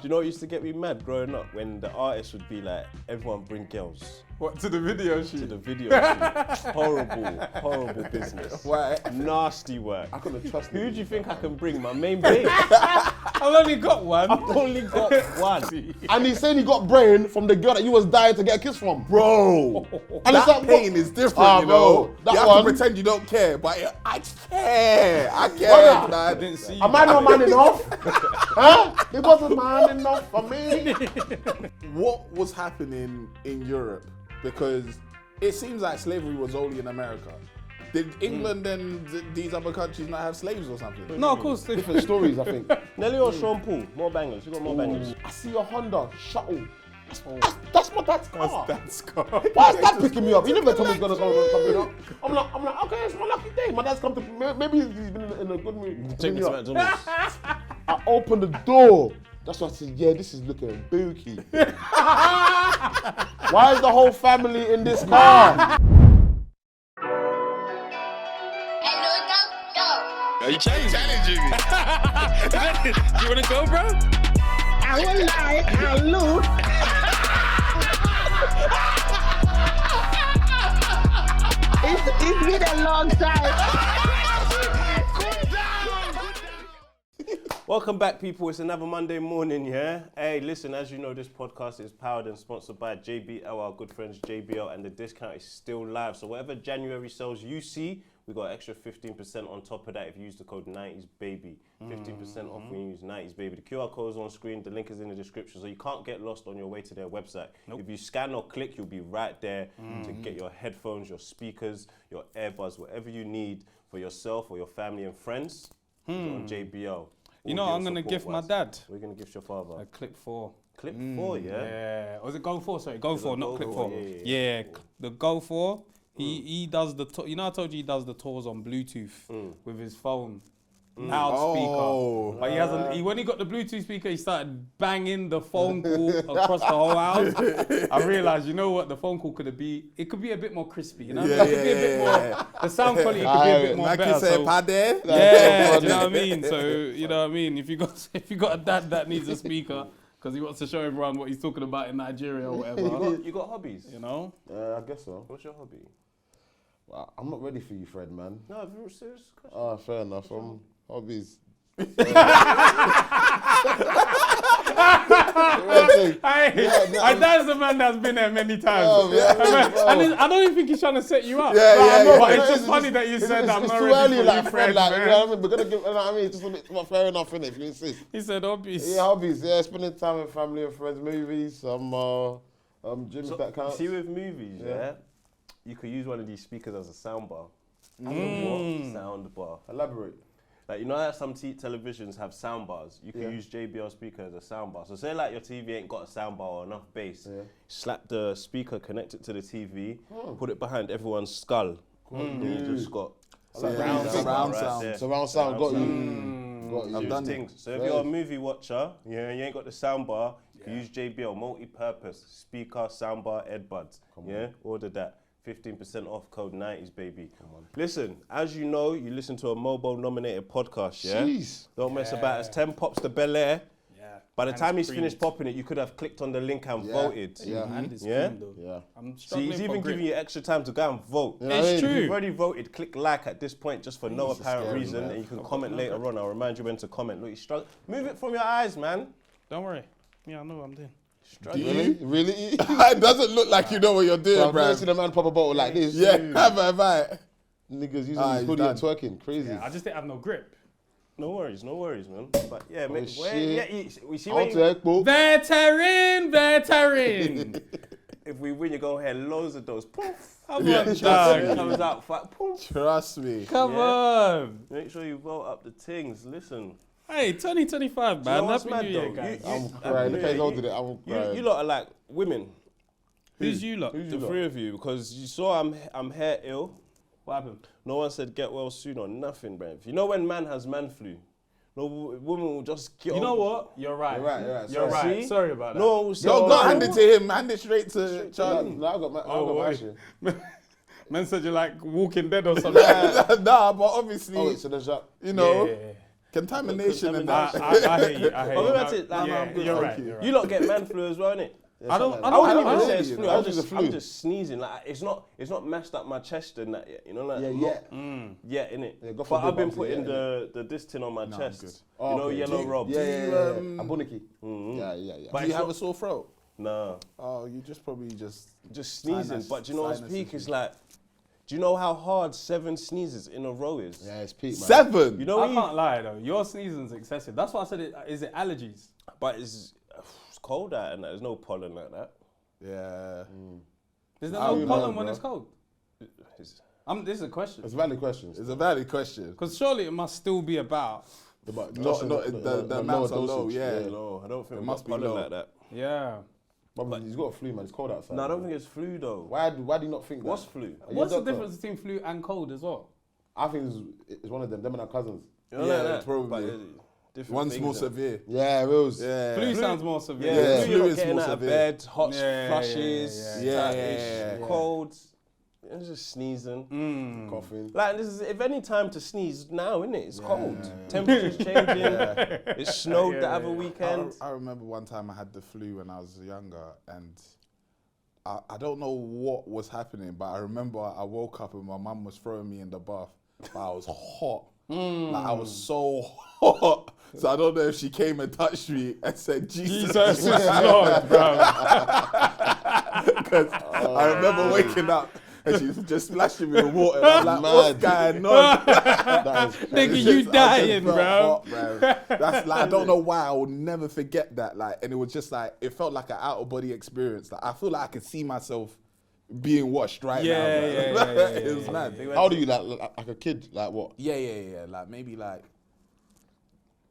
you know what used to get me mad growing up? When the artists would be like, everyone bring girls. What, to the video shoot? To the video shoot. Horrible business. Why? Nasty work. I couldn't trust Who do you think I can bring? My main babe. I've only got one. I've only got one. And he's saying he got brain from the girl that you was dying to get a kiss from. Bro. And That like, pain is different, you know. That you have one, to pretend you don't care, but I care. I care, Brother, I man. didn't see you. am I not man enough? Huh? It wasn't man enough for me. What was happening in Europe? Because it seems like slavery was only in America. Did England and these other countries not have slaves or something? No, of course. Different stories, I think. Nelly or Sean Paul? More bangers. You got more bangers. I see a Honda shuttle. That's my dad's car. That's car. Why is that picking me up? He never told me he's gonna come pick me up. I'm like, okay, it's my lucky day. My dad's come to, maybe he's been in a good mood. Take me to McDonald's. I opened the door. That's why I said, yeah, this is looking booky. Why is the whole family in this car? Are you challenging me? You wanna go, bro? I will lie, I look. It's been a long time. Welcome back, people. It's another Monday morning, yeah? Hey, listen, as you know, this podcast is powered and sponsored by JBL, our good friends JBL, and the discount is still live. So whatever January sales you see, we got extra 15% on top of that if you use the code 90SBABY. 15% off when you use 90SBABY. The QR code is on screen, the link is in the description, so you can't get lost on your way to their website. Nope. If you scan or click, you'll be right there to get your headphones, your speakers, your earbuds, whatever you need for yourself or your family and friends. On JBL. You know, I'm going to gift my dad. We're going to gift your father. A Clip 4. Clip 4, yeah? Yeah. Or was it Go 4? Sorry, Go 4, not Clip 4. Yeah. The Go 4, he does the, you know I told you he does the tours on Bluetooth with his phone. Loudspeaker. But he hasn't, when he got the Bluetooth speaker, he started banging the phone call across the whole house. I realized, you know what, the phone call could be, it could be a bit more crispy, you know? It could be a bit more, the sound quality could be a bit more like better. you say, padre. Yeah, do you know what I mean? So, you know what I mean? If you got a dad that needs a speaker, because he wants to show everyone what he's talking about in Nigeria or whatever. You got hobbies? You know? I guess so. What's your hobby? Well, I'm not ready for you, Fred, man. No, very serious question. Fair enough. Hobbies. Hey, my dad's the man that's been there many times. And I don't even think he's trying to set you up. But it's just funny that you said that. It's I'm too not early, ready for like you, Fred. Fred, Like, you man. know what I mean? We're gonna give. You know what I mean? It's just a bit fair enough, innit? If you insist. He said hobbies. Yeah, hobbies. Yeah, spending time with family and friends, movies, some gyms that count. See, with movies, yeah, you could use one of these speakers as a soundbar. Soundbar. Elaborate. Like, you know how some televisions have soundbars? You can use JBL speaker as a soundbar. So say like your TV ain't got a soundbar or enough bass, slap the speaker, connect it to the TV, put it behind everyone's skull. And you just got Surround sound. Surround sound. Got you. Got you. I've done things. So if you're a movie watcher, you ain't got the soundbar, you can use JBL, multi-purpose, speaker, soundbar, earbuds. Order that. 15% off, code 90SBABY. Listen, as you know, you listen to a Mobo-nominated podcast, yeah? Jeez. Don't mess about. It's 10 pops to Bel Air. By the time he's finished popping it, you could have clicked on the link and voted. And it's Yeah? cream, though. I'm See, struggling he's for even grip. giving you extra time to go and vote. It's true. If you've already voted, click like at this point just for no apparent scary, reason, man. and you can comment later on. I'll remind you when to comment. Look, you struggle. Move it from your eyes, man. Don't worry. Yeah, I know what I'm doing. Really? It doesn't look like you know what you're doing, I've never bro. seen a man pop a bottle like this. Yeah, have I? Niggas using Ah, his he's hoodie and done. twerking. Crazy. I just didn't have no grip. No worries, man. But yeah, man, shit. we see Out where to Ekpo. Veteran. if we win, you're going to hear loads of those. Poof. Come on, dog. Comes out fat. Poof. Trust me. Come on. Make sure you vote up the things. Listen. Hey, 2025, man. You know what's Happy mad New Year, though? guys. I'm crying. Look how he's holding it. I'm crying. You lot are like women. Who's you lot? The three of you, because you saw I'm hair ill. What happened? No one said get well soon or nothing, bruv. You know when man has man flu, no woman will just get You over. know what? You're right. You're right. See? Sorry about that. No one will say, No, not hand it to him. Hand it straight to Charlie. No, I got my wait. shit. Man said you're like Walking Dead or something. Nah, but obviously, Oh, wait, so there's that. you know. Yeah. Contamination and I that. hate you. I hate But you. that's it. Like, Yeah, you're right. You're right. You lot get man flu as well, innit? I don't I wouldn't even know. say it's flu. I I'm think it's just, a I'm just sneezing. Like it's not messed up my chest and that yet. You know, like Yeah. innit? Yeah, God But forbid, I've been obviously, putting yeah, the tin on my chest. good. Oh, You know, okay. yellow rob. Yeah. Aboniki. Yeah. But Do it's you have not- a sore throat? No, Oh, you just probably just sneezing. Sinus- But do you know what's sinus peak issues. is like? Do you know how hard 7 sneezes in a row is? Yeah, it's peak, man. 7. You know, I when you- can't lie though. Your sneezing's excessive. That's why I said it. Is it allergies? but it's cold out and there's no pollen like that. Yeah. Is there I no don't pollen know, when bro. it's cold? It's- This is a question. It's a valid question. It's a valid question. Because surely it must still be about. But The amounts are low, yeah. No, I don't think It it must must be pollen low. like that. Yeah. But he's got a flu, man. It's cold outside. No, I don't think it's flu though. Why do you not think that? What's flu? What's the doctor? difference between flu and cold as well? I think it's one of them. Them and our cousins. You know, Yeah, like that, probably. but different One's things, more though. severe. Yeah, Rose. Yeah. Flu sounds more severe. Yeah, Yeah. flu, Flu you're not is getting more out of severe. bed, hot Yeah, flushes, yeah. tight-ish, Yeah. colds, it's just sneezing. Coughing. Like this is if any time to sneeze now, innit? It's cold. Temperature's changing. It snowed the other weekend. I remember one time I had the flu when I was younger, and I don't know what was happening, but I remember I woke up and my mum was throwing me in the bath, but I was hot. Like I was so hot. So I don't know if she came and touched me and said, Jesus Jesus is Lord, bro. Because I remember waking up and she was just splashing me with water. And I'm like, what's Mad. going on? That is Nigga, crazy. you dying, felt bro. hot, bro. That's like, I don't know why I will never forget that. Like, and it was just like, it felt like an out of body experience. Like, I feel like I could see myself being watched right now. Yeah, bro. yeah, It was yeah, mad. How old are you, like a kid? Like what? Yeah. Like maybe like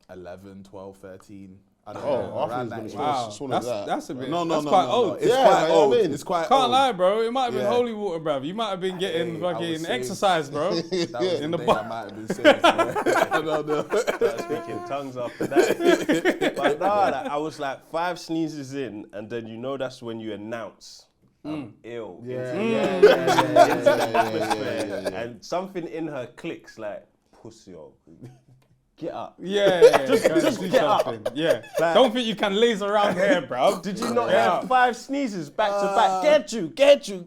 11, 12, 13. I don't Oh, know. I Around think it's that gonna age. be Wow, sooner than that. that's a bit. No, that's quite old. It's Yeah, quite man, old. I mean, It's quite Can't old. lie, bro. It might have been Yeah. holy water, bruv. You might have been getting Hey, I was fucking saved. exercise, bro. That was In the the day bo- I might have been serious, bro. I don't know. Started speaking tongues after that. But no, like, I was like 5 sneezes in, and then you know that's when you announce I'm ill. Yeah, into the atmosphere. And something in her clicks like, pussy, get up. Yeah, Just do get up. something. Yeah. Like- Don't think you can laze around here, bro. Did you not Yeah. have 5 sneezes back to back? Get you. Get you.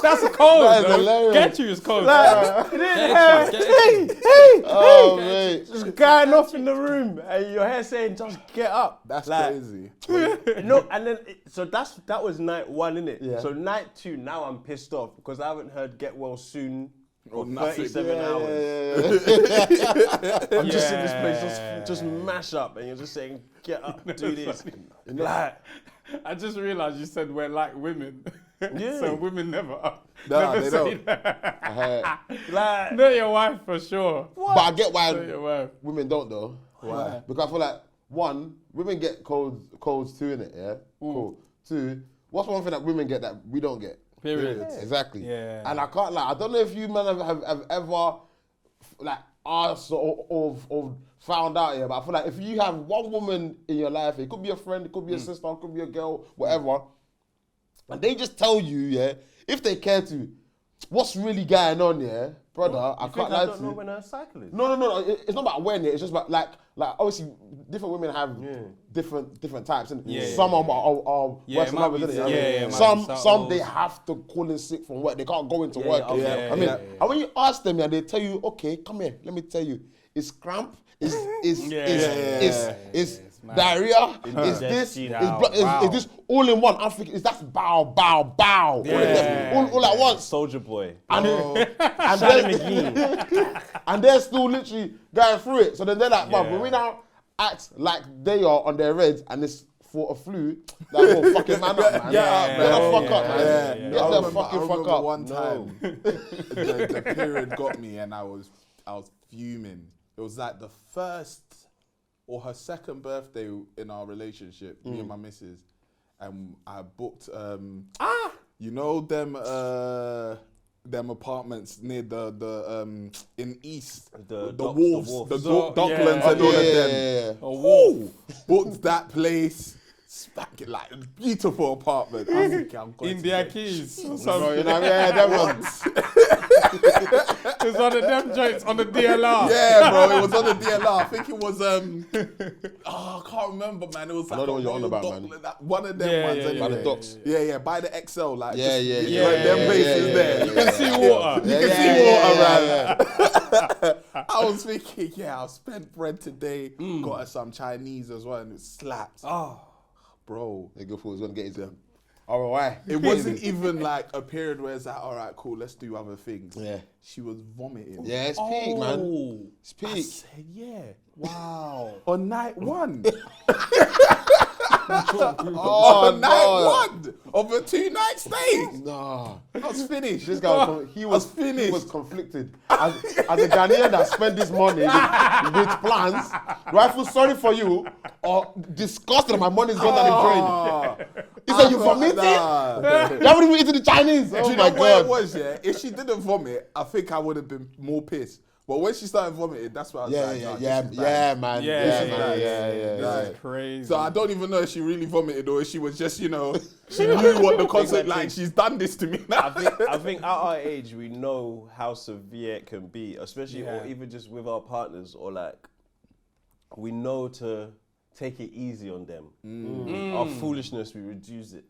That's cold, That is bro. hilarious. Get you is cold. Oh, mate. Just going off in the room and your hair saying, just get up. That's Like, crazy. No, and then so that was night 1, innit? Yeah. So night 2, now I'm pissed off because I haven't heard get well soon Or for nothing. 37 hours. I'm just in this place, just mash up, and you're just saying, get up, do this. Like, I just realized you said we're like women. Yeah. So women never Nah, never they say don't. that. like, Not your wife for sure. But I get Not why your wife. women don't though. Why? Because I feel like, 1, women get colds too, innit? Yeah? Cool. 2, what's one thing that women get that we don't get? Periods. Exactly. Yeah. And I can't lie. I don't know if you man have ever like asked or found out here, but I feel like if you have one woman in your life, it could be a friend, it could be a sister, it could be a girl, whatever, and they just tell you, yeah, if they care to, what's really going on, yeah, brother, I you can't think lie I to don't know you. when her cycle is? No. It's not about when. It's just about like obviously different women have different types, and Yeah, some yeah, are Yeah, worse it than might others. be- Innit? I yeah, mean, yeah, it might some be some they subtle. have to call in sick from work. They can't go into Yeah, work. yeah, yeah. yeah, I mean, yeah, yeah. and when you ask them, yeah, they tell you, okay, come here, let me tell you, it's cramp, it's mad. diarrhea, Yeah. it's this, Yeah. it's blood, Wow. it's this all in one. I'm thinking, is that's bow, all, of them, all at once. Soldier Boy. And, and, Charlie they're, McGee. and they're still literally going through it. So then they're like, Yeah. when we now act like they are on their reds and it's for a flu, like, well, fucking man up, man. Yeah, Get the fuck up, man. yeah. Get I the remember fucking fuck up. one time the period got me and I was fuming. It was like the first or her second birthday in our relationship, me and my missus, and I booked you know them apartments near the in East, The the docks, wharves, the wharves. the So, Docklands yeah, and all yeah, of them. yeah, yeah. A wolf. Booked that place. Smack it like a beautiful apartment. I'm thinking, I'm going India to Keys. Bro, you know, yeah, that ones. It's one of them joints on the DLR. Yeah, bro, it was on the DLR. I think it was I can't remember, man. It was like know the one you're on about, man. One of them Yeah, ones yeah, anyway. By the docks. Yeah, by the XL, like Yeah, just, yeah, right, them places there. You can see water. You can see water, man. I was thinking, yeah, I spent bread today, got us some Chinese as well, and it slapped. Oh. Bro. Nigga thought he was gonna get his ROI. It wasn't even like a period where it's like, all right, cool, let's do other things. Yeah. She was vomiting. Yeah, it's peak, man. It's I peak. said, yeah. Wow. On night one. Oh, On night one of a 2-night stay. Nah. I was finished. This guy was finished. He was conflicted. As a Ghanaian that spent this money with plans, do I feel sorry for you or disgusted that my money's gone down the drain? He said, you vomiting? You haven't even eaten the Chinese. Oh Do you my know what it God. was, yeah? If she didn't vomit, I think I would have been more pissed. But when she started vomiting, that's what I was like, nah, this is bad. Man. Yeah, Yeah, yeah, man. This Yeah. is crazy. So I don't even know if she really vomited or if she was just, you know, she knew what the concept, like, she's done this to me now. I think at our age we know how severe it can be, especially or even just with our partners, or like we know to take it easy on them. Our foolishness, we reduce it.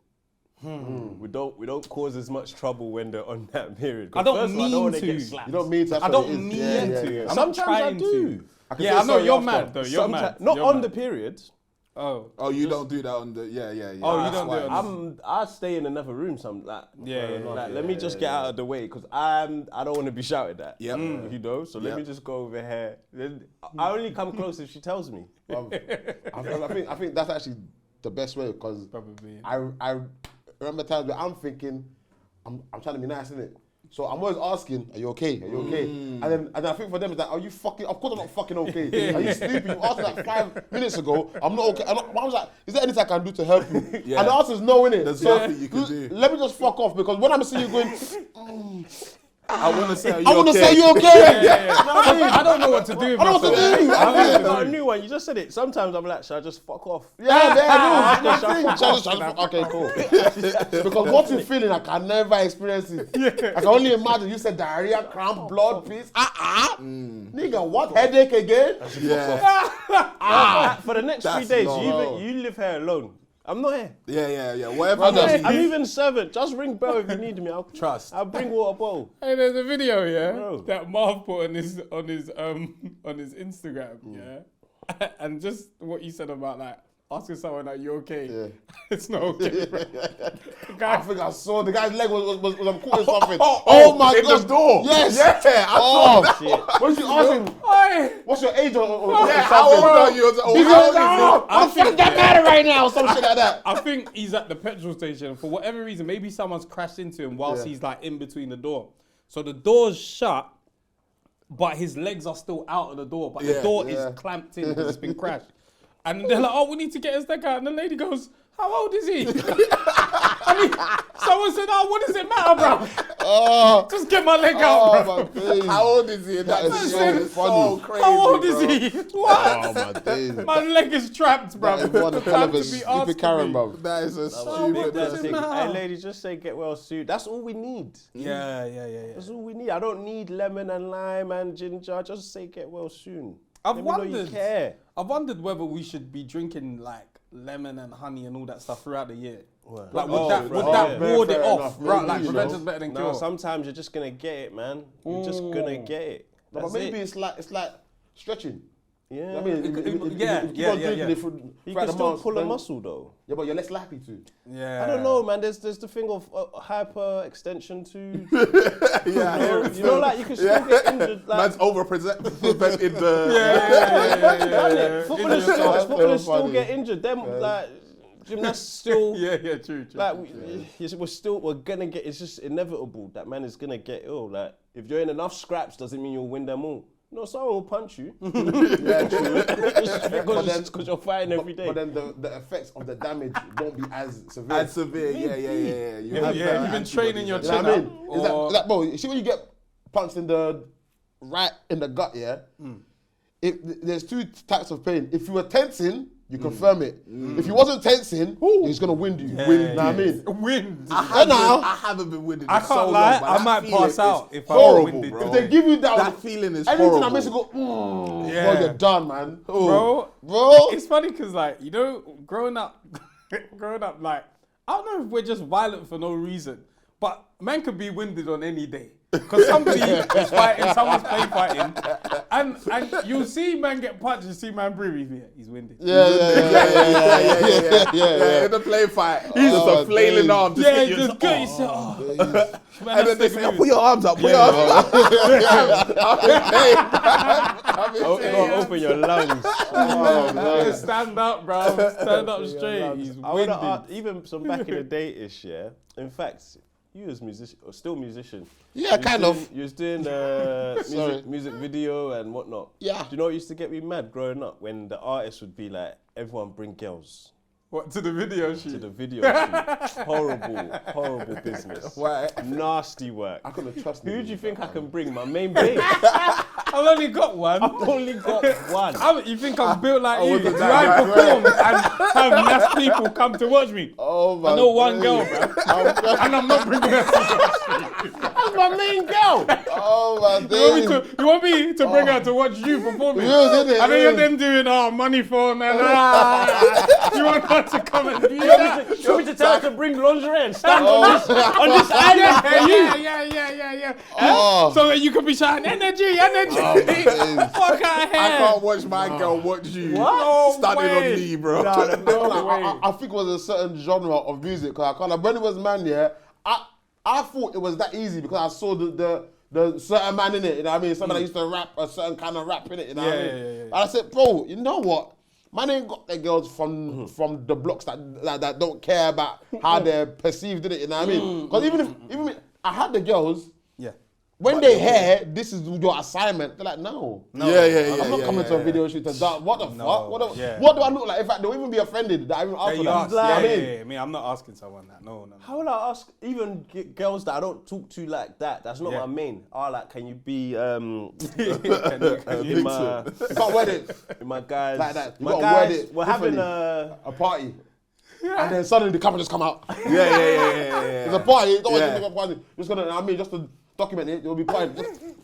We don't cause as much trouble when they're on that period. I don't first of all, mean wanna to. get slapped. You don't mean to. That's I what it don't is. mean Yeah. to. I'm Sometimes not trying I do. to. I can Yeah, say I know sorry you're after. mad though. You're mad. Not You're on mad. the period. Oh. You don't do that on the, yeah. Oh, you don't do it on I stay in another room. Let me just get out of the way because I don't want to be shouted at. Yep. You know. So let me just go over here. Then I only come close if she tells me. I think that's actually the best way because Probably. I remember times where I'm thinking I'm trying to be nice, innit? So I'm always asking, are you okay? Are you okay? And then I think for them it's like, are you fucking? Of course I'm not fucking okay. Are you sleeping? You asked me like 5 minutes ago. I'm not okay. I was like, is there anything I can do to help you? Yeah. And the answer is no, innit? There's So nothing you can do. let me just fuck off because when I'm seeing you going, I want to say, I want to say you okay. I don't know what to do. I don't know what to do. I've got a new one. You just said it. Sometimes I'm like, should I just fuck off? Okay, cool. Because what you're feeling, I can never experience it. I can only imagine. You said diarrhea, cramp, blood, peace. Nigga, what headache again? yeah. For the next 3 That's days, not- you live here alone. I'm not here. Yeah. Whatever. I'm even servant. Just ring bell if you need me. I'll Trust. I'll bring water bowl. Hey, there's a video, Bro. that Marv put on his Instagram, and just what you said about like asking someone, "Are you okay?" Yeah. It's not okay. Bro. I think I saw the guy's leg was caught in something. Oh my in God. the door. Yes. Yeah. Oh shit. When she asked him, Hey, what's your age or Yeah, how old are you? He's How like, old is oh, I'm fucking that matter right now, or some shit like that. I think he's at the petrol station for whatever reason. Maybe someone's crashed into him whilst Yeah. he's like in between the door. So the door's shut, but his legs are still out of the door. But the Yeah. door is clamped in because it's been crashed. And they're like, "Oh, we need to get his leg out." And the lady goes, "How old is he?" I mean, someone said, "Oh, what does it matter, bro? Just get my leg out, bro." My days. How old is he? That is so funny. crazy. How old is bro. he? What? Oh my days. My leg is trapped, bro. That is one hell of a Time to be stupid asked Karen, me. bro. That is a what stupid. does it matter? Hey, ladies, just say get well soon. That's all we need. Yeah. That's all we need. I don't need lemon and lime and ginger. Just say get well soon. I've Let me know you wondered. care. I've wondered whether we should be drinking like lemon and honey and all that stuff throughout the year. Like would that fair ward it enough. off? Right, like Maybe, you prevention's know. better than No, cure. sometimes you're just gonna get it, man. You're just gonna get it. But That's maybe it. it's like stretching. Yeah. I mean, if you keep on drinking it you throughout can the still month, pull a then- muscle though. Yeah, but you're less likely to. Yeah. I don't know, man. There's the thing of hyper extension too. Yeah, I hear it. You know, like you can still get injured. Like, Man's prevented the. Yeah. footballers still funny. get injured. Them like gymnasts still. Yeah, true. Like we're gonna get. It's just inevitable that man is gonna get ill. Like if you're in enough scraps, doesn't mean you'll win them all. No, someone will punch you. Yeah, true. Because you're fighting every day. But then the effects of the damage won't be as severe. And severe, yeah. You have Yeah, the you've been training your You know chin what I up. mean? Is that, bro, you see when you get punched right in the gut, yeah? There's two types of pain. If you were tensing, You confirm it. If he wasn't tensing, he's gonna wind you. You know what I mean? Wind. I haven't been winded. I in so can't lie, long, but I that might feeling pass is out if I horrible, winded. bro. If they give you That feeling is anything horrible. that makes you go, bro, Yeah. you're done, man. Bro, Bro. it's funny because like, you know, growing up, like, I don't know if we're just violent for no reason, but man could be winded on any day. Because somebody is fighting, someone's play fighting, and you'll see man get punched, you see man breathe, he's winded. Yeah. In the play fight, he's just a flailing arm. Just Yeah, hit you. just get yourself. And then they say, put your arms up, put your arms up. Open your lungs. Just stand up, bro. Stand up straight. He's I would have winded. even some back in the day-ish, yeah. In fact, you as musician, or still musician. Yeah, kind of. You was doing music video and whatnot. Yeah. Do you know what used to get me mad growing up? When the artists would be like, everyone bring girls What, to the video to shoot? the video shoot. Horrible business. Why? Nasty work. I couldn't trust Who him. do you think I can bring? My main babe. I've only got one. I've only got one. You think I'm built like you? wasn't Do that I right? perform and have mass people come to watch me? Oh my I know one days. girl, bro. And I'm not bringing her to watch me. That's my main girl. Oh my You want me to bring her to watch you performing? Yeah, did it? I know Yeah. you're them doing money phone and you want her to come and do You that? want me to tell her to bring lingerie and stand on this island for you? Yeah. Oh. So that you can be shouting energy. Fuck out here. I can't watch my girl watch you No standing way. on me, bro. No, I think it was a certain genre of music. Cause I can't. Like, when it was man, yeah, I thought it was that easy because I saw the certain man in it. You know what I mean? Someone that used to rap a certain kind of rap in it. You know what I mean? Yeah. And I said, bro, you know what? Man ain't got their girls from the blocks that don't care about how they're perceived in it. You know what I mean? Because even if I had the girls. Yeah. When they hear this is your assignment, they're like, no. Yeah. I'm not coming to a video shoot to dance. What the fuck? What do I look like? In fact, they'll even be offended that I even asked for that. You know what I mean? I mean, I'm not asking someone that. No. How will I ask even girls that I don't talk to like that? That's not my main. Like, can you be in my You can't word it in my guys? like that. You My gotta guys, word it. we're having differently. A party. And then suddenly the camera just come out. Yeah. It's a party. Don't want to make a party. Just gonna, I mean, just to document it, you'll be partying.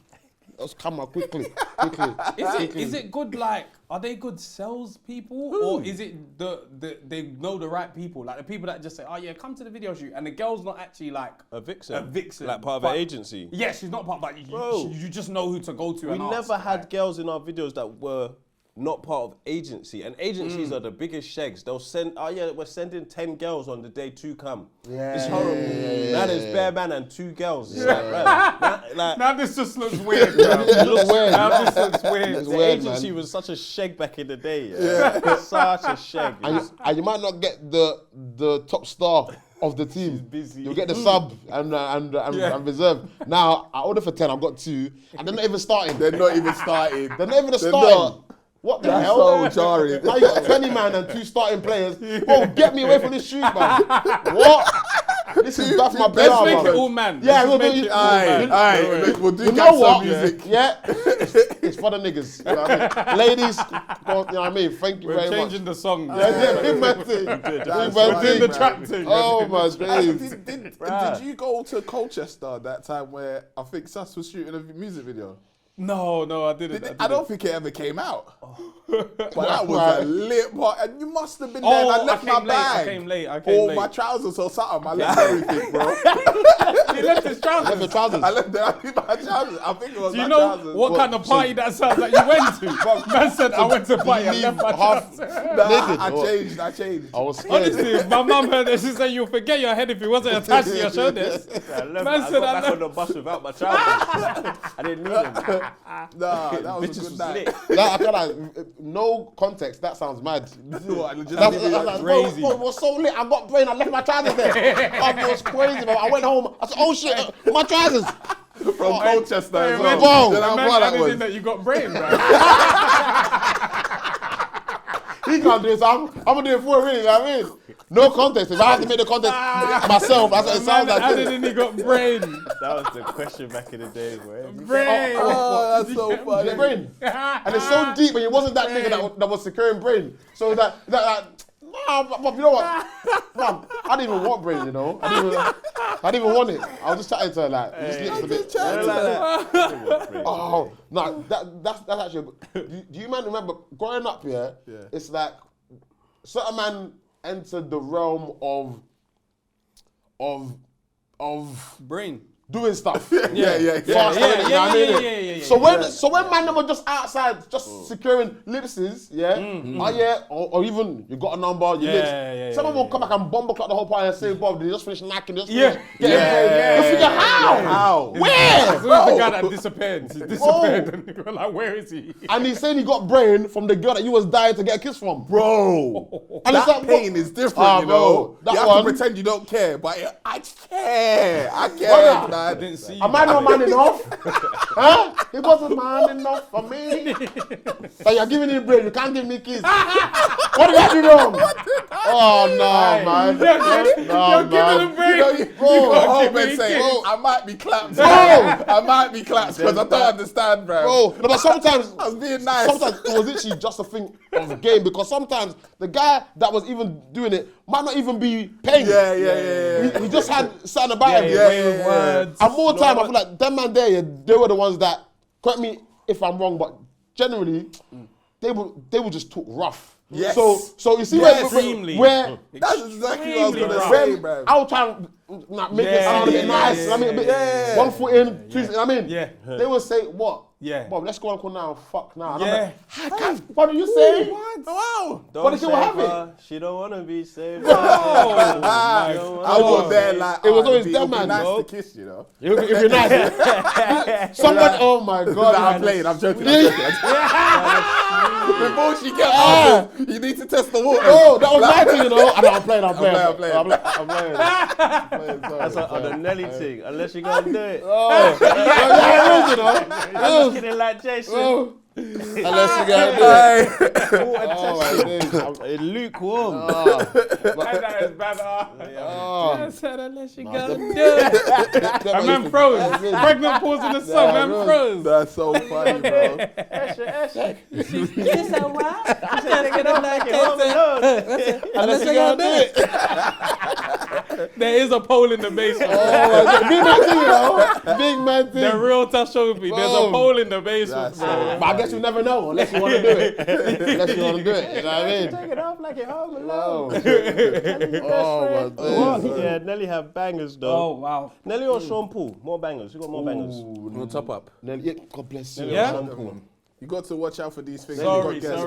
Just come out quickly. Is it good? Like, are they good salespeople, or is it they know the right people? Like the people that just say, "Oh yeah, come to the video shoot," and the girl's not actually like a vixen, like part of but- an agency. Yeah, she's not part, but you just know who to go to. We and never ask, had like- girls in our videos that were not part of agency, and agencies are the biggest shags. They'll send, we're sending 10 girls on the day 2 come. It's horrible. Now there's bare man and 2 girls. It's like, Now this just looks weird, bro. It looks weird. Now this looks weird. It's the weird, agency man. was such a shag back in the day. Such a shag. And you might not get the top star of the team. busy. You'll get the sub and reserve. Now, I ordered for 10, I've got 2, and they're not even starting. They're not even starting. They're not even starting. not. What the That's hell? so jarring. Now you got 20 man and 2 starting players. Bro, get me away from this shoot, man. What? This is bad for my Let's PR, make man. it all man. Yeah, Let's we'll make do it it. all man. Aye, we'll do You know gangster what? music. Yeah, it's for the niggas. You know what I mean? Ladies, you know what I mean? Thank you We're very changing much. the song. Yeah, big man thing. Big That's man right, thing. the trap thing. Oh my days. Did you go to Colchester that time where I think Sus was shooting a music video? No, I didn't. I don't think it ever came out. But that was a lit part, and you must have been there. And I left my bag. I came late. My trousers or something. I left everything, bro. He left his trousers. Left the trousers. I left my trousers. I think it was Do you my know trousers. what kind of party that sounds like you went to? Man said, I went to party and left my half trousers. naked. I changed. I was scared. Honestly, if my mum heard this, she said, you'll forget your head if it wasn't attached to your shoulders. I Man got said, back on the bus without my trousers. I didn't need them. Nah, that was a Bitches good was night. lit. I feel like no context. That sounds mad. That's crazy. It was so lit. I got brain. I left my trousers there. It was crazy, man. I went home. I said, "Oh shit, my trousers." From Colchester as well. Bro. Then how Man far that added was. in that you got brain, bro. He can't do it, so I'm gonna do it for him. Really, you know what I mean? No context. If I have to make the context myself, that's what it sounds like. And then he got brain. That was the question back in the day, bro. Brain. Oh, that's so funny. Brain. And it's so deep, and it wasn't that nigga that was securing brain. So that nah, you know what? Nah, I didn't even want brain, you know. I didn't even want it. I was just chatting to her like, just lips a bit. Oh, no, that's actually. Do you man remember growing up? Yeah. It's like certain man entered the realm of Brain. doing stuff. Yeah. So when man were just outside, just securing lipses, or even you got a number, you lips. Someone will come back and bomb clock the whole party and say, Bob, they just finished knacking, just finish getting paid. You figure how? Where? Who's the guy that disappeared? He disappeared. And you go like, where is he? And he's saying he got brain from the girl that you was dying to get a kiss from. Bro, And it's that like, pain is different, you know. That You have one, to pretend you don't care, but I care. I care, Brother, I man. didn't see you. am I not man enough? Huh? He wasn't man enough for me. So you're giving him brain, you can't give me kiss. What did I do wrong? Oh no, man. You're giving him brain. You go home and say, I might be clapped. I might be clapped because I don't understand, bro. Bro, no, but sometimes I was being nice. Sometimes it was literally just a thing of the game because sometimes the guy that was even doing it might not even be paying. Yeah. He just had something about him. Words. And more time, I feel like them man there, they were the ones that, correct me if I'm wrong, but generally, they would just talk rough. Yes. So you see Extremely. where That's exactly what I was going to Extremely say, bro. I was trying to make it sound a bit nice. I mean, a bit, 1 foot in, 2 feet. I mean, they would say, what? Yeah. Bob, let's go on call now. Fuck now. And Yeah. I'm like, what do you say? Wow. What did you have her. She don't want to be saved. I was there like, It was always it'd them, be man, nice bro. to kiss, you know. If you're nice. Someone, oh my God. Nah, I'm playing, I'm joking. Before she gets out, you need to test the water. Oh, that was my thing, you know. I'm playing. That's on the Nelly thing, unless you're going to do it. Oh, I'm kidding like Jason. unless you get It's lukewarm. That is bad. I said unless you gotta do it. And man froze. Pregnant pause in the sun. Man froze. That's so funny, bro. Yes, I was. I gotta get up like unless you gotta do it. There is a pole in the basement. Oh my God. Big man thing, you know. Big man thing. The realtor showed me. There's a pole in the basement, bro. But I guess you never know unless you want to do it. Unless you want to do it. You know what I mean? Take it off like you're home alone. Oh my God. Yeah, Nelly have bangers though. Oh, wow. Nelly or Sean Paul? More bangers. Who got more bangers? We'll top up. Yeah, God bless you. Yeah? You got to watch out for these things. Sorry. You got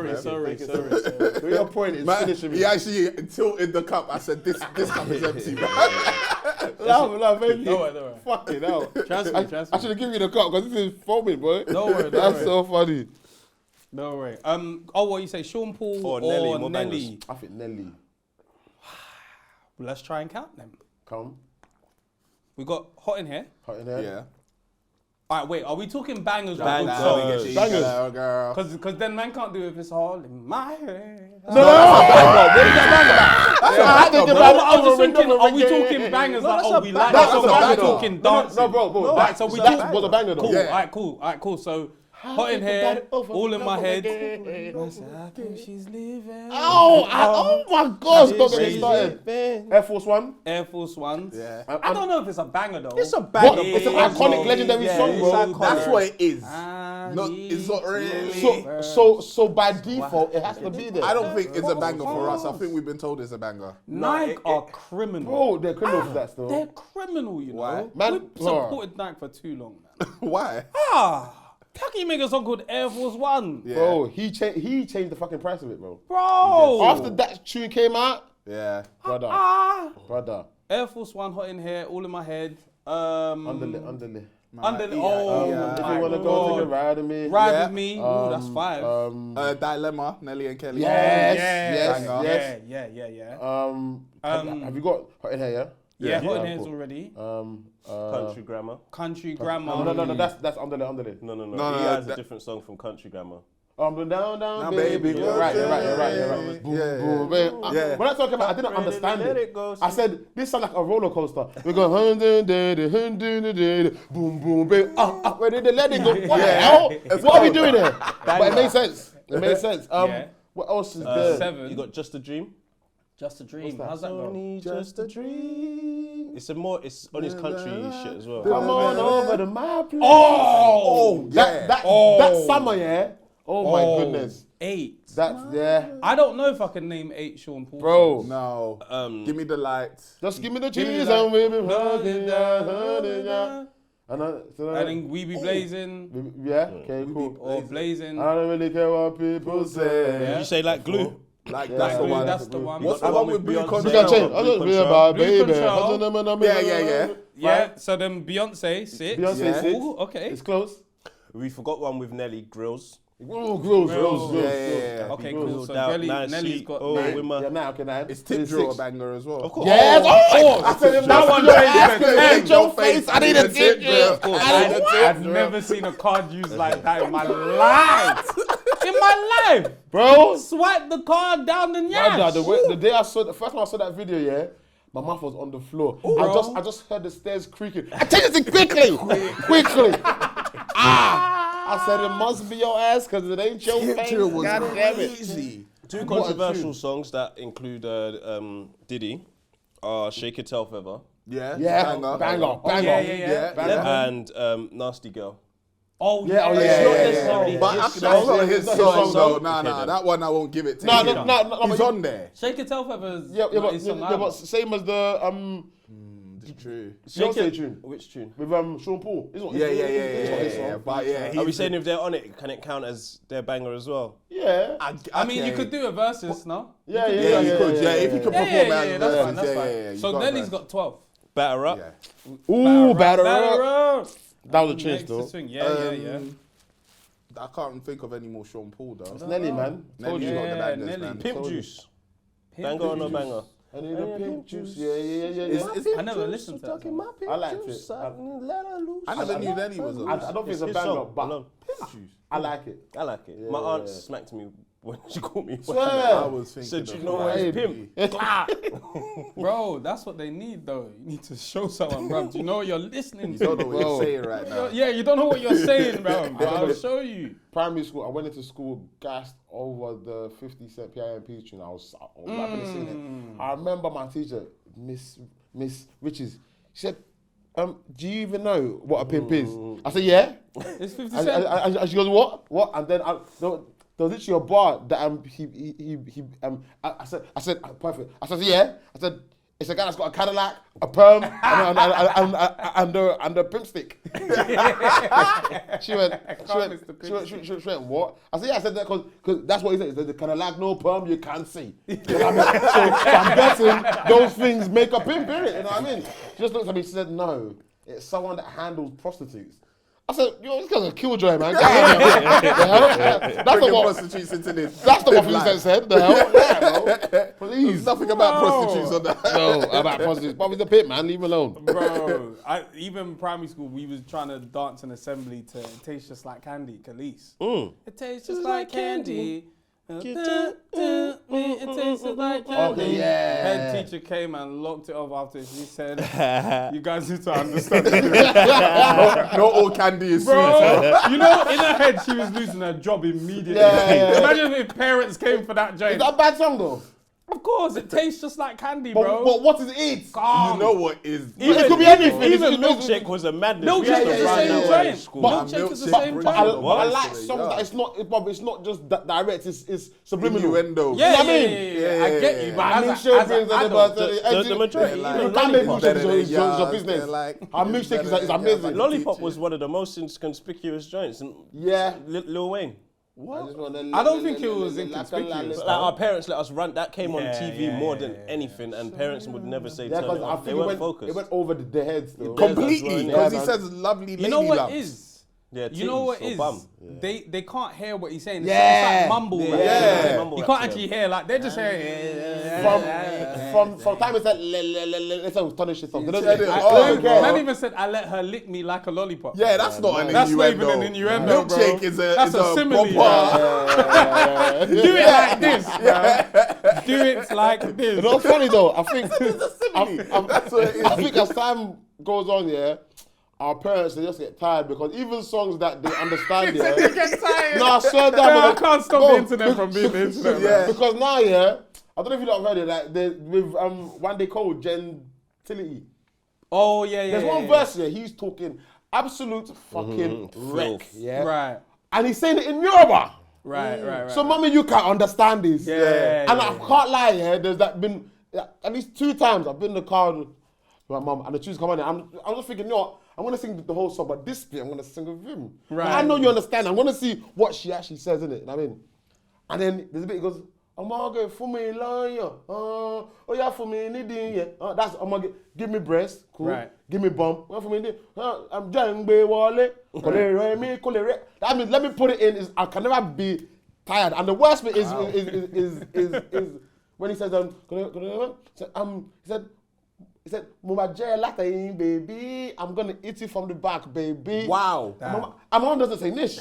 guests, man. But your point is Man, finishing me. he actually tilted the cup. I said, this cup is empty, man. Love, baby. Don't worry. Fucking hell. Trust me. I should have given you the cup because this is foaming, boy. Don't worry. That's so funny. No worry. What you say, Sean Paul Or or Nelly, more Nelly? I think Nelly. Well, let's try and count them. Come. We got Hot in Here. Hot in there. Yeah. All right, wait. Are we talking bangers? or Bangers. good Bangers. songs? Bangers. Girl. Because then man can't do it if it's all in my head. I think I was just thinking, are we talking bangers like, oh, we like That's that a song? Are we banger. talking dancing? No, bro. Right, so we that was a banger though. Cool, Yeah. all right, cool. So, Hot in Here, all in my head. I think she's leaving. Oh my gosh, don't get me started. Air Force One. Air Force Ones. Yeah. I don't know if it's a banger though. It's a banger. What? It's an iconic, legendary song, bro. That's what it is. I No, need it's not really. So by default, it has to be there. I don't think it's a banger for us. I think we've been told it's a banger. Nike are criminal. Bro, they're criminal for that still. They're criminal, you know. Why? Man, We've supported Nike for too long, man. Why? How can you make a song called Air Force One? Yeah. Bro, he changed the fucking price of it, bro. Bro! After that tune came out, Yeah. brother. Air Force One, Hot in Here, all in my head. Underlay. Oh, If my you wanna go God. take a ride with me. Ride Yeah. with me. Ooh, that's 5. Dilemma, Nelly and Kelly. Yes. Banger. Have you got Hot in Here? Yeah, Hot in Yeah, Here's cool. already. Country Grammar. Country Grammar. No, that's Underlay. No. No, He no, has a that- different song from Country Grammar. Down, baby, baby. You're right. Boom, Yeah. boom, baby. Yeah. When I talk about, I didn't understand Let it. it go, I said, this sounds like a roller coaster. We go, boom, boom, baby. Where did they let it go? What the hell? What are we doing there? But it made sense. It made sense. What else is there? 7. You got Just a Dream. Just a dream. How's that go? Only just a dream. It's on his country shit as well. Come on over to my place. That summer, yeah. Oh my goodness. 8. That's I don't know if I can name 8 Sean Paul. bro. No. Give me the lights. Just give me the Give me cheese that. and we be hugging ya. And then We Be Blazing Yeah. Okay. Cool. or Blazing. I don't really care what people say. Did you say like glue? Like Yeah. that's the Blue, one. that's the one. What's the one with Blue Beyonce? We can Control? change. I just be about Blue baby. Control. Yeah. Yeah, so then Beyonce, 6. Beyonce Yeah. 6. Ooh, okay. It's close. We forgot one with Nelly, Grills. Oh, grills. Yeah. Okay, Grilled cool. So out, nice, Nelly's sweet. got Oh, 9. with my- Yeah, now, okay, now. It's Tip Drill a banger as well. Of course. Yes, of course. I said That one ass changed in the your face. I need a tip drill. I've never seen a card used like that in my life. In my life. Bro. Swipe the card down the Brother, nyash. the day the first time I saw that video, yeah, my mouth was on the floor. I just heard the stairs creaking. I tell you quickly. I said it must be your ass because it ain't your face. God damn it. Easy. Two controversial songs that include Diddy are Shake It Tail Feather Yeah, Banger. banger. and Nasty Girl. Oh, Yeah, oh, yeah, It's yeah, not yeah, necessarily yeah. But his that's song. not his song though. Nah, then. that one I won't give it to No, you. no, He's on there. Shake It Tail Feathers. Yeah, not his song either. but same as the It's true. Beyonce tune Which tune? with Sean Paul. It's not his Yeah. song. But yeah, Are we saying if they're on it, can it count as their banger as well? Yeah. I mean, you could do a versus, no? Yeah, Yeah, you could. Yeah, if you could perform Yeah, as that's verses, fine, that's fine. you So got Nelly's that. got 12. Batter Up. Yeah. Ooh, batter Batter up. up. That was a change Makes the though. swing. Yeah. I can't think of any more Sean Paul though. It's Nelly, man. Nelly's you. got the Yeah, bangers, Nelly. man. Pimp Juice. Banger or no banger? I need a pimp juice. Yeah. I never listened to that song. I liked it. I never knew Nelly was on. I don't think it's a his banger, song but alone. I like it. I like it. My aunt smacked me when she called me. Swear. I was thinking Said, of you know what, it's Baby. pimp. Bro, that's what they need though. You need to show someone, bro. Do you know what you're listening to? You don't know what you're saying right now. Yeah, you don't know what you're saying, bro. But I'll show you. Primary school, I went into school gassed over the 50 Cent PIMP tune. I was rapping singing it. I remember my teacher, Miss Riches, she said, do you even know what a pimp is? I said, yeah. It's 50 And, Cent. and she goes, what? And then there was literally a bar that I said, perfect. I said, yeah. I said, it's a guy that's got a Cadillac, a perm, and a pimp stick. She went, what? I said, yeah. I said that because that's what he said. He said, the Cadillac, no perm, you can't see. So I'm betting those things make a pimp, innit? You know what I mean? She just looked at me. She said, no, it's someone that handles prostitutes. I said, yo, this guy's a killjoy, man. That's Bringing what prostitutes into this. that's the what Felice said. The hell? Yeah, bro. Please. There's nothing about prostitutes on that. No, about prostitutes. But he's a pimp, man. Leave him alone. Bro, even primary school, we was trying to dance in assembly to It Tastes Just Like Candy, Khalees. It tastes just like candy. It tastes just like candy. Okay, yeah. Head teacher came and locked it off after she said, you guys need to understand. Not all candy is sweet. Bro, you know, in her head, she was losing her job immediately. Yeah. Imagine if parents came for that Is joint. that a bad song, though? Of course, it tastes just like candy, bro. But what is it? Calm. You know what is. It could be anything. Even It's- Milkshake was a madness. Milkshake We used to is the run same that joint. way in school. Milkshake is the Milkshake same brings But joint. I like What? songs that it's not just direct. It's subliminal. Innuendo. Yeah, You know what I yeah, mean? yeah, I get you, but I mean, as sure a brings the adult, the majority, You even can't make Lollipop. milkshake is your business. Our milkshake is amazing. Lollipop was one of the most inconspicuous joints. And Yeah. Lil Wayne. I don't think it was inconspicuous. Like our parents let us run. That came on Yeah, TV yeah, more yeah, than yeah. anything, and parents would never say Yeah, turn it because I off. They think weren't focused. it went over the heads though. Completely. Yeah, Because he man. says lovely lady You know what lumps. it is? Yeah, You know what titties or is? bum. They can't hear what he's saying. It's Yeah. like mumble rap. Yeah. Mumble You rap can't to actually them. hear, like, they're just saying. from time it said let's say astonish yourself. They don't said it. Man even said, I let her lick me like a lollipop. Yeah, that's not an That's not innuendo. even an innuendo, bro. Milkshake is That's a simile. proper. Do it like this, bro. Do it like this. You know what's funny though? I think That's what it is. I think as time goes on, yeah, our parents they just get tired because even songs that they understand, yeah. You get tired. No, I swear that. I can't stop the internet from being the internet. Yeah. Because now, yeah, I don't know if you lot have heard it, like with One Day Cold, Gentility. Oh, yeah. There's one verse here, he's talking absolute fucking wreck, Filth. yeah? Right. And he's saying it in Yoruba. Right. So, mommy, you can't understand this. Yeah. And I can't lie, yeah, there's been at least 2 times I've been in the car with my mum and the tunes come on and I'm just thinking, you know what, I'm going to sing the whole song, but this bit I'm going to sing with him. Right. I know you understand. I'm going to see what she actually says in it, you know what I mean? And then there's a bit, he goes, I'm going to get for me, lawyer. Oh, yeah, for me, needing, yeah. That's, I'm going to give me breast, cool. Right. Give me bum. For me, I'm Jangbe Wale. That means, let me put it in, I can never be tired. And the worst bit is when he says, he said, Mama Jay Latayin, baby, I'm gonna eat it from the back, baby. Wow. My mom doesn't say niche.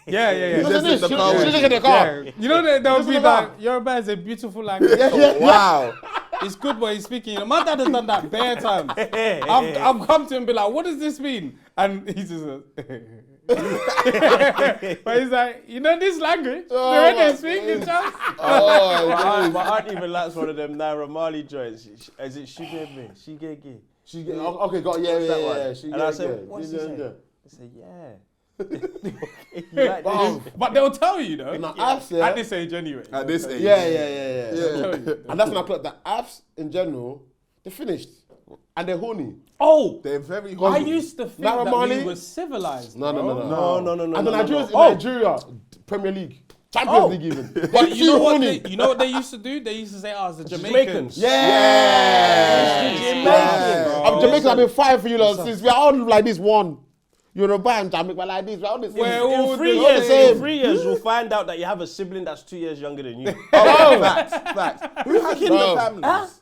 Yeah. She doesn't niche. in the She car with just in the car. Yeah. You know, there'll be like, Yoruba is a beautiful language. Wow. It's good when he's speaking. You know, my dad has done that bare times. I've come to him and be like, what does this mean? And he just but he's like, you know this language? Oh, the way they speak, it's just... My aunt even likes one of them Naira Marley joints. Is it Shigege? Shigege. Okay, got yeah. And I said, what's he saying? I said, yeah. You like this? But they'll tell you though. No, apps, yeah. At this age anyway. At this age. Yeah. They'll tell you. And that's when I clocked that apps in general, they're finished. And they're horny. Oh! They're very I horny. used to think Naira that Marley? we were civilized. No. No. And the Nigerians in Nigeria, Premier League, Champions League even. But you know what? horny. You know what they used to do? They used to say, "Oh, it's the Jamaicans." Jamaicans. Yeah. I'm Jamaican. I've been fighting for you lot since we are all like this one. Yoruba and Jamaica like this. We're all the same. We're all In 3 the years, same. in 3 years, you'll find out that you have a sibling that's 2 years younger than you. Facts. Who has bigger Bro. families?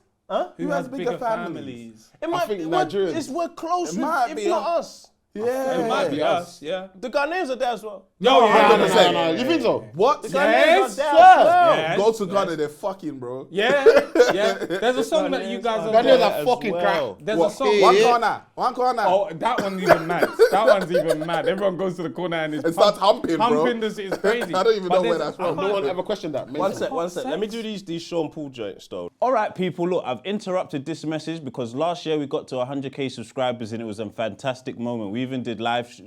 Who has bigger families? It might think be, Nigerians. we're close It with, might if be not us. Yeah. It might be us, yeah. The Ghanaians are there as well. No, No. You think so? What? The Yes, Ghanaians are there sir. as well. Yes. Go to Ghana, they're fucking, bro. Yeah. There's a song that you guys Ghanaians are. are fucking crack. There's a What? song. One corner. Oh, that one's even mad. That one's even mad. Everyone goes to the corner and It is starts humping, bro. humping this. It's crazy. I don't even But know where there's- that's from. No one ever questioned that. One sec. Let me do these Sean Paul joints though. All right, people, look, I've interrupted this message because last year we got to 100k subscribers and it was a fantastic moment. We even did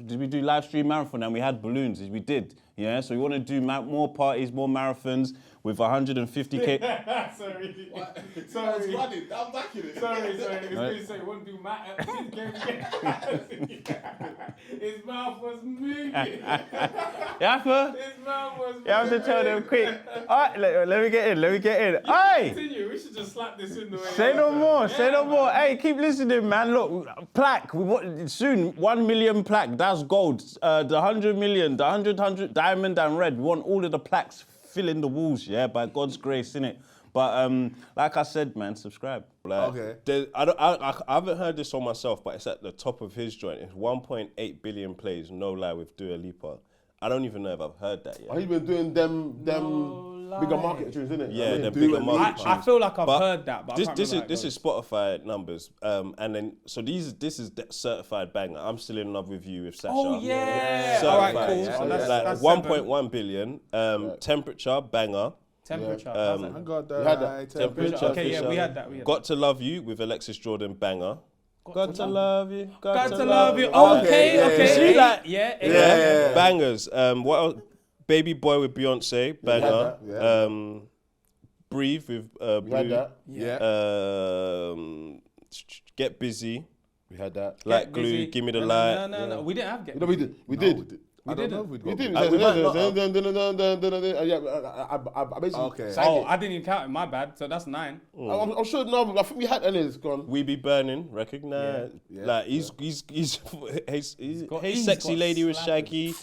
did we do live stream marathon and we had balloons? We did, yeah? So we want to do more parties, more marathons with 150k. Sorry. I'm back in it. Sorry. It's going to say, won't do my... His mouth was moving. You have His mouth was moving. to tell them quick. All right, let me get in. Hey! Continue. We should just slap this in the way. Say no more. Hey, keep listening, man. Look, plaque. We want soon 1 million plaque. That's gold. The 100 million, the 100 diamond and red. We want all of the plaques filling the walls. Yeah, by God's grace, innit? But like I said, man, subscribe. Like, Okay. I haven't heard this on myself, but it's at the top of his joint. It's 1.8 billion plays. No lie with Dua Lipa. I don't even know if I've heard that yet. He's been doing them bigger market tunes, isn't it? Yeah, the Dua bigger market Lipa. I tunes. feel like I've But heard that, but I can't remember this is Spotify numbers, and then so this is the certified banger. I'm Still in Love with You with Sasha. Oh, yeah. Certified. All right, cool. Yeah. So that's 1.1 billion. Temperature banger. Temperature. I got that. You had that. Temperature. Okay, yeah, Fisher. we had that. Got to Love You with Alexis Jordan banger. Got to love you. Got to love you. Okay, yeah, Okay. See, like, Yeah. bangers. What else? Baby Boy with Beyonce banger. that, Breathe with We had Blue. that. Get Busy. We had that. Like Glue. Give Me the Light. No. We didn't have Get No, we did. We did. I don't know if we'd go. We did. we might not have. I basically Okay. sang Oh, it. I didn't even count it. My bad. So that's 9. I'm sure. No, I think we had any. It's gone. We Be Burning, Recognize. Yeah. Like he's Hey he's Sexy got Lady with slappers. Shaggy.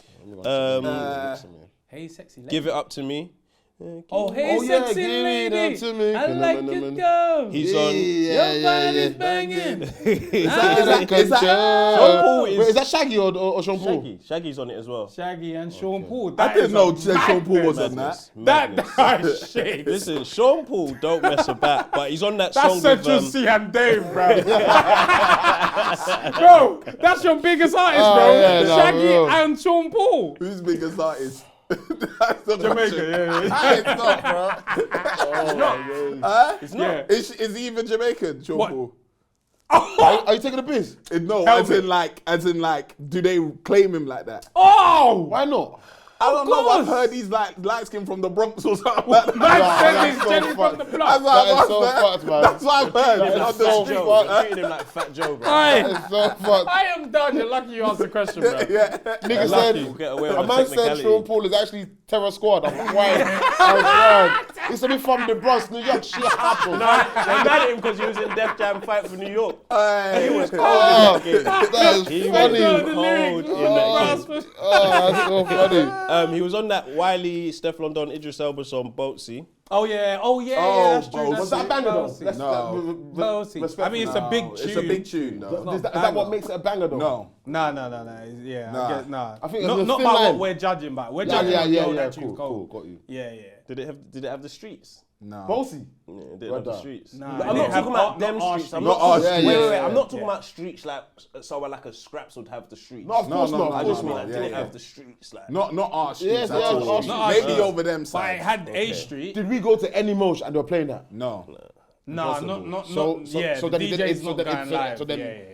Hey, sexy lady. Give It Up to Me. Oh, hey, sexy give it lady. up to me. I like it, go. He's on. Your body's banging. Is that Sean Paul is- Wait, is that Shaggy or Sean Paul? Shaggy's on it as well. Shaggy and Sean Paul. I That didn't is know a Sean Paul was on Madness. that. That shit. Listen, Sean Paul don't mess about, but he's on that That's song Central with C and Dave, bro. Bro, that's your biggest artist, bro. yeah, no, Shaggy bro. and Sean Paul. Who's biggest artist? That's the Jamaica, question. yeah. It's not, bro. It's not. Yeah. Is he even Jamaican, Sean What? Paul? Are you taking the piss? No, Tell as me. in like, do they claim him like that? Oh! Why not? I don't know. I've course. heard he's like light skin from the Bronx or something like that. Man said that's he's so Jenny from fucked. the That's block. what That is I've so heard. fucked, man. That's what I've heard. That is On so the fucked. street. You're treating him like Fat Joe, bro. It's so fucked. I am done. You're lucky you asked the question, bro. Yeah. Nigga Lucky said, you get away with a the man said technicality. Sean Paul is actually Terror Squad. I'm crying. I was crying. He said me from the Bronx, New York. Shit happened. They mad at him because he was in Def Jam fight for New York. Hey. He was cold Oh, in that game. that is He funny. was the cold lyrics. in that game. Oh, that's so funny. He was on that Wiley, Stefflon Don, Idris Elba song, Boatsy. Oh yeah, Oh, that's true. Boatsy. That's Was that a banger though? Boatsy. Let's- No. Boatsy. I mean, it's a big tune. It's a big tune. No. Is that what makes it a banger though? No. No. Yeah, Nah. I guess, nah. I think not there's a not thin by line. what we're judging by. We're Yeah, judging on yeah, that cool, tune's cold. got you. Yeah. Did it have the streets? No. Bossy. Yeah, it didn't have the Brother. streets. Nah, I'm it not didn't have talking about them our streets. I'm Not not our talking. streets. Wait. Yeah. I'm not talking about streets like somewhere like a Scraps would have the streets. No, of course no, not. no, I Of just course mean not. like didn't have the streets like. Not our streets Yes, at yeah, all. our streets. Maybe over them But it sides. had A Street. Did we go to any mosh and they were playing that? No. No, not. So The then it did- DJ's so not then going it- live. so then-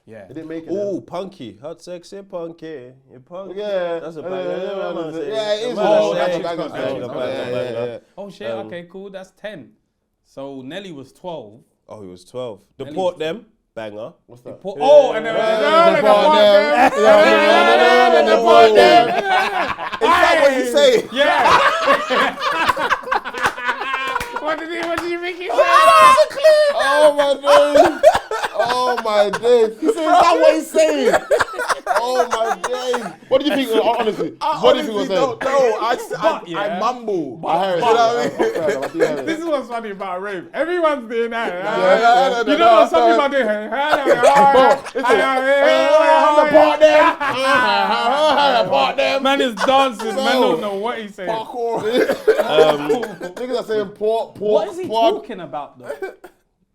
Yeah. It didn't make it. Ooh, punky, hot sexy punky, you punky. Yeah. That's a Yeah, banger. yeah, it is. Oh, That's a yeah, banger. yeah. Oh shit. Okay, cool. That's 10. So Nelly was 12. Oh, he was 12. Nelly Deport was- them, banger. What's that? Oh, and then Deport them. Is that what you say? Yeah. What did you make it say? Oh my days. Oh my days. He said, is that what he's saying? Oh my days. What do you think, honestly? What do you think was saying? don't know. I yeah. mumble. I heard it. You know what I mean? This is what's funny about rave. Everyone's doing that. yeah, You know what some people are doing? Deport them. Man is dancing. Man don't know what he's saying. Niggas are saying port. What is he talking about though?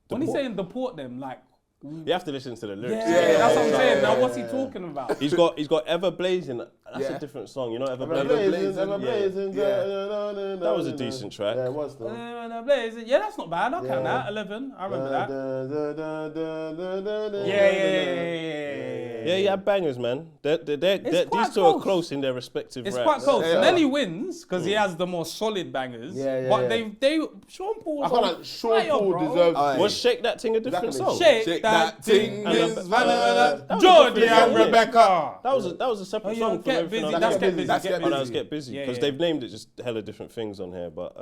When he's saying deport them, like, You have to listen to the lyrics. that's what I'm saying. Now, what's he talking about? He's got Ever Blazing. That's a different song. You know Ever Blazing? Ever blazing. That was a decent track. Yeah, it was though. Yeah, that's not bad. I'll count that. 11. I remember that. Yeah, he had bangers, man. quite These two are close. close in their respective It's raps. quite close. Yeah. Nelly wins because he has the more solid bangers. Yeah, but yeah. they Sean Paul. I feel like Sean Paul bro. deserves. Was Shake That Ting a different Exactly. song? Shake that ting ting. is Geordie and song, yeah. Rebecca. That was a separate Oh, yeah, song. from Get everything Busy. else. That's Get Busy. That's Get Oh, that Busy. was Get Busy Yeah, because yeah. they've named it just hella different things on here. But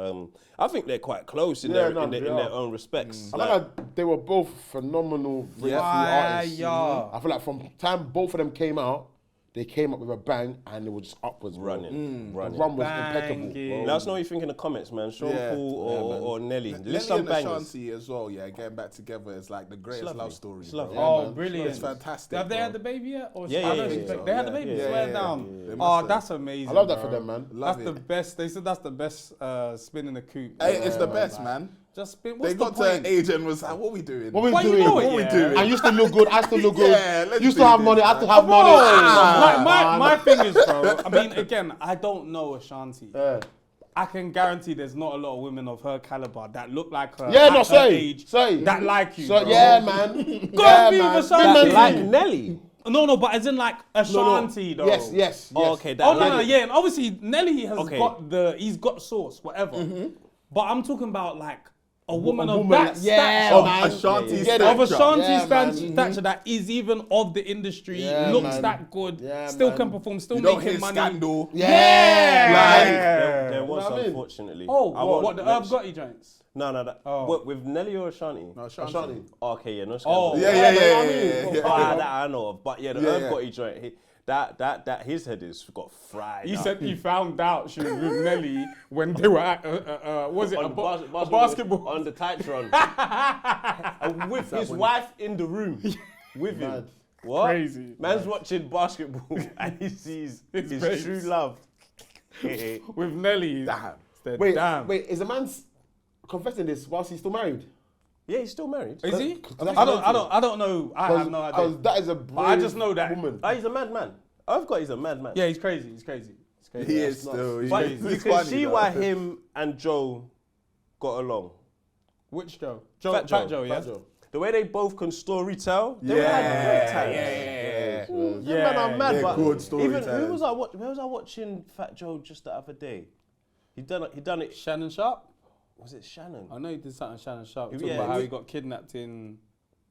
I think they're quite close in Yeah, their in they their are. own respects. I feel like they were both phenomenal breakthrough artists. Yeah. I feel like from time both of them came out, they came up with a bang and they were just upwards, bro. running. The run was impeccable. Banging. Let us know what you think in the comments, man. Sean Yeah. Paul or Nelly. Nelly List some and bangers. Ashanti as well, yeah, getting back together is like the greatest lovely. love story. It's bro. lovely. Oh, man. brilliant. It's fantastic. Have they bro. had the baby yet? Or Yeah, I yeah, don't yeah, expect- yeah. They had the Yeah, baby, yeah, swear yeah, down. yeah. They Oh, must have. that's amazing. I love that bro. for them, man. Love That's the it. best. They said that's the best spin in the coop. It's the best, man. Just spin. They What's got the to point? an age and was like, what we doing? What we Well, you doing? know What it, we yeah. doing? I used to look good. I still look good. Yeah, let's Used do to have this, money. I man. still have money. My thing is, bro. I mean, again, I don't know Ashanti. Yeah. I can guarantee there's not a lot of women of her caliber that look like her. Yeah, at no, her say. age Say. that like you. So, bro. yeah, man. Go Yeah, be man. Ashanti. Like Nelly. No, but as in like Ashanti, though. Yes, yes. Oh, okay. That Oh no, like no, yeah, and obviously Nelly has Okay. he's got sauce, whatever. But I'm talking about like a woman of woman that like- yeah, stature. man. Ashanti Get it. Of stature. Ashanti Yeah, man. stature that is even of the industry, Yeah, looks man. that good, Yeah, still man. can perform, still You don't making hear money. scandal. Yeah. There was, Know what I mean? unfortunately. Oh, I what won't the Herb mention- Gotti joints? No. What, with Nelly or Ashanti? No, Ashanti. Oh, okay, yeah, no Oh, scandal. Yeah. Yeah. That I know of. But yeah, the Yeah, Herb yeah. Gotti joint. that his head is got fried. He up. said he found out she was with Nelly when they were at, was it On a the basketball? on the Titron. And with his wife in the room with him. What? Crazy. Man's watching basketball and he sees His his face. true love. With Nelly. Damn. Said, Wait, damn. wait, is the man confessing this whilst he's still married? Yeah, he's still married. Is he? that's I don't know. I have no idea. Because that is a brave I just know that. woman. Oh, he's a madman. I've got he's a madman. Yeah, he's crazy. He's crazy. He's crazy. He is still. But he's you can funny, see though. why him and Joe got along. Which Joe? Fat Joe. Fat Joe, yeah. Fat Joe. The way they both can story tell, they Yeah, had great times. yeah. Them men are mad, they're but good even storytellers. where was I watching Fat Joe just the other day? He done it. Shannon Sharp? Was it Shannon? I know he did something Shannon Sharp. Yeah, Talking about how we- he got kidnapped in,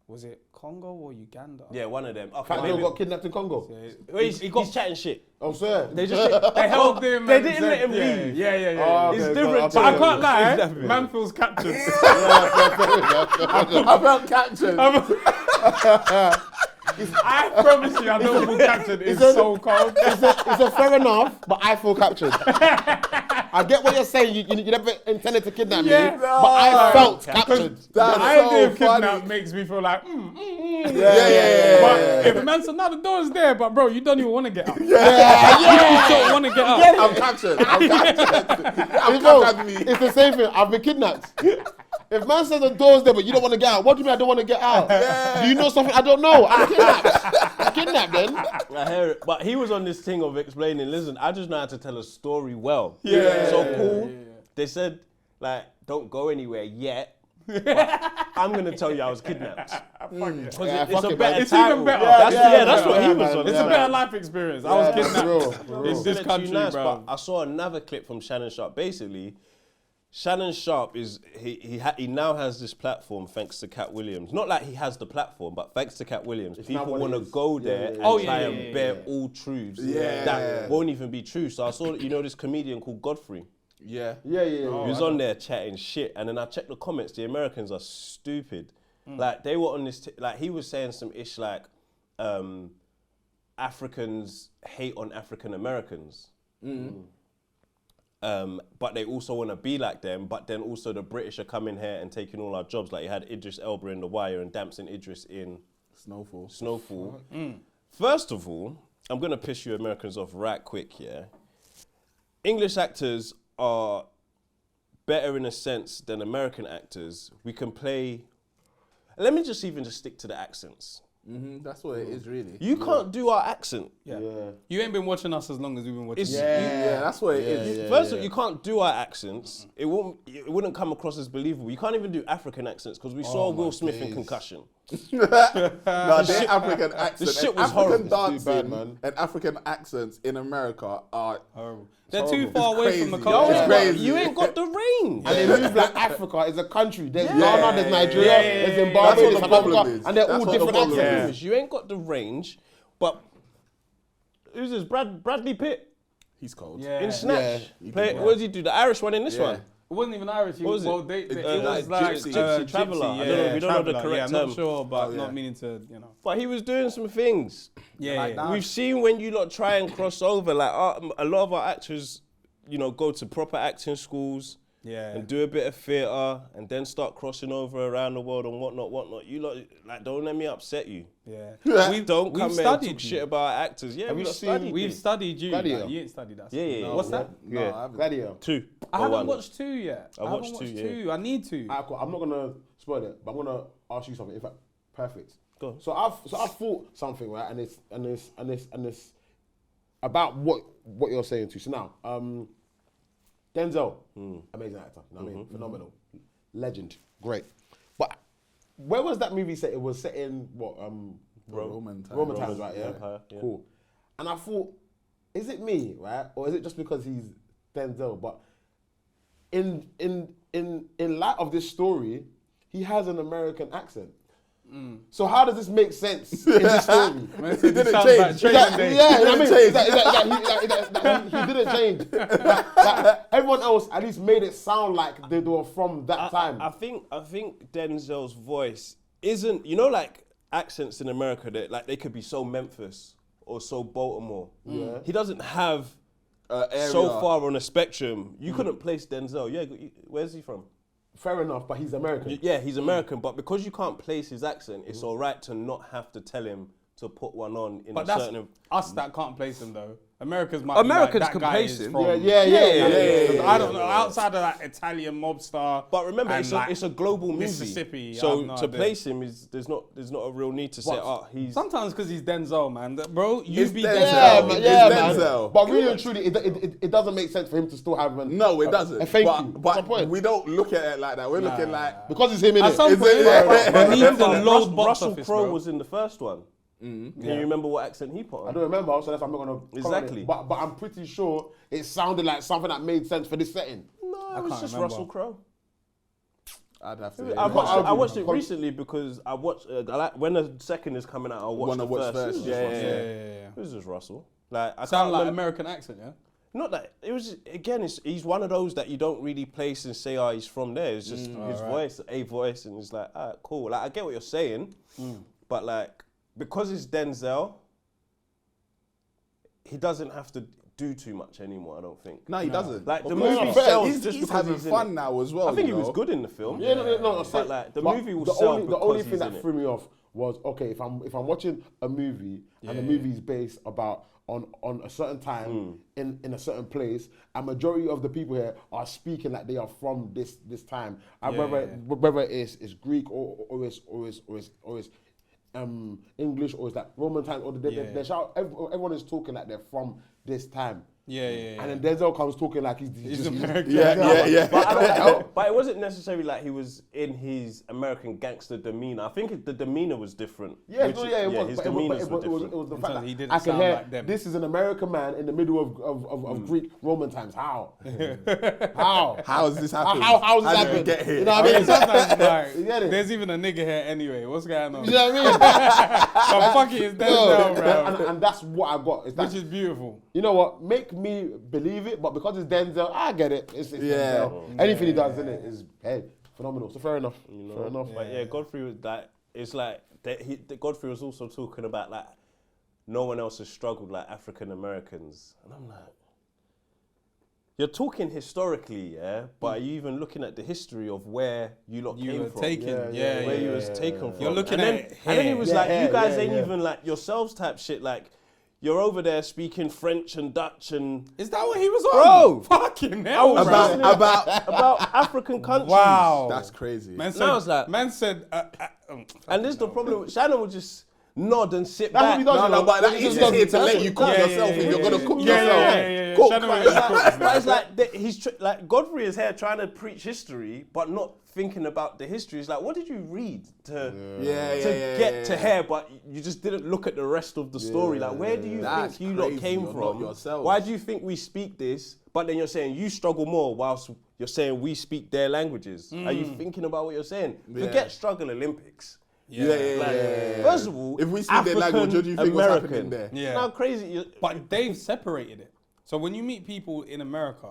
was it Congo or Uganda? Yeah, one of them. Okay, Fat Joe maybe. got kidnapped in Congo. Yeah, Well, he's chatting shit. Oh, sir. They just they held him. They and didn't said- let him yeah, leave. Yeah. Oh, It's okay, different. okay, But I okay. can't lie, Exactly. man feels captured. I felt captured. I promise you, I don't feel captured. It's so cold. It's a fair enough, but I feel captured. I get what you're saying. You never intended to kidnap Yeah. me, but I felt captured. The That's idea of so funny. kidnap makes me feel like, Yeah. But if a man said, no, the door's there, but bro, you don't even want to get up. You don't want to get up. I'm captured. I'm captured. I'm No, captured. Me. it's the same thing. I've been kidnapped. If man says the door's there, but you don't want to get out, what do you mean I don't want to get out? Do you know something I don't know? I'm kidnapped. I'm kidnapped then. I hear it. But he was on this thing of explaining, listen, I just know how to tell a story well. Yeah. So cool. They said, like, don't go anywhere yet. But I'm going to tell you I was kidnapped. Because Yeah, it's fuck a it, better man. It's title. even better. That's what he was man. on. It's a better life experience. I was kidnapped Bro. in Send this it to country, you nice, bro. But I saw another clip from Shannon Sharp. Basically, Shannon Sharp is he now has this platform thanks to Cat Williams. Not like he has the platform, but thanks to Cat Williams, not people what it want to is. go there and Oh, yeah, try yeah, and yeah, bear all truths Yeah. that won't even be true. So I saw this comedian called Godfrey. Yeah. Yeah. He was on there chatting shit, and then I checked the comments. The Americans are stupid. Like they were on this. Like he was saying some ish like Africans hate on African Americans. But they also want to be like them. But then also the British are coming here and taking all our jobs. Like you had Idris Elba in The Wire and Damson Idris in Snowfall. First of all, I'm gonna piss you Americans off right quick. Yeah, English actors are better in a sense than American actors. We can play. Let me just stick to the accents. That's what it is, really. You can't do our accent. Yeah. You ain't been watching us as long as we've been watching It's- you. Yeah, that's what it is. First of all, you can't do our accents. It wouldn't come across as believable. You can't even do African accents because we saw Will Smith in Concussion. No, the African accent. shit was African horrible. dancing It's too bad, man. and African accents in America are Horrible. They're too far It's away from the crazy. culture. It's crazy. You ain't got the range. And they move like Africa is a country. There's Ghana, there's Nigeria, there's That's Zimbabwe, what there's the South problem Africa, is. and they're That's all what the different problem accents. is. You ain't got the range, but who's this? Bradley Pitt He's cold. Yeah. in Snatch. he Play, did what does he do? The Irish one in this one. It wasn't even Irish. What was it? Well, it like was like gypsy traveller. I don't know- we don't know the traveller. correct Yeah, I'm not term. sure, but yeah. not meaning to, But he was doing some things. Yeah. We've seen when you lot try and cross over, like a lot of our actors, go to proper acting schools and do a bit of theatre and then start crossing over around the world and whatnot. You lot, like, don't let me upset you. Yeah. Don't come here and talk studied shit about our actors. Yeah, Have you we've not seen- studied. We've it. studied you. Gladiator. Like, you ain't studied us. Yeah. What's that? No, Yeah. I haven't. Gladiator. 2. I or haven't 1. watched 2 yet. I've watched 2, yeah. I need to. Alright, cool. I'm not gonna spoil it, but I'm gonna ask you something. In fact, perfect. Go on. So I've thought something, right? And it's about what you're saying too. So now, Denzel, amazing actor. You know what I mean? Phenomenal, legend, great. But where was that movie set? It was set in what? Roman times. Roman times, right? Yeah. Empire, yeah. Cool. And I thought, is it me, right, or is it just because he's Denzel? But in light of this story, he has an American accent. So how does this make sense in this story? Man, He didn't sounds change. like Is training that- day. yeah, you know what I mean? change. Is that he didn't change. Like, everyone else at least made it sound like they were from that time. I think Denzel's voice isn't, like accents in America that like they could be so Memphis or so Baltimore. Yeah. He doesn't have area. so far on a spectrum. You couldn't place Denzel. Yeah, where's he from? Fair enough, but he's American. Yeah, he's American, but because you can't place his accent, it's all right to not have to tell him to put one on in But a that's certain. us that can't place him though. Americans might Americans be like, can that guy place is him. from. Yeah. I don't know. Outside of that Italian mobster. But remember, and it's a global movie. Mississippi. I So have no to idea. place him there's not a real need to say, he's. Sometimes because he's Denzel, man. Bro, you It's be Denzel. Denzel. man. It's Yeah, man. Denzel. But really and truly, it doesn't make sense for him to still have an. No, it doesn't. Thank but, you. But That's the point. we don't look at it like that. We're looking like Because it's him in At it. some Is point, it? but he needs a low box Russell office, Crowe bro. was in the first one. Can you remember what accent he put on? I don't remember, so that's why I'm not gonna. Exactly. But I'm pretty sure it sounded like something that made sense for this setting. No, it was can't just remember. Russell Crowe. I'd have to. I watched it recently because I watched when the second is coming out. I'll watch Wanna the watch first. first. Yeah. Yeah. It was just Russell. Like I Sound can't like remember. American accent, yeah? Not that it was again. He's one of those that you don't really place and say, he's from there. It's just his voice, a voice, and it's like, cool. Like I get what you're saying, but like because it's Denzel, he doesn't have to do too much anymore. I don't think. No, he doesn't. Like the Of course movie not. sells He's just he's because having he's in fun it. now as well. I think he you was know? good in the film. No. But like the movie will the sell only, because the only he's thing in that it. threw me off was if I'm watching a movie and the movie's based about on a certain time in a certain place, a majority of the people here are speaking like they are from this time. And whether it's Greek or it's English or it's like Roman times or they shout. Everyone is talking like they're from this time. Yeah. And then Denzel comes talking like he's just American. Yeah. But it wasn't necessarily like he was in his American gangster demeanor. I think the demeanor was different. His demeanors were different. It was the In fact terms of he that didn't I can sound hear like them. this is an American man in the middle of Greek Roman times. How? How? How has this happened? How How has did we this happened? get here? You know what I mean? Sometimes, like, You get it? there's even a nigga here anyway. What's going on? You know what I mean? But fuck it, it's Denzel, bro. and that's what I got. It's that, Which is beautiful. you know what? Make me believe it, but because it's Denzel, I get it. It's Denzel. Anything he does in it is phenomenal. So fair enough. Fair enough. But yeah, Godfrey was that. It's like Godfrey was also talking about like no one else has struggled like African Americans, and I'm like, you're talking historically, but are you even looking at the history of where you lot You came were from? taken. Where you was taken from. You're looking and at then, it and then he here. was like, you guys ain't even like yourselves type shit. Like, you're over there speaking French and Dutch and Is that what he was on? Bro! Fucking hell, bro. about African countries. Wow. That's crazy. Man said, Now I was like- man said, And this is the problem. Shannon would just nod and sit That's what back. he does. No, but he's just here to let you cook yourself if you're gonna cook yourself. Cook. But it's like Godfrey is here trying to preach history, but not thinking about the history. It's like, what did you read to get to here? But you just didn't look at the rest of the story. Like, where do you That's think you lot crazy. came You're from? not yourselves. Why do you think we speak this? But then you're saying you struggle more, whilst you're saying we speak their languages. Are you thinking about what you're saying? Forget struggle Olympics. First of all, If we speak their language, what do you think was happening there? Yeah. How crazy? But they've separated it. So when you meet people in America,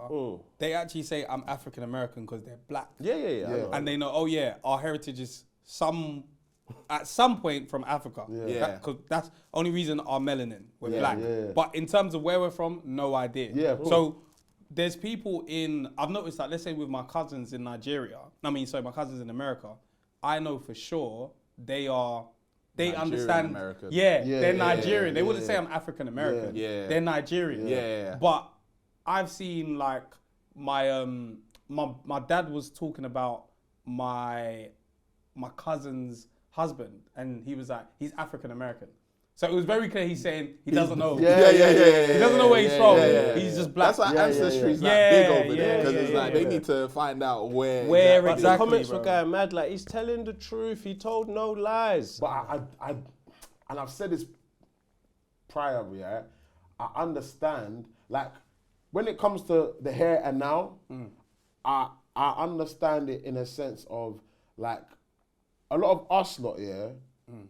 they actually say, I'm African American because they're black. Yeah. I know. And they know, oh yeah, our heritage is at some point from Africa. Yeah. Because that's the only reason our melanin, we're Yeah, black. yeah. But in terms of where we're from, no idea. Yeah, of course. So there's people I've noticed that, let's say with my cousins in Nigeria, my cousins in America, I know for sure they understand. American. They're Nigerian. They wouldn't say I'm African American. Yeah. They're Nigerian. Yeah. But I've seen like my dad was talking about my cousin's husband, and he was like, he's African American. So it was very clear he's saying he doesn't know. He doesn't know where he's from. He's just black. That's why ancestry is like Yeah, big over there yeah, because yeah, it's like yeah. they need to find out where But exactly, the comments bro. were going mad, like, he's telling the truth, he told no lies. But I and I've said this prior, I understand, like, when it comes to the here and now, I understand it in a sense of, like, a lot of us lot,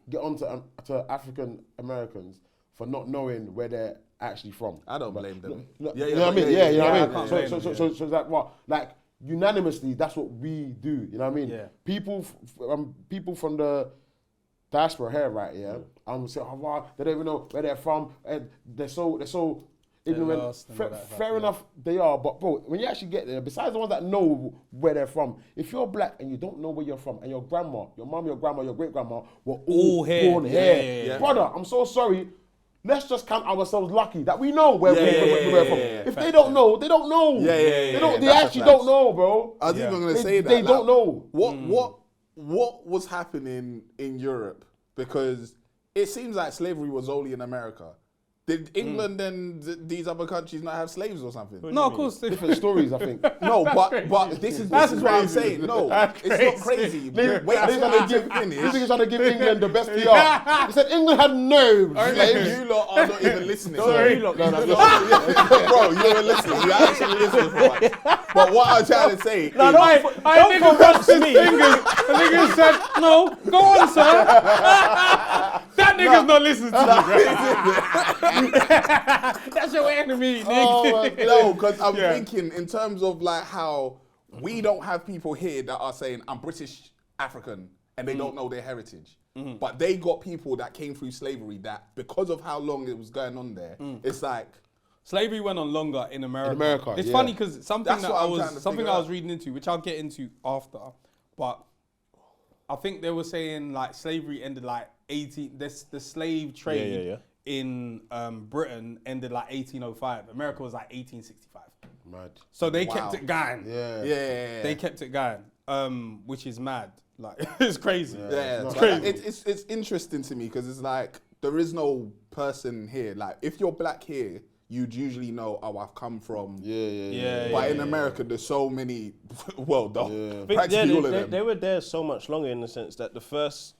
get onto to African Americans for not knowing where they're actually from. I don't blame them. You know what I mean? Yeah, You know I what I can't mean? blame So it's like what? Like, unanimously, that's what we do. You know what I mean? Yeah. People from the diaspora here, right? Yeah, I'm saying, oh, wow, they don't even know where they're from, and they're so ignorant. lost and all that stuff, Fair yeah. enough, they are, but bro, when you actually get there, besides the ones that know where they're from, if you're black and you don't know where you're from, and your grandma, your mum, your grandma, your great grandma were all here. born Yeah, here, yeah. brother, I'm so sorry. Let's just count ourselves lucky that we know where we're from. yeah. If they don't know, they don't know. They don't. They That's a actually fact. don't know, bro. I was even going to say that. They don't know. What was happening in Europe? Because it seems like slavery was only in America. Did England and these other countries not have slaves or something? No, of course. Different stories, I think. No, but this is what I'm saying. No, it's not crazy. Wait till I These finish. niggas trying to give England the best PR. He said England had no slaves. You lot are not even listening. Sorry. No, bro, you were listening. You actually listening for once. But what I'm trying to say is... I nigga watched his fingers. The nigga said, no, go on, sir. That nigga's not listening to me, bro. That's your enemy, nigga. No, because I'm thinking in terms of like how we don't have people here that are saying, I'm British African, and they don't know their heritage. But they got people that came through slavery that, because of how long it was going on there, it's like... Slavery went on longer in America. In America, it's yeah. funny because something That's that what I I'm was trying to something figure I was out. reading into, which I'll get into after, but I think they were saying like slavery ended like 18. The slave trade in Britain ended like 1805. America was like 1865. Mad. So they kept it going. Yeah. They kept it going, which is mad. Like it's crazy. Yeah, It's like, crazy. it's interesting to me because it's like there is no person here. Like if you're black here, you'd usually know, oh, I've come from. Yeah, But in America, there's so many. Well, But practically all of them. they were there so much longer in the sense that the first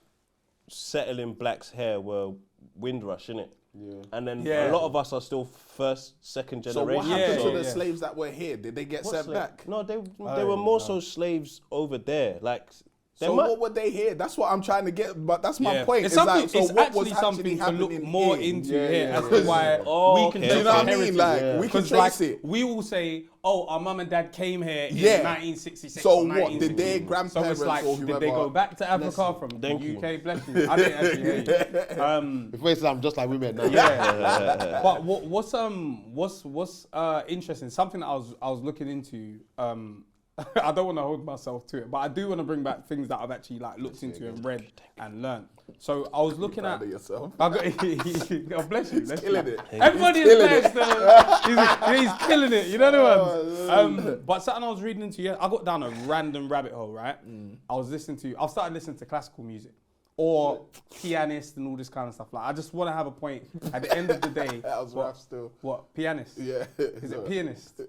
settling blacks here were Windrush, innit? Yeah. And then a lot of us are still first, second So generation. what happened to the yeah. slaves that were here? Did they get What sent slave? back? No, they were more so slaves over there. Like, they So might- what were they here? That's what I'm trying to get. But that's my Yeah. point. It's It's something. like, so It's what was actually something to look happening more here? into here as to why we can okay. trace Do you know what I our mean? heritage. Like, we can Because like trace it. we will say, oh, our mum and dad came here in Yeah. 1966. So or what? Did their 1960. grandparents so it's like, or did whoever? they go back to Africa from Thank the you. UK? Bless you. I didn't actually hear you. Before Islam, just like women now. Yeah. But what's interesting? Something that I was looking into. I don't want to hold myself to it, but I do want to bring back things that I've actually like looked into and read and learned. So I was looking at. Proud of yourself. I got, God bless you. Bless Killing you. it. Everybody is killing blessed. He's killing it. You know the ones. But something I was reading into, I got down a random rabbit hole. Right. I've started listening to classical music. Or pianist and all this kind of stuff. Like I just want to have a point at the end of the day. That was rough still. What pianist? Yeah. Is it pianist?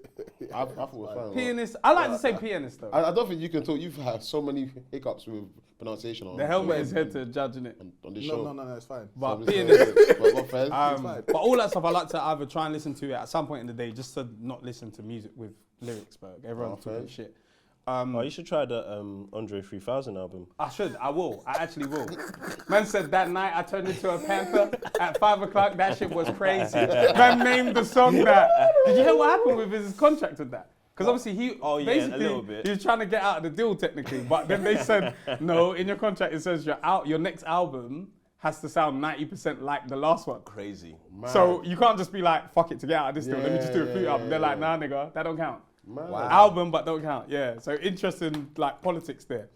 I thought it was fine. Pianist. I like to say pianist though. I don't think you can talk. You've had so many hiccups with pronunciation. The helmet is here to judging it. on this show. No, it's fine. But So pianist. but Fez, But all that stuff, I like to either try and listen to it at some point in the day, just to not listen to music with lyrics. But everyone's talking fair. shit. Oh, you should try the Andre 3000 album. I should. I will. I actually will. Man said that night I turned into a panther at 5 o'clock. That shit was crazy. Man named the song that. Did you hear what happened with his contract with that? Because obviously a basically little bit. he was trying to get out of the deal technically, but then they said no. In your contract it says your next album has to sound 90% like the last one. Crazy. So you can't just be like, fuck it, to get out of this deal, let me just do a flute album. They're like, nah, nigga, that don't count. Wow. Album, but don't count. Yeah, so interesting, like, politics there.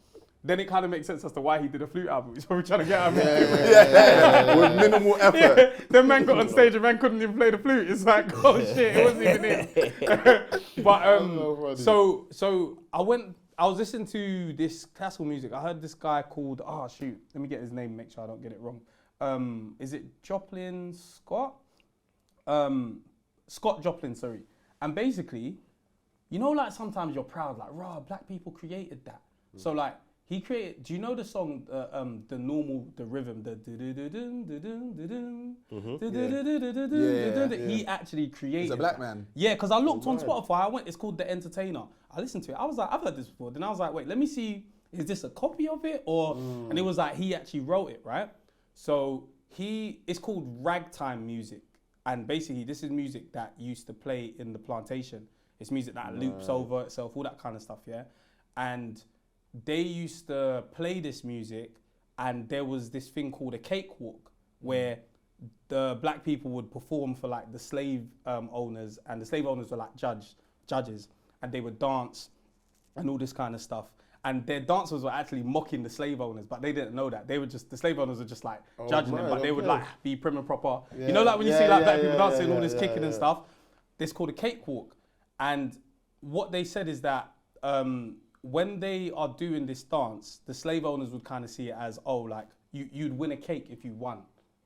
Then it kind of makes sense as to why he did a flute album. He's probably trying to get out of it. With minimal effort. Then man got on stage and man couldn't even play the flute. It's like, oh shit, it wasn't even it. But so I was listening to this classical music. I heard this guy called, let me get his name, make sure I don't get it wrong. Is it Joplin Scott? Scott Joplin, sorry. And basically, you know, like sometimes you're proud, like, rah, black people created that. So like, he created, do you know the song, the rhythm, the he actually created. He's a black man. Yeah, because I looked on Spotify, it's called The Entertainer. I listened to it, I was like, I've heard this before. Then I was like, wait, let me see, is this a copy of it? Or, and it was like, he actually wrote it, right? So it's called ragtime music. And basically, this is music that used to play in the plantation. It's music that loops over itself, all that kind of stuff, yeah? And they used to play this music and there was this thing called a cakewalk where the black people would perform for like the slave owners, and the slave owners were like judges, and they would dance and all this kind of stuff. And their dancers were actually mocking the slave owners, but they didn't know that. They were just, the slave owners were just like judging them, but they would like be prim and proper. Yeah. You know, like when you see like black people dancing, yeah, all this kicking and yeah. stuff. This called a cakewalk. And what they said is that when they are doing this dance, the slave owners would kind of see it as, oh, like you'd win a cake if you won.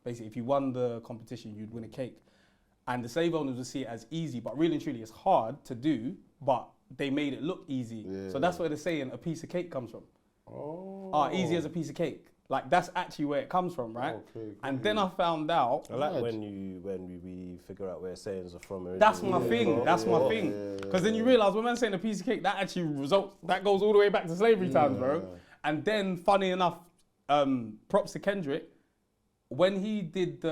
Basically, if you won the competition, you'd win a cake. And the slave owners would see it as easy, but really and truly it's hard to do, but they made it look easy. Yeah. So that's where they're saying a piece of cake comes from. Oh. Easy as a piece of cake. Like that's actually where it comes from, right? Okay, and then I found out. I like when we figure out where sayings are from. Originally. That's my thing. That's my thing. Because then you realise when man's saying a piece of cake, that actually results. That goes all the way back to slavery times, bro. And then, funny enough, props to Kendrick, when he did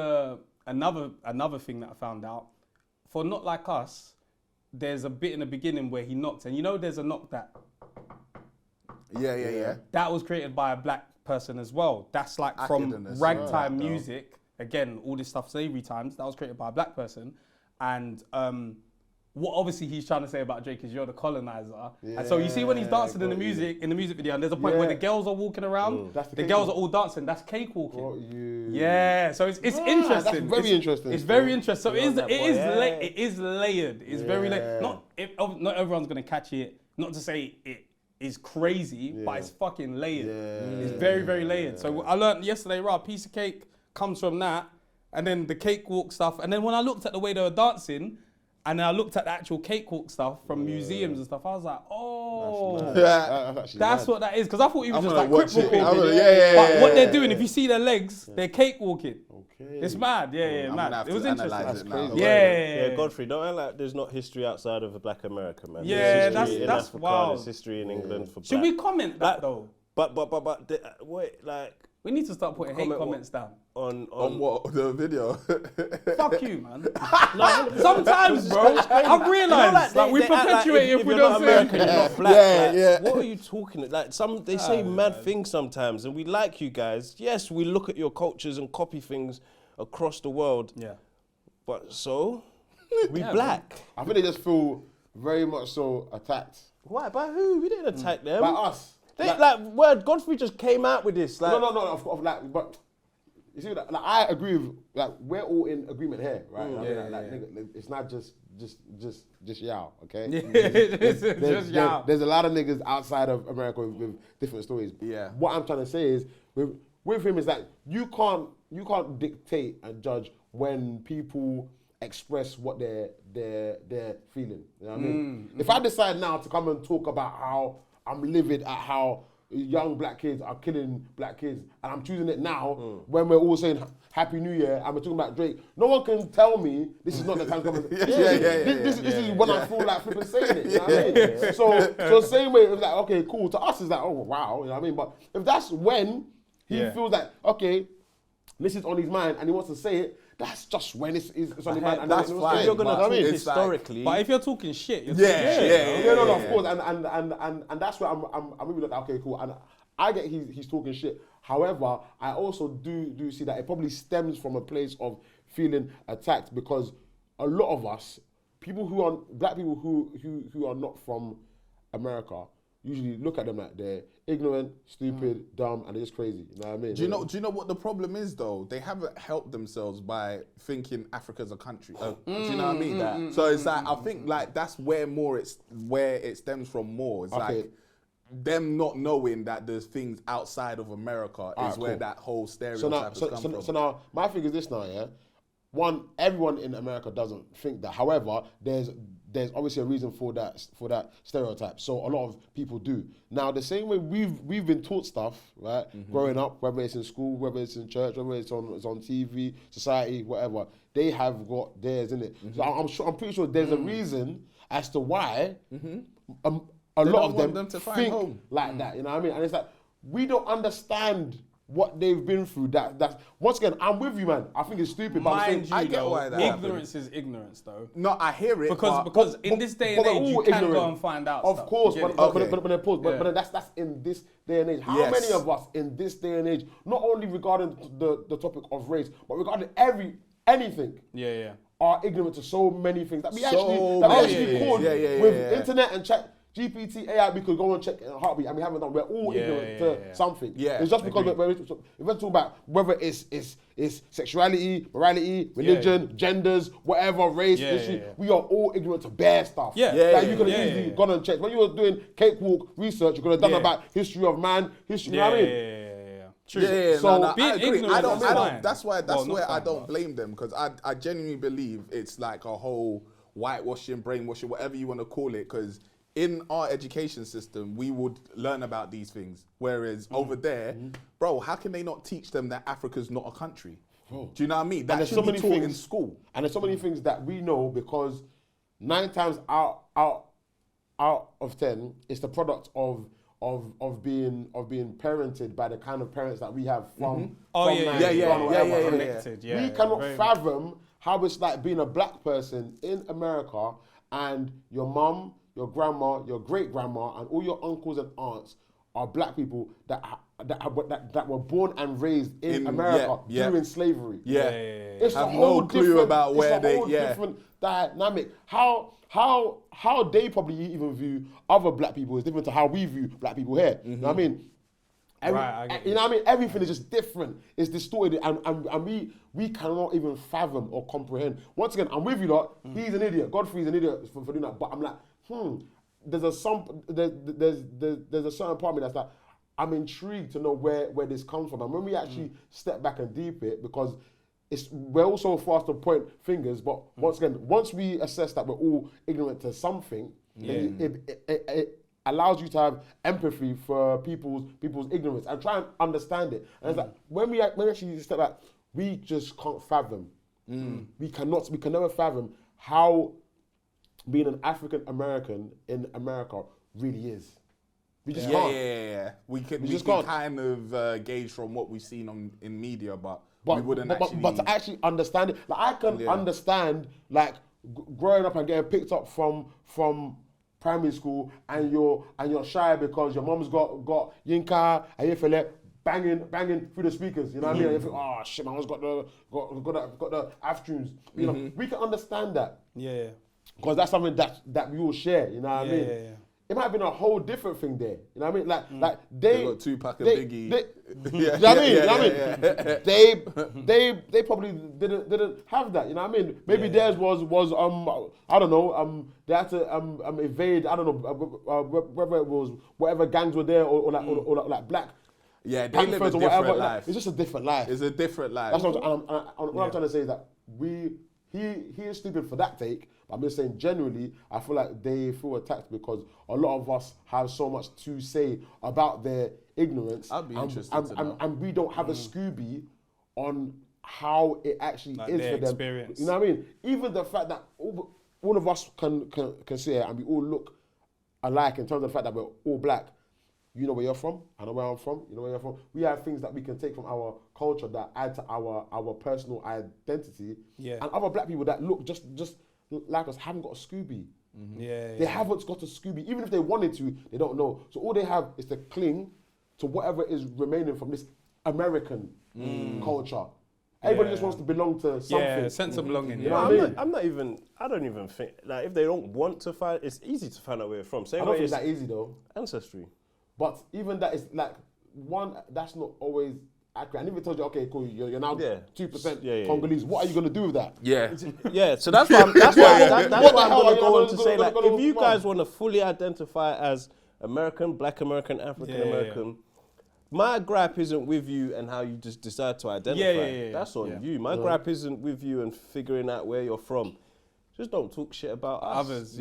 another thing that I found out, for Not Like Us, there's a bit in the beginning where he knocks, and you know there's a knock that. Yeah. That was created by a black person as well. That's like from ragtime music. Again, all this stuff, slavery times, that was created by a black person. And what obviously he's trying to say about Drake is you're the colonizer. And so you see when he's dancing in the music video, and there's a point where the girls are walking around, the girls are all dancing, that's cakewalking. Yeah, so it's interesting. That's very interesting. It's very interesting. So it is layered. It's very layered. Not everyone's gonna catch it. Not to say it is crazy, but it's fucking layered. It's very, very layered. So I learned yesterday, right, a piece of cake comes from that, and then the cakewalk stuff. And then when I looked at the way they were dancing, and then I looked at the actual cakewalk stuff from museums and stuff, I was like, oh, that's what that is. Because I thought he was just like crip walking. But what they're doing, if you see their legs, they're cakewalking. It's mad, mad. It was interesting. Yeah, Godfrey, don't act like there's not history outside of Black America, man. Yeah, there's history in that's Africa, wild. There's history in England for black. Should we comment that though? But wait, like we need to start putting hate comments down. On what? The video? Fuck you, man. Like, sometimes, bro, I've realised we perpetuate if we don't say American, you're not black. What are you talking? Like they say mad things sometimes, and we like you guys. Yes, we look at your cultures and copy things across the world. Yeah. But so we black. I think they just feel very much so attacked. Why? By who? We didn't attack them. By us. Godfrey just came out with this. Like, no, but you see, like, I agree with, like, we're all in agreement here, right? Nigga, it's not just y'all, okay? There's a lot of niggas outside of America with different stories. Yeah. What I'm trying to say is, with him is that you can't dictate and judge when people express what they're feeling. You know what I mean? If I decide now to come and talk about how I'm livid at how young black kids are killing black kids, and I'm choosing it now when we're all saying Happy New Year and we're talking about Drake, no one can tell me this is not the time to come. This is when I feel like flipping saying it. You know what I mean? So same way, it's like, okay, cool. To us, it's like, oh wow, you know what I mean? But if that's when he feels like, okay, this is on his mind and he wants to say it, that's just when it's on his mind. And that's fine. If you're gonna talk historically, but if you're talking shit, you're no, of course, and that's where I'm really like, okay, cool, and I get he's talking shit. However, I also do see that it probably stems from a place of feeling attacked, because a lot of us, black people who are not from America, usually look at them like they're ignorant, stupid, dumb, and they're just crazy. You know what I mean? Do you know what the problem is though? They haven't helped themselves by thinking Africa's a country. Do you know what I mean? So it's like, I think like that's where it stems from more. It's like them not knowing that there's things outside of America is where that whole stereotype has come from. So now my thing is this now, yeah. One, everyone in America doesn't think that. However, there's obviously a reason for that stereotype. So a lot of people do. Now, the same way we've been taught stuff, right? Growing up, whether it's in school, whether it's in church, whether it's on TV, society, whatever, they have got theirs, innit? So I'm pretty sure there's a reason as to why a lot of them to think home. like that. You know what I mean? And it's like, we don't understand what they've been through. That's once again, I'm with you, man. I think it's stupid, but I'm Mind saying, you, I get though, why that ignorance is ignorance, though. No, I hear it. Because in this day and but we're age, you all can ignorant. go and find out Of stuff. course, You but get but, it? but, but, pause. Yeah. But that's in this day and age. How Yes. many of us in this day and age, not only regarding the topic of race, but regarding anything, Yeah. are ignorant to so many things that we So actually many called things. with Yeah. internet and chat. GPT, AI, we could go and check in a heartbeat, and we haven't done. We're all ignorant to something. Yeah, It's just because we're talking about whether it's sexuality, morality, religion, genders, whatever, race, issue. Yeah. We are all ignorant to bare stuff. Yeah. Like you could have Yeah. easily gone and checked. When you were doing cakewalk research, you could have done Yeah. about history of man, history. You know what I mean? Yeah. True. Yeah, So no, being I agree. ignorant I don't. is fine. That's why. That's Well, not where I fine, don't but- blame them because I genuinely believe it's like a whole whitewashing, brainwashing, whatever you want to call it. Because in our education system, we would learn about these things, whereas over there, bro, how can they not teach them that Africa's not a country? Do you know what I mean? That there's should so be many taught in things- school. And there's so many things that we know because 9 times out of 10, it's the product of being parented by the kind of parents that we have from. Oh, from yeah, Nigeria, yeah, from yeah, wherever. yeah, yeah, Connected, yeah. We cannot Very fathom how it's like being a black person in America and your mum, your grandma, your great grandma, and all your uncles and aunts are black people that were born and raised in America during slavery. Yeah. It's Have a no whole clue different, about where it's a whole they- yeah. different dynamic. How they probably even view other black people is different to how we view black people here. You know what I mean? Right, I get You know what I mean? Everything is just different. It's distorted, and we cannot even fathom or comprehend. Once again, I'm with you lot. He's an idiot. Godfrey's an idiot for doing that. But I'm like, there's a certain part of me that's like, I'm intrigued to know where this comes from. And when we actually step back and deep it, because we're also fast to point fingers, but once again, once we assess that we're all ignorant to something, then it allows you to have empathy for people's ignorance and try and understand it. And it's like when we actually step back, we just can't fathom. We can never fathom how being an African American in America really is. We just can't. Yeah. We can just can't. kind of gauge from what we've seen in media, but we wouldn't actually. But to actually understand it, like I can understand, like growing up and getting picked up from primary school, and you're shy because your mom's got Yinka and you feel banging through the speakers. You know what I mean? And you think, oh shit, my mom's got the afternoons. You know, we can understand that. Yeah. Because that's something that we all share. You know what I mean? Yeah. It might have been a whole different thing there. You know what I mean? Like they got Tupac and Biggie. you know what I mean? They probably didn't have that. You know what I mean? Maybe theirs was I don't know, they had to evade, I don't know, whether it was whatever gangs were there or like black. Yeah, they live a Panthers or different whatever. life. It's just a different life. It's a different life. That's what I'm trying to say is that he is stupid for that take. But I'm just saying generally, I feel like they feel attacked because a lot of us have so much to say about their ignorance. I'd be interested to know. And we don't have a Scooby on how it actually Like is their for them. experience. You know what I mean? Even the fact that all of us can see it and we all look alike in terms of the fact that we're all black. You know where you're from, I know where I'm from, you know where you're from. We have things that we can take from our culture that add to our personal identity. Yeah. And other black people that look just like us haven't got a Scooby. They haven't got a Scooby. Even if they wanted to, they don't know. So all they have is to cling to whatever is remaining from this American culture. Everybody just wants to belong to something. Yeah, sense of belonging. You Yeah. know what I mean? I don't even think, like, if they don't want to find, it's easy to find out where you're from. Same I way don't think it's it's that easy though. ancestry. But even that is like that's not always accurate. I never told you, okay, cool, you're now 2% Congolese. What are you gonna do with that? Yeah. Yeah, so that's why I'm going to go on to say, like, gonna if you move guys on? want to fully identify as American, Black American, African American, my gripe isn't with you and how you just decide to identify. That's on you. My gripe isn't with you and figuring out where you're from. Just don't talk shit about us. Others,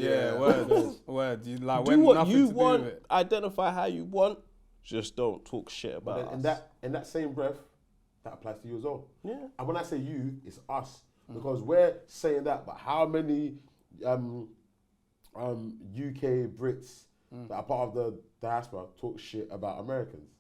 word. You, like, Do when what nothing you to do want, with it. identify how you want, just don't talk shit about But us. in that same breath, that applies to you as well. Yeah. And when I say you, it's us. Because we're saying that, but how many UK Brits that are part of the diaspora talk shit about Americans?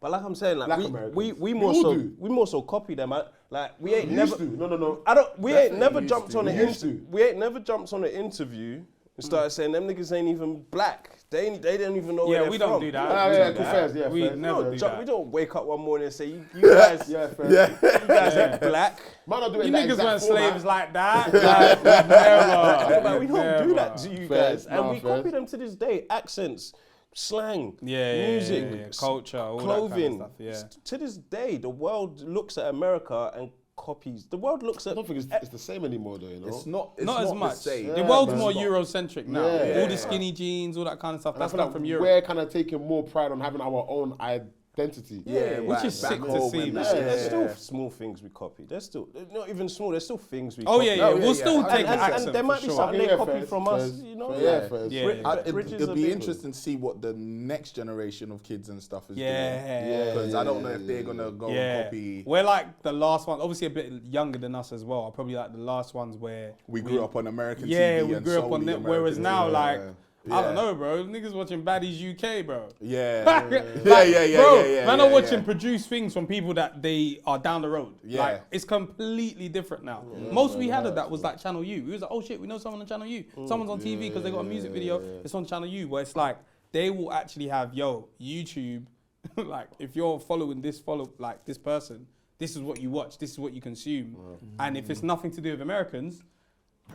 But like I'm saying, like Black we Americans. we more so copy them. Like we ain't Used never. to. No. We ain't never jumped on an Used to. We ain't never jumped on an interview and started saying them niggas ain't even black. They don't even know where Yeah, they're we from. don't do that. Yeah, fairs, yeah, We fairs. never do that. We don't wake up one morning and say you guys, Yeah, fair. you guys ain't black. Man, are doing You that niggas exact weren't format. slaves like that. Like, never. Like, we don't do that to you Fair. guys, and No, we fair. copy them to this day. Accents, slang, Yeah, music, yeah, culture, all clothing. that kind of stuff. Yeah. To this day, the world looks at America and copies. The world looks I at. don't think it's the same anymore, though. You know. It's not. It's Not as the much. same. The world's man. more It's not. Eurocentric now. Yeah. All the skinny jeans, all that kind of stuff. And I That's feel not like from Europe. we're kind of taking more pride on having our own identity. Yeah, Which is back sick to home see, and man. that. There's still small things we copy. There's still not even small. There's still things we. Oh copy. yeah, yeah. No, We'll yeah, still yeah. take the And accent there for might be sure. something they Yeah, copy fairs, from fairs. us. You know. Yeah, fairs. Yeah. Bridges It'd are be big. interesting to see what the next generation of kids and stuff is Yeah. doing. Because I don't know if they're gonna go and copy. We're like the last one, obviously a bit younger than us as well. Probably like the last ones where We grew up on American yeah, TV. we and grew up on solely that. Whereas American now, TV. like, Yeah. I don't know, bro. Niggas watching Baddies UK, bro. Yeah. Bro, man are watching yeah. produced things from people that they are down the road. Yeah. Like, it's completely different now. Most we had of that was like Channel U. We was like, oh shit, we know someone on Channel U. Someone's on TV because they got a music video. It's on Channel U. Where it's like, they will actually have, YouTube, like, if you're following this person, this is what you watch, this is what you consume. And if it's nothing to do with Americans,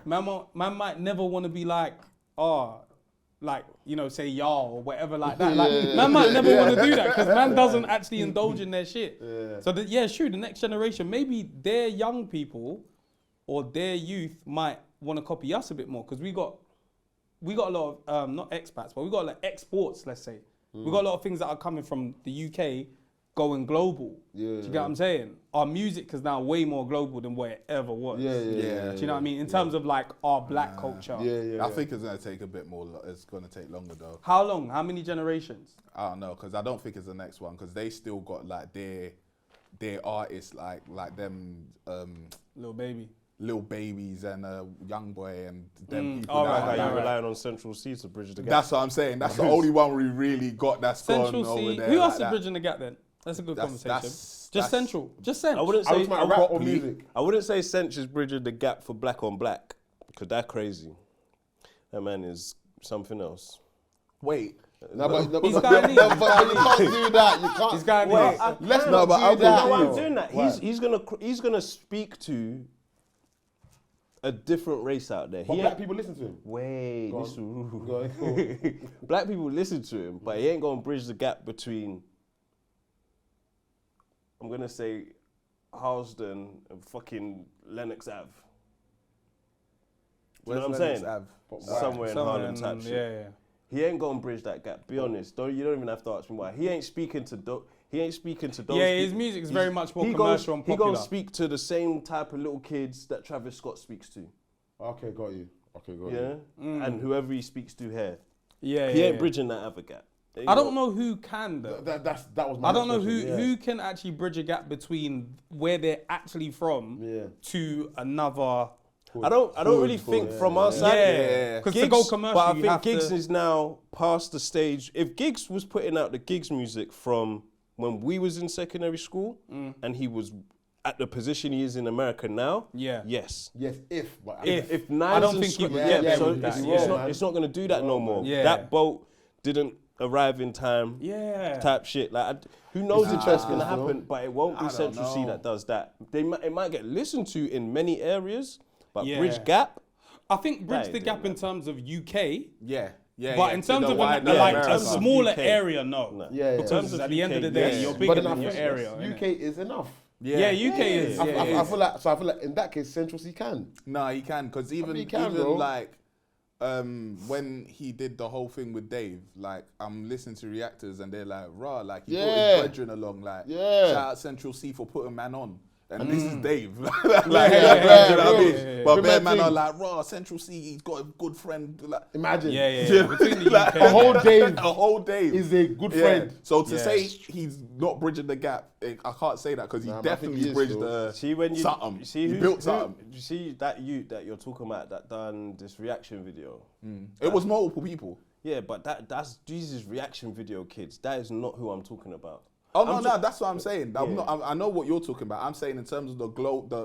man might never want to be like, say y'all or whatever like that. Like, man might never want to do that because man doesn't actually indulge in their shit. So, true, the next generation, maybe their young people or their youth might want to copy us a bit more because we got a lot of, not expats, but we got like exports, let's say. We got a lot of things that are coming from the UK going global. Do you get what I'm saying? Our music is now way more global than what it ever was. Yeah. Do you know what I mean? In terms of like our black culture. I think it's gonna take a bit more. It's gonna take longer though. How long? How many generations? I don't know, because I don't think it's the next one, because they still got like their artists like them Little Babies and Young Boy and them people. Oh, that right, are Like right, you're like- relying on Central C to bridge the gap. That's what I'm saying. That's the only one we really got that's Central gone over C. there. Who like else is that. bridging the gap then? That's a good conversation. that's- Just Central. Just Central. I wouldn't I say was talking about rap or music. I wouldn't say Cinch is bridging the gap for black on black because that's crazy. That man is something else. Wait. No, but He's you Guyanese. can't do that. You can't. He's Guyanese. Well, Let's I not can. do that. No, I'm Yo. doing that. Why? He's gonna speak to a different race out there. But black people listen to him. Wait, Go this on. Go ahead. black people listen to him, but he ain't gonna bridge the gap between. I'm gonna say, Harlesden and fucking Lennox Ave. Do you know what I'm saying? Somewhere in Harlem type shit. Yeah. He ain't gonna bridge that gap. Be honest. You don't even have to ask me why. He ain't speaking to those. Yeah, his people. music is very much more He commercial and He popular. gonna speak to the same type of little kids that Travis Scott speaks to. Okay, got you. Yeah, and whoever he speaks to here. Yeah, He yeah, ain't yeah. bridging that other gap. I don't know who can though. That was my I don't know next question, who can actually bridge a gap between where they're actually from to another. I don't really think from our side. Yeah, because to Gigs, go commercial, but I you think have Gigs to. is now past the stage. If Gigs was putting out the Gigs music from when we was in secondary school, and he was at the position he is in America now, yes. Yes, but If Niles I don't and think he Swi- would yeah, get so away with that. it's not going to do that no more. Yeah. That boat didn't arrive in time. Yeah. Type shit. Like, who knows if that's going to still. happen? But it won't be I don't Central C know. that does that. It might get listened to in many areas, but Yeah. Bridge Gap. I think bridge That the ain't gap doing in terms of UK, Yeah. but in terms of like America. a smaller UK. area, no. Yeah. Because at the end of the UK, day, yes. you're But bigger then I than your think area. UK innit? is enough. Yeah, UK is. I feel like in that case, Central C can. No, he can, because even he can, bro. like when he did the whole thing with Dave, like I'm listening to reactors and they're like, "Raw, like he put his brethren along, like shout out Central C for putting man on." And this is Dave. Like, you know what I mean? But bare man are like, raw, Central C, he's got a good friend. Like, Imagine. Yeah. Between the UK. A whole Dave a whole Dave is a good friend. So to say he's not bridging the gap, I can't say that because he Nah, but I think definitely he is, bridged though. something. See he who built something. You see that youth that you're talking about that done this reaction video. It was multiple people. Yeah, but that's Jesus' reaction video, kids. That is not who I'm talking about. Oh no, that's what I'm saying. I know what you're talking about. I'm saying in terms of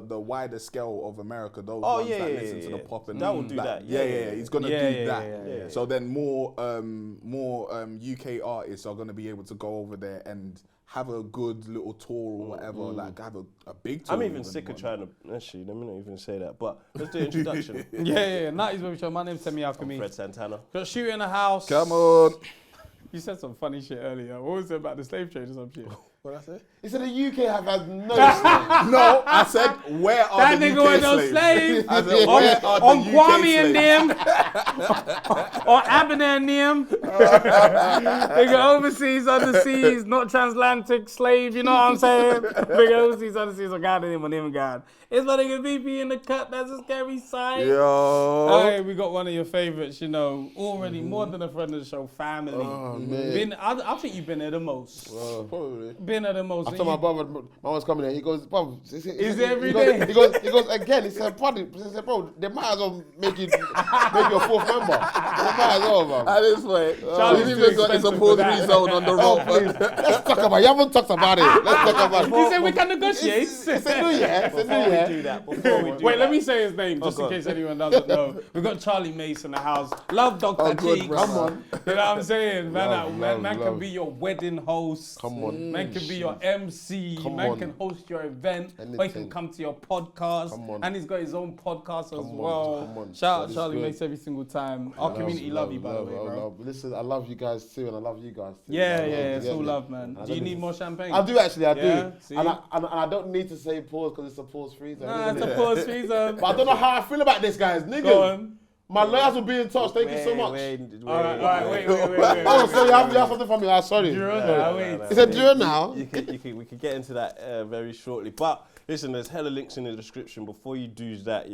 the wider scale of America, those ones that listen to the pop and that will do that. Yeah. He's gonna do that. Yeah. So then more UK artists are gonna be able to go over there and have a good little tour or whatever. Like have a big tour. I'm even sick of trying to. Actually, let me not even say that. But let's do the introduction. Yeah. 90s Baby Show. My name's Temi Alchemy. Fred Santana. Got Shooter in the house. Come on. You said some funny shit earlier. What was it about the slave trade or some shit? What did I say? He said the UK have had no. No, I said where are That the nigga UK was no slaves? slave. I said, where are the On UK Kwame and slaves? them. Or Abner and them. Nigga overseas, underseas, not transatlantic slave, you know what I'm saying? Nigga overseas, underseas, or God in him, or him, God. It's my nigga VP in the cut, that's a scary sight. Yo. Hey, we got one of your favorites, you know, already more than a friend of the show, family. Oh, man. I think you've been there the most. Probably. Been there the most. I told my brother, my one's coming in. He goes, "Bro, is it every day?" day? He goes again. He said, "Bro, they might as well make you a fourth member. They might as well, man." At this point, Charlie's too it's a expensive pause for that. zone on the rope. Let's talk about it. You haven't talked about it. Let's talk about it. He said we can negotiate. It's a new year. It's a new Before we year. do that, before we do Wait, that. let me say his name just in God. case anyone doesn't know. We've got Charlie Mase in the house. Love Dr. good, Cheeks. brother. Come on. You know what I'm saying? Love, Man love. can be your wedding host. Come on. Man can be your MC. Come Man on. can host your event. Or he can Anything. come to your podcast. Come on. And he's got his own podcast as Come on. well. Come on. Shout That out is Charlie good. Mase every single time. Our community love you, by the way, bro. Listen, I love you guys too, and I love you guys too. Yeah, You it's get all me? love, man. I Do you don't need need- more champagne? I do actually, I Yeah, do. see? And I don't need to say pause because it's a pause free zone. Nah, isn't it's a it? pause free zone. But I don't know how I feel about this, guys. Niggas. Go on. My lawyers will be in touch. Thank you so much. All right, wait. Oh, so you have something for me? I'm sorry. Wait. Is it due now? We could get into that very shortly. But listen, there's hella links in the description. Before you do that,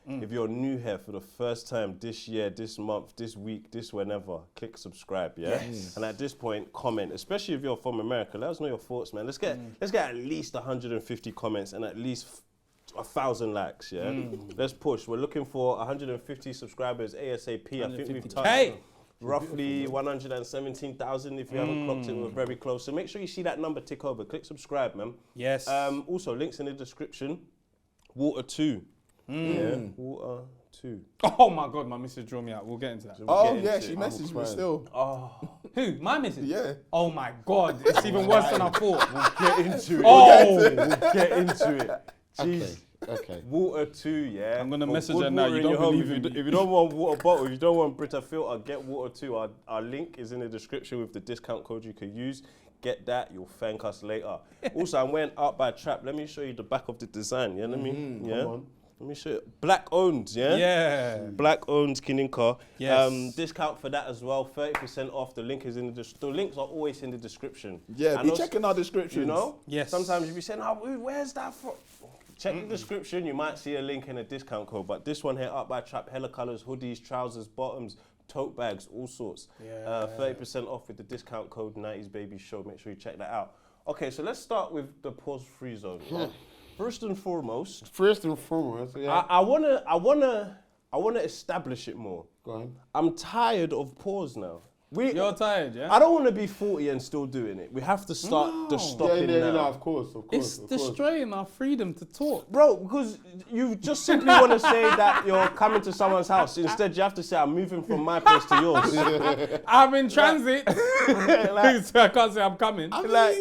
if you're new here for the first time this year, this month, this week, this whenever, click subscribe, Yes. And at this point, comment. Especially if you're from America, let us know your thoughts, man. Let's get at least 150 comments and at least 1,000 likes, Let's push. We're looking for 150 subscribers ASAP. I think we've touched roughly 117,000. If you haven't clocked it, we're very close. So make sure you see that number tick over. Click subscribe, man. Yes. Also, links in the description. Water 2. Yeah, Water 2. Oh my God, my missus drew me out. We'll get into that. Oh Get yeah, into she it. messaged me still. Who? My missus? Yeah. Oh my God, it's even worse than I thought. Get into it. Oh, We'll get into it. Jeez. Okay. Water 2, yeah. I'm gonna For message good her now, water you in don't your home. believe in me. If you don't want water bottle, if you don't want Brita filter, get Water 2. Our link is in the description with the discount code you can use. Get that, you'll thank us later. Also, I'm wearing Out by Trap. Let me show you the back of the design, yeah? Let me show you. Black owned, yeah? Yeah. Black owned Kininka. Yes. Discount for that as well, 30% off. The link is in the links are always in the description. Yeah, I be know checking our descriptions. You know? Yes. Sometimes if you say, "Oh, where's that from?" Check the description, you might see a link and a discount code. But this one here, Up by Trap, hella colours, hoodies, trousers, bottoms, tote bags, all sorts. 30% off with the discount code 90s Baby Show. Make sure you check that out. Okay, so let's start with the pause free zone. Yeah? First and foremost, Yeah. I wanna establish it more. Go on. I'm tired of pause now. You're tired, yeah? I don't want to be 40 and still doing it. We have to start the stopping now. No, of course. It's destroying our freedom to talk. Bro, because you just simply want to say that you're coming to someone's house. Instead, you have to say, I'm moving from my place to yours. I'm in transit. So I can't say I'm coming. Like,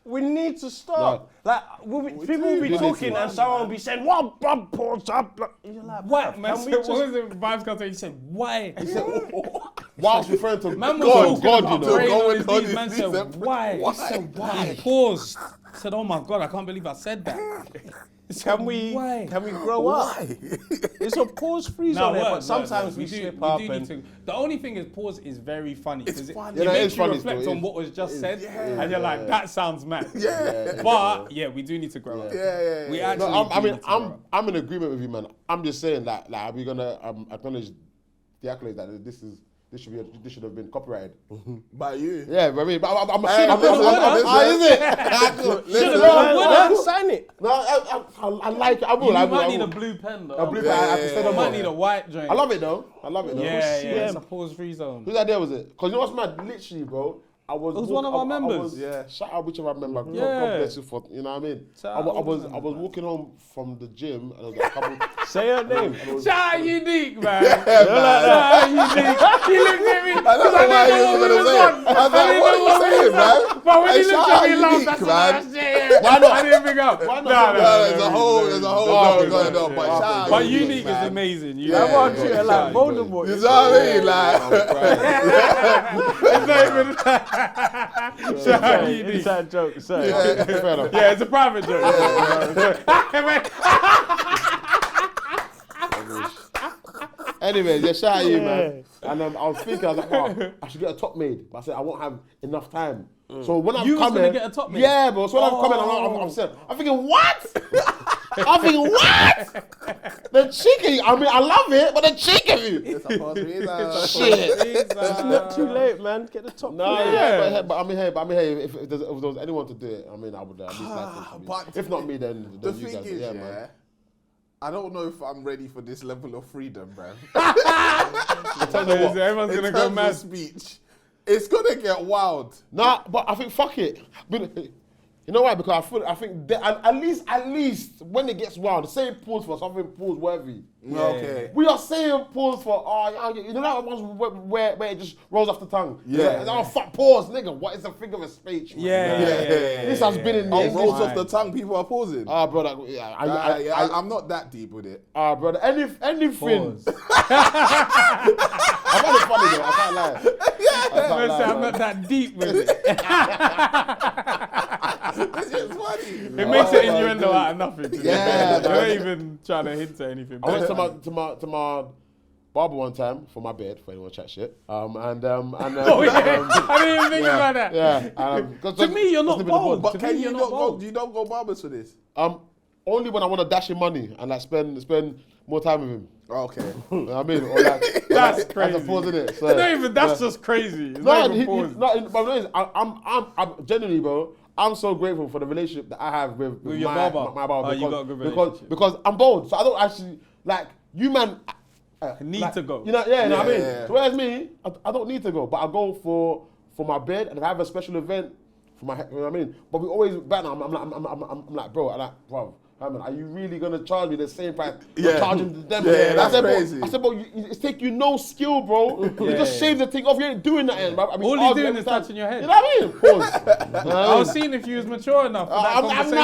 we need to stop. Like, people will be talking and someone will be saying, what, pause up? You're like, What? bruv, Man can we said, just- what was it? Vibes got to he said, why? Whilst referring to Man was God, talking you know. about praying Go on with his God, knees. Man he said, said, why? why? He said, why? He paused. He said, oh my God, I can't believe I said that. Can we grow up? It's a pause free zone, but sometimes we slip up. The only thing is, pause is very funny. It's It, funny. it Yeah, it makes is you funny reflect still, on it what was just said, Yeah. and you're like, that sounds mad. Yeah. But yeah, we do need to grow up. Yeah. We actually. No, do need to grow up. I'm in agreement with you, man. I'm just saying that, like, are we gonna acknowledge the accolade that this should have been copyrighted? By you. Yeah, but I mean, but I'm Hey, assuming. listen, Is it? listen. Sign it. No, I like it. I will. You I will. might I need a will. blue pen though. A blue pen. I have to say You no might more. need a white joint. I love it though. I love it though. Yeah, CM. it's a pause free zone. Whose idea was it? Because you know what's mad? Literally, bro. I was. It was one of our members. Yeah. Shout out whichever member. God bless you for. You know what I mean? I was walking home from the gym and I was like, Say her name. Shout out Unique, man. Yeah, Shout out Unique. He looked at me. I don't know why he was gonna say it. I was like, what are you saying, man? But when Hey, he looked shout at out me, he laughed. Unique, That's man. what I said. Why not? I didn't pick up. Why not? No, There's a whole thing going on, but shout out But Unique, Unique is man. amazing. Yeah, I want you yeah, like Voldemort. You know what I mean? Like, It's not even. Shout out Unique. Inside joke. Sorry. fair enough. Yeah, it's a private joke. Anyway, yeah, shout out you, man. And I was thinking, I was like, oh, I should get a top made. But I said, I won't have enough time. So when I'm You was coming. gonna get a top made? Yeah, bro. So when I'm coming, I'm thinking, what? I'm thinking, what? The chicken. I mean, I love it, but the chicken. Shit. It's not too late, man. Get the top. No, plate. yeah, but I mean, hey, if there was anyone to do it, I mean, I would at least like it. but If not me, then the you thing guys. is, Yeah, man. I don't know if I'm ready for this level of freedom, man. Everyone's gonna go mad. Speech. It's gonna get wild. Nah, but I think fuck it. But, you know why? Because I think at least when it gets wild, the same pause for something pause worthy. Okay. We are saying pause for you know that ones where it just rolls off the tongue. Yeah. Oh fuck pause, nigga. What is a figure of speech? Man? Yeah. This has been in the Oh, rolls English. off the tongue. People are pausing. Brother, I'm not that deep with it. brother, anything. Pause. I find it funny though. I can't lie. I'm not that deep with it. This is funny. It makes an innuendo out of nothing. Yeah, You're not man. even trying to hint at anything. I went to my barber one time for my beard, for anyone chat shit. Oh yeah, I didn't even think about that. Yeah. To me, you're not bold. But To can me, you you're not bold. go? You don't go barbers for this. Only when I want to dash him money and like spend more time with him. Okay. You know what I mean? Or like, That's like, as a crazy. pause, innit? So, It's not even. That's just crazy. It's not even pause. but the thing is, I'm genuinely, bro. I'm so grateful for the relationship that I have with your barber. My barber. Oh, you got a good because relationship. because I'm bold, so I don't actually like you, man. Need to go. You know, you know what I mean. Yeah. So whereas me, I don't need to go, but I go for my bed, and if I have a special event for my, you know what I mean. But we always banter. I'm like, bro, are you really gonna charge me the same price? Yeah. Charging them. Yeah, that's I said, crazy. I said, bro, it's take you no skill, bro. You just shave the thing off. You ain't doing nothing, bro. I mean, All he's argue doing every is time. touching your head. You know what I mean? Pause. I was seeing if you was mature enough for that I'm conversation.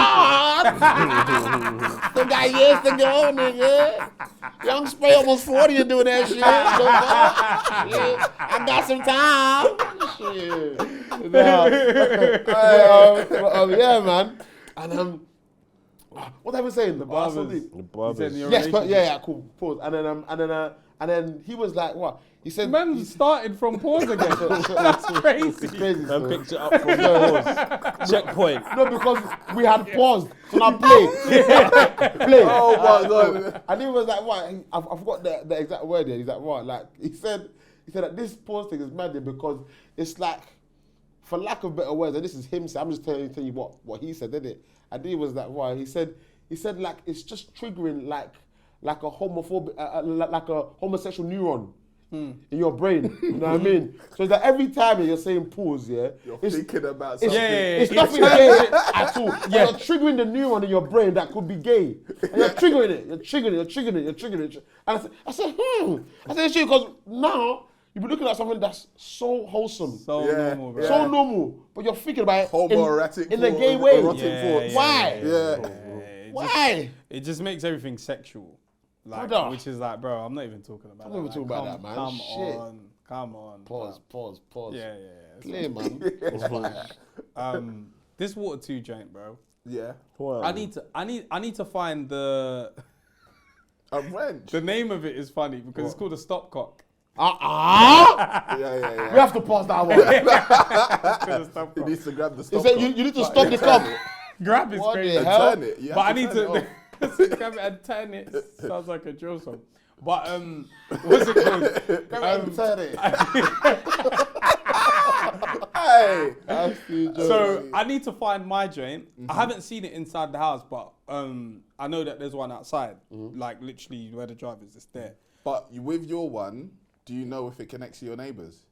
not. Still got years to go, nigga. Young Spray almost 40 and doing that shit. Yeah, I got some time. Shit. Yeah, man. And what I was saying, the barbers. Yes, but yeah, cool. Pause. And then he was like, what? He said, Man started from pause again. That's crazy. It's crazy. And picked it up from pause. Checkpoint. No, because we had paused. So now play. Play. Oh my God. And he was like, what? I forgot the exact word here. He's like, what? Like, he said that this pause thing is mad because it's like, for lack of better words, and this is him saying, I'm just telling you what he said, didn't it? And he was like, why? He said like, it's just triggering like a homophobic, like a homosexual neuron. In your brain, you know what I mean? So it's like every time you're saying pause, You're thinking about something. it's nothing gay at all. You're triggering the neuron in your brain that could be gay. And you're triggering it. And I said, it's true because now you'll be looking at something that's so wholesome. So normal, bro. So normal. But you're thinking about it Homoerotic in a gay way. erotic thoughts. Why? Yeah. Why? It just makes everything sexual. Like, Brother. which is like, bro, I'm not even talking about I'm that. not even talking about that, man. Come Shit. come on. Pause. Yeah. Clear, man. This water 2 joint, bro. Yeah. Wow. I need to find the A wrench. the name of it is funny because it's called a stopcock. Yeah. We have to pause that one. It's called a He stopcock. needs to grab the He stop. said you need to stop the cup. Grab is What crazy. the hell? Turn it. You have But I to need turn to it off. grab it and turn it. Sounds like a drill song. But what's it called? Turn it. Hey. So I need to find my joint. I haven't seen it inside the house, but I know that there's one outside, like literally where the drive is. It's there. But with your one, do you know if it connects to your neighbours?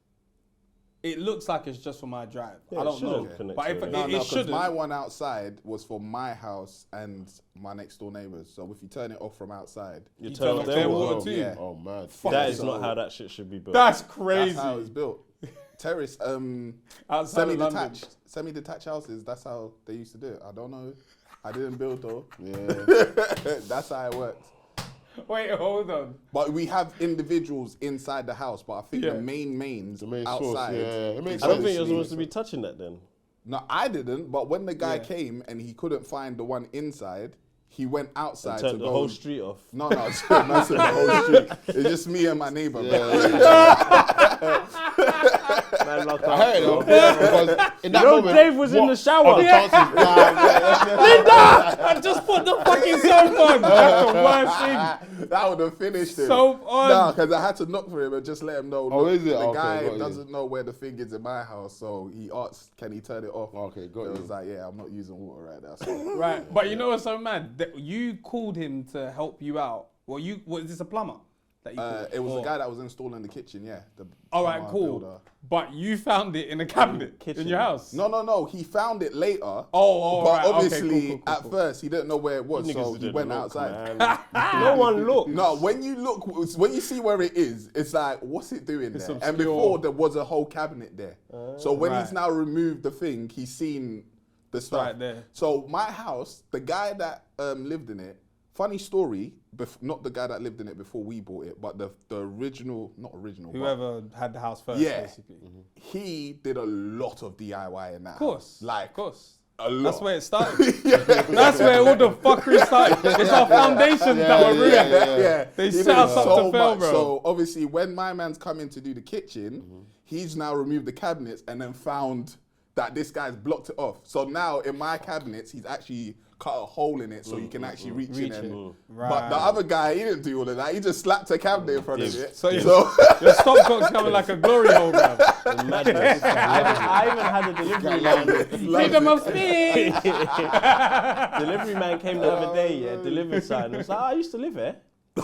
it looks like it's just for my drive. Yeah, I it don't know. shouldn't connect But to if it. No, it because shouldn't. my one outside was for my house and my next door neighbours. So if you turn it off from outside, You turn turn off off their their water water. too. yeah, Oh man. That is not how that shit should be built. That's crazy. that's how it's built. Terrace, Outside of London. semi-detached houses. That's how they used to do it. I don't know. I didn't build though. Yeah. That's how it works. Wait, hold on. But we have individuals inside the house. But I think Yeah. the mains The main outside. source, yeah. It makes I don't sense. think you're supposed to be touching that then. No, I didn't. But when the guy Yeah. came and he couldn't find the one inside, he went outside Turn to the go. whole street off. No, it's the whole street. It's just me and my neighbour. bro. Man, locked I up, heard it bro. though, because in that moment, Dave was in the shower. are the chances? I just put the fucking soap on. That's the worst thing. That would have finished it. Soap on. No, because I had to knock for him and just let him know. Oh, look, is it? The Okay, guy got you. doesn't know where the thing is in my house, so he asked, "Can he turn it off?" Okay, got It you. was like, "Yeah, I'm not using water right now." So. Right, but you know what's so mad? That you called him to help you out. Well, was this a plumber? That you called? It was Or- the guy that was installing the kitchen. Yeah. All right, plumber cool. builder. But you found it in a cabinet in your house. No. He found it later. Oh, but right, okay, obviously, cool. at first, he didn't know where it was, Niggas so he didn't went look, outside. man. No one looked. No, when you see where it is, it's like, what's it doing there? And obscure. before, there was a whole cabinet there. So when he's Right. now removed the thing, he's seen the stuff. right there. So my house, the guy that lived in it, funny story, not the guy that lived in it before we bought it, but the original, not original, but Whoever had the house first, yeah, basically. he did a lot of DIY in that Of course. house. Like, of course. a lot. That's where it started. That's where all the fuckery started. It's our foundations that were ruined. Yeah. They He set did us up to fail, much. bro. So obviously, when my man's come in to do the kitchen, he's now removed the cabinets and then found that this guy's blocked it off. So now in my cabinets, he's actually cut a hole in it so you can actually reach in. And, But the other guy, he didn't do all of that. He just slapped a cabinet in front of it. So your stopcock's coming like a glory hole, bro. Madness. I even had a delivery man. Freedom of speech. Delivery man came the other day, yeah, delivered something. I was like, I used to live here.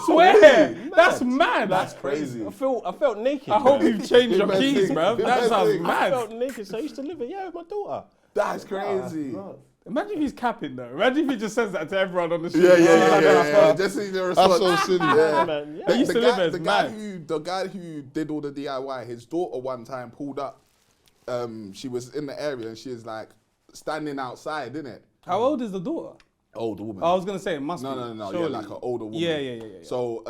Swear. That's mad. That's crazy. I felt naked. I hope bro. you've changed your keys, bro. That sounds I mad. felt naked, so I used to live here. Yeah, with my daughter. That's crazy. Imagine if he's capping though. Imagine if he just says that to everyone on the street. Yeah. Just see the response. That's so silly. Yeah. Man, yeah. They used to live as the mad. guy who did all the DIY, his daughter one time pulled up. She was in the area and she was like standing outside, innit? How old is the daughter? Older woman. I was gonna say it must be. No. Yeah, surely. like an older woman. Yeah. So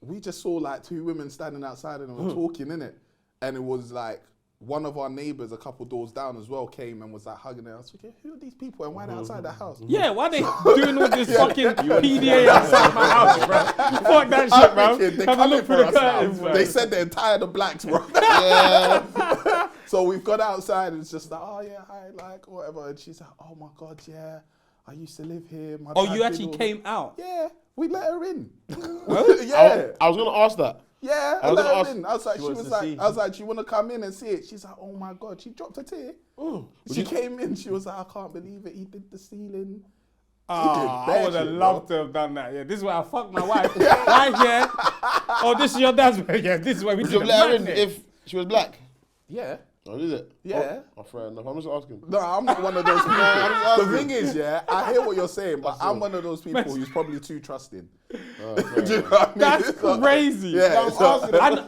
we just saw like two women standing outside and were talking, innit? And it was like one of our neighbours a couple doors down as well came and was like hugging her. I was thinking, who are these people and why are they outside the house? Yeah, why they doing all this fucking PDA outside my house, bro? Fuck that shit, bro. They Have a coming look through for the us now. curtains, bro. They said they're tired of blacks, bro. So we've gone outside and it's just like, oh yeah, hi, like whatever. And she's like, oh my God, yeah, I used to live here. My Oh, dad you did actually all came out? Yeah, we let her in. Yeah. I was gonna ask that. Yeah, I I was let gonna her ask- in. I was like, She she wants was to like, see. I was like, do you want to come in and see it? She's like, oh my God, she dropped a tear. She came in, she was like, I can't believe it. He did the ceiling. Oh, did I bad would have shit, loved to have done that. Yeah, this is where I fucked my wife. Right here. Oh, this is your dad's. Yeah, this is where we Would did you the let her in madness. if she was black? Yeah. Oh, is it? Yeah. Oh, fair enough. I'm just asking. No, I'm not one of those people. The thing is, yeah, I hear what you're saying, but I'm one of those people who's probably too trusting. Do you know what I mean? That's crazy. Yeah,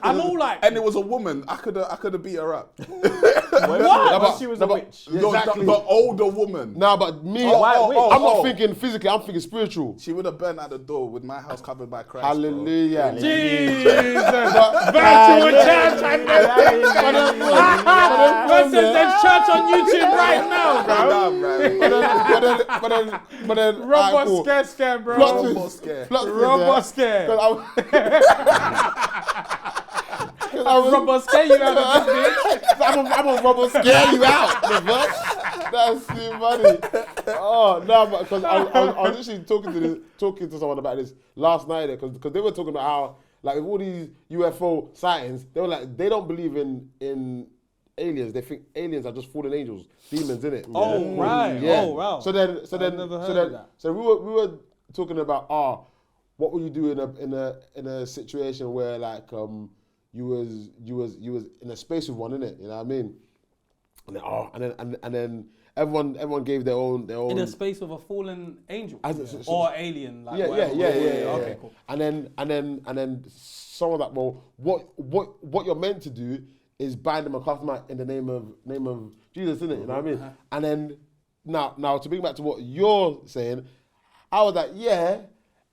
I know, like, and it was a woman. I could have beat her up. What? She was a witch. The older woman. Nah, but me, oh, I'm not oh. thinking physically. I'm thinking spiritual. She would have burned out the door with my house covered by Christ. Hallelujah. Jesus. Back to a church. There's church on YouTube right now, bro. But then, Robot scare, bro. Robot scare. Robot scare. I'm Robot scare you out of this bitch. a rubber scare you out. The fuck? That's too funny. Oh no, but because I was literally talking to someone about this last night because they were talking about how like with all these UFO sightings, they were like they don't believe in aliens. They think aliens are just fallen angels, demons, innit? Oh, right. Yeah. Oh, wow. So then, never heard of that. So we were talking about what would you do in a situation where like you was in a space with one, innit? You know what I mean? And then everyone gave their own. In a space with a fallen angel As- or alien, like Yeah. Okay, cool. And then some of that. Well, what you're meant to do is bind them and cast them out in the name of Jesus, isn't it? You know what I mean? And then now to bring back to what you're saying, I was like, yeah,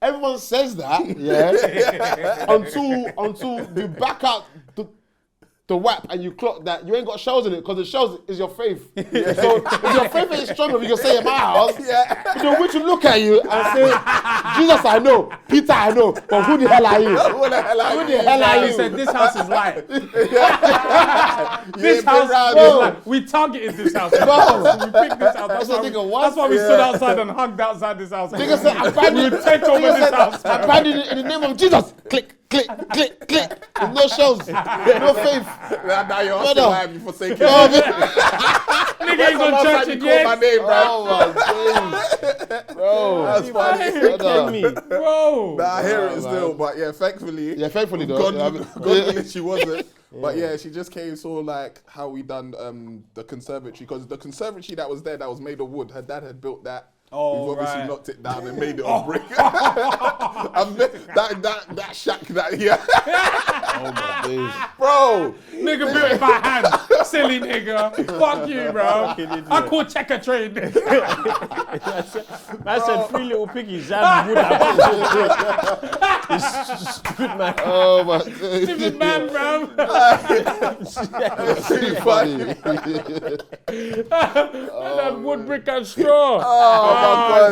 everyone says that, yeah, until you back out the WAP and you clock that you ain't got shells in it because the shells is your faith. So if your faith ain't strong enough, you can say in my house, so we should look at you and say, Jesus I know, Peter I know, but who the hell are you? Who the hell are you? He said, this house is light. This house is light. We targeted this house. We picked this house. That's why we stood outside and hugged outside this house. Nigga said, I bind you. Take over this house. I bind you in the name of Jesus. Click. With no shells, no faith. Now you're asking why have you forsaken me? Nigga ain't gonna church again. My name, bro. Oh my days. Bro. That's funny. Bro. Nah, I hear it still, but yeah, thankfully. Yeah, thankfully though. God willing she wasn't. But yeah, she just came so like how we done the conservatory, because the conservatory that was there that was made of wood, her dad had built that. Oh, We've obviously right. knocked it down and made it of brick. that shack, Oh my days. bro. Nigga built it by hand. Silly nigga. Fuck you, bro. I call checker trade. I said 3 little piggies. That would have. Stupid man. Oh my days. Stupid man, bro. It's really funny. That wood, brick and straw. Oh my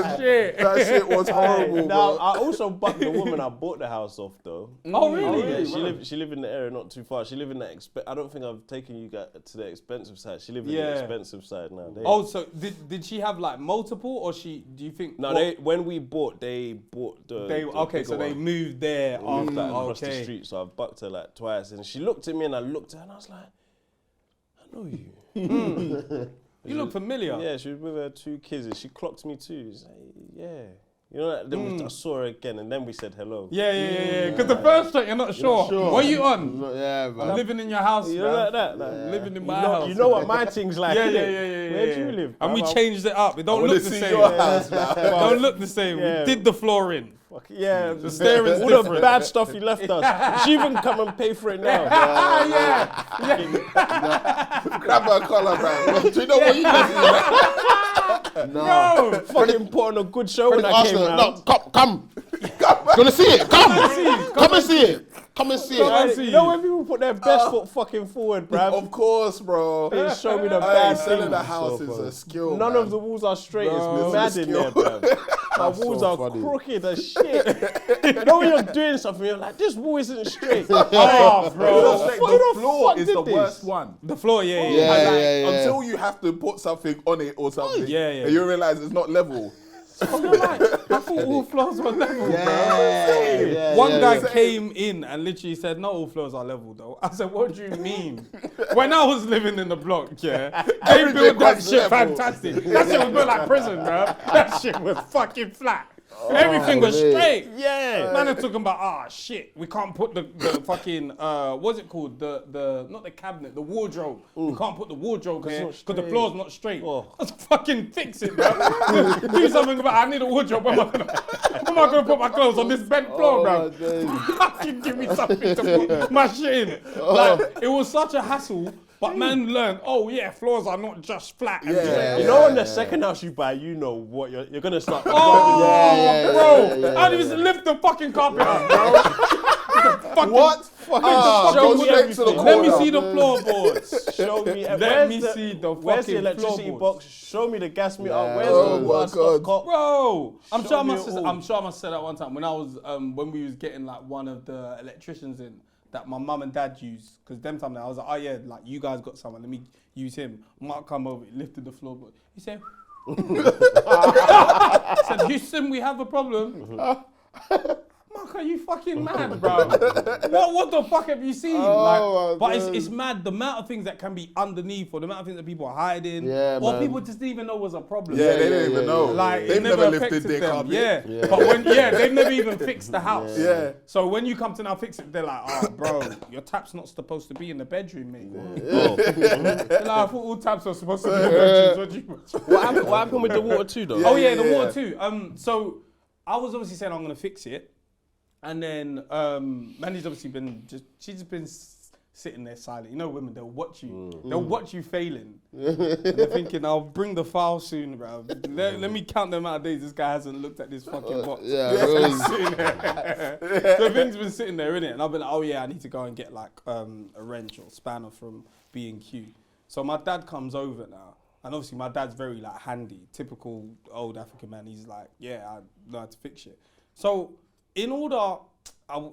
god. Shit. That shit was horrible, Now, bro. I also bucked the woman I bought the house off though. Oh, really? Yeah, she lived in the area not too far. She lived in that I don't think I've taken you guys to the expensive side. She lived in the expensive side now. Oh, so did she have like multiple, or do you think? No, when we bought, they bought the. Okay, so they moved there after that across the okay. street. So I bucked her like twice, and she looked at me, and I looked at her, and I was like, I know you. You look familiar. Yeah, she was with her 2 kids, and she clocked me too. She's like, yeah. You know, like, then I saw her again, and then we said hello. Yeah. Because the first time you're not sure. What are you on? Yeah, man. I'm living in your house. You man. know like that? Like, Living in my house. You know what my thing's like, Yeah. innit? Where do you live? And we bruv? changed it up. It don't wanna look the see same. your house, man. It don't look the same. Yeah. We did the flooring. Fuck, yeah, The steering's all the different. bad stuff he left us. She even come and pay for it now. Grab her collar, bro. Do you know what you did? Bro. Fucking put on a good show when I came Arsenal, round. no, come. Gonna see it. Come and see it. Come and see it. You know when people put their best foot fucking forward, bruv? Of course, bro. They show me the Hey, bad selling things. a house is a skill. None man. of the walls are straight. Bro. It's mad in there, bruv. My walls so are funny. crooked as shit. You know when you're doing something, you're like, this wall isn't straight. Oh, bro. The floor fuck is did the this? worst one. The floor, yeah. And like, Yeah. Until you have to put something on it or something, Yeah. and you realize it's not level. I thought all floors were level, Yeah. One guy came in and literally said, "No, all floors are level, though." I said, "What do you mean?" When I was living in the block, they built that was shit level. fantastic. That shit was built like prison, bro. That shit was fucking flat. Everything was man. straight. Yeah. Man, are talking about shit. We can't put the fucking what's it called? The not the cabinet, the wardrobe. We can't put the wardrobe here because the floor's not straight. Let's fucking fix it, bro. Do something about. I need a wardrobe. Where am I gonna put my clothes on this bed floor, bro? Fucking give me something to put my shit in. Like it was such a hassle. But man learned, floors are not just flat. And You know, on the second house you buy, you know what you're gonna start. bro, Yeah. I didn't even lift the fucking carpet up, bro. What? Go me straight to the corner. Let me see the floorboards. Show me. Let me see the Where's the fucking electricity floorboards. box? Show me the gas meter. Where's Oh the my water God. stop? Bro, I'm Show sure I me must it have, all. I'm sure I must have said that one time when I was when we was getting like one of the electricians in that my mum and dad used, because them time I was like, like you guys got someone, let me use him. Mark come over, he lifted the floorboard. He said, said, Houston, we have a problem. Mark fuck are you fucking mad, bro? what the fuck have you seen? But it's mad the amount of things that can be underneath, or the amount of things that people are hiding, or people just didn't even know was a problem. Yeah, they didn't even know. Like They've it never affected lifted their them. carpet. Yeah. But when they've never even fixed the house. Yeah. So when you come to now fix it, they're like, oh, bro, your tap's not supposed to be in the bedroom, mate. They're like, I thought all taps are supposed to be in the bedrooms. What happened with the water too, though? The water too. So I was obviously saying I'm gonna fix it, and then Mandy's obviously she's just been sitting there silent. You know, women, they'll watch you. They'll watch you failing. And they're thinking, I'll bring the file soon, bro. Let me count the amount of days this guy hasn't looked at this fucking box. So things been sitting there, innit? And I've been like, oh yeah, I need to go and get like a wrench or spanner from B&Q. So my dad comes over now. And obviously my dad's very like handy, typical old African man. He's like, yeah, I know how to fix shit. So in order,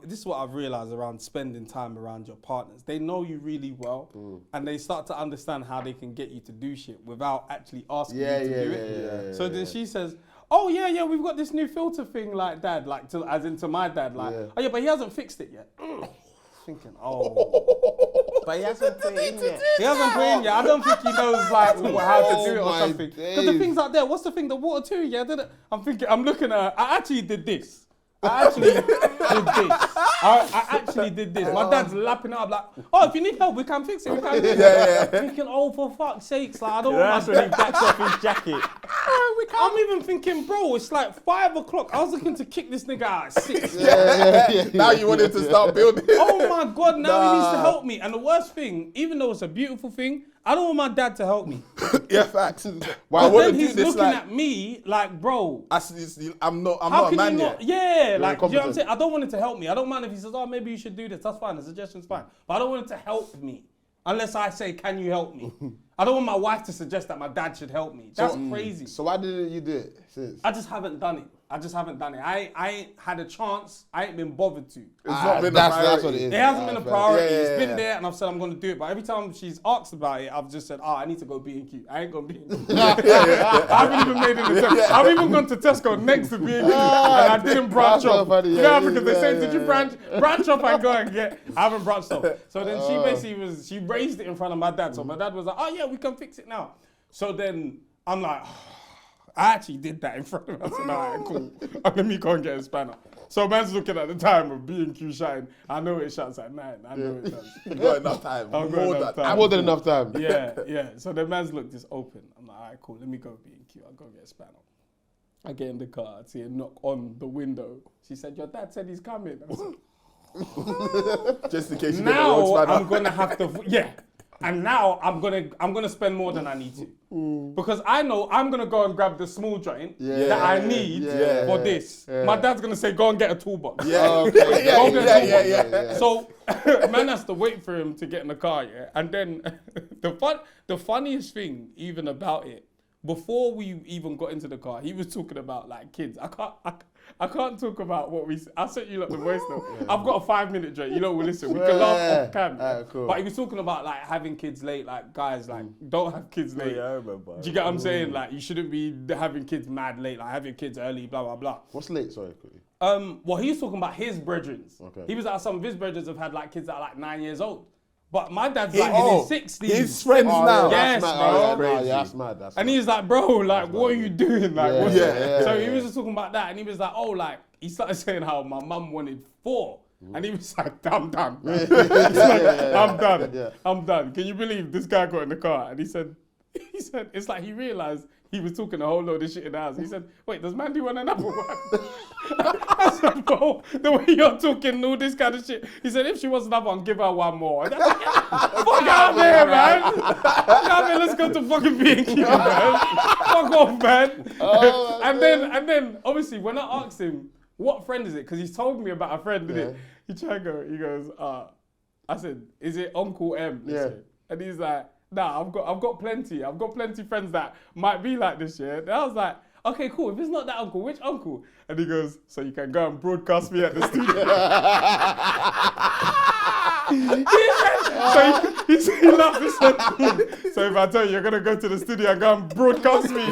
this is what I've realized around spending time around your partners. They know you really well, and they start to understand how they can get you to do shit without actually asking you to do it. So then she says, oh yeah, we've got this new filter thing, like dad, like as into my dad, like, oh yeah, but he hasn't fixed it yet. Thinking, But he hasn't put it in yet. He hasn't put it in yet. I don't think he knows like how to do it or something. Because the things out there, what's the thing? The water too, yeah. I'm looking at her. I actually did this. I actually did this. My dad's lapping it up like, oh, if you need help, we can fix it. We can do it. Thinking, oh, for fuck's sakes, like I don't want my... That's when he backs off his jacket. I'm even thinking, bro, it's like 5 o'clock. I was looking to kick this nigga out at 6. Now you wanted to start building. Oh my God, now he needs to help me. And the worst thing, even though it's a beautiful thing, I don't want my dad to help me. Yeah, facts. Well, then he's looking at me like, bro, I'm not a man yet. Yeah, like, you know what I'm saying? I don't want it to help me. I don't mind if he says, oh, maybe you should do this. That's fine. The suggestion's fine. But I don't want it to help me. Unless I say, can you help me? I don't want my wife to suggest that my dad should help me. That's crazy. So why didn't you do it since? I just haven't done it. I ain't had a chance. I ain't been bothered to. It's not been a priority. That's what it is. It hasn't been a priority. It's been there, and I've said I'm going to do it. But every time she's asked about it, I've just said, I need to go B&Q. I ain't going to B&Q. I haven't even made an attempt. I've even gone to Tesco next to B&Q, and I didn't branch off. You know, because they say, did you branch off and go and get? I haven't branched off. So then she basically she raised it in front of my dad. So my dad was like, oh yeah, we can fix it now. So then I'm like, I actually did that in front of her. I said, all right, cool. Let me go and get a spanner. So man's looking at the time of B&Q shutting. I know it shuts at 9. I know it does. You got enough time. More than enough time. Yeah. So the man's looked this open. I'm like, all right, cool. Let me go B&Q. I'll go get a spanner. I get in the car. I see a knock on the window. She said, your dad said he's coming. I said, just in case you now I'm going to have to, And now I'm gonna spend more than I need to, because I know I'm gonna go and grab the small joint that I need for this. My dad's gonna say, "Go and get a toolbox." So man has to wait for him to get in the car, And then the funniest thing even about it, before we even got into the car, he was talking about like kids. I can't talk about what we... I sent you the voice note. I've got a 5-minute joke. You know, we listen. We can laugh off cam. Cool. But he was talking about like having kids late. Like, guys, like, don't have kids late. Yeah, I remember. Do you get what I'm saying? Like, you shouldn't be having kids mad late. Like, have your kids early, blah, blah, blah. What's late? Sorry, quickly. Well, he was talking about his brethren. Okay. He was like, some of his brethren have had like kids that are like 9 years old. But my dad's like in his 60s. His friends now. Yes, bro. That's mad. And he's like, bro, like, what are you doing? Like, so he was just talking about that, and he was like, oh, like, he started saying how my mum wanted 4. And he was like, I'm done. He's like, I'm done. I'm done. Can you believe this guy got in the car? And he said, it's like he realized he was talking a whole load of shit in the house. He said, wait, does Mandy want another one? I said, bro, the way you're talking, all this kind of shit. He said, if she wants another one, give her one more. And I said, fuck out there, man. Fuck out there, let's go to fucking B&Q, man. Fuck off, man. And then, obviously, when I asked him, what friend is it? Because he's told me about a friend, didn't he? He goes, I said, is it Uncle M? And he's like, nah, I've got plenty. I've got plenty friends that might be like this, And I was like, okay, cool. If it's not that uncle, which uncle? And he goes, so you can go and broadcast me at the studio. He laughed. He said, so if I tell you you're going to go to the studio and go and broadcast me,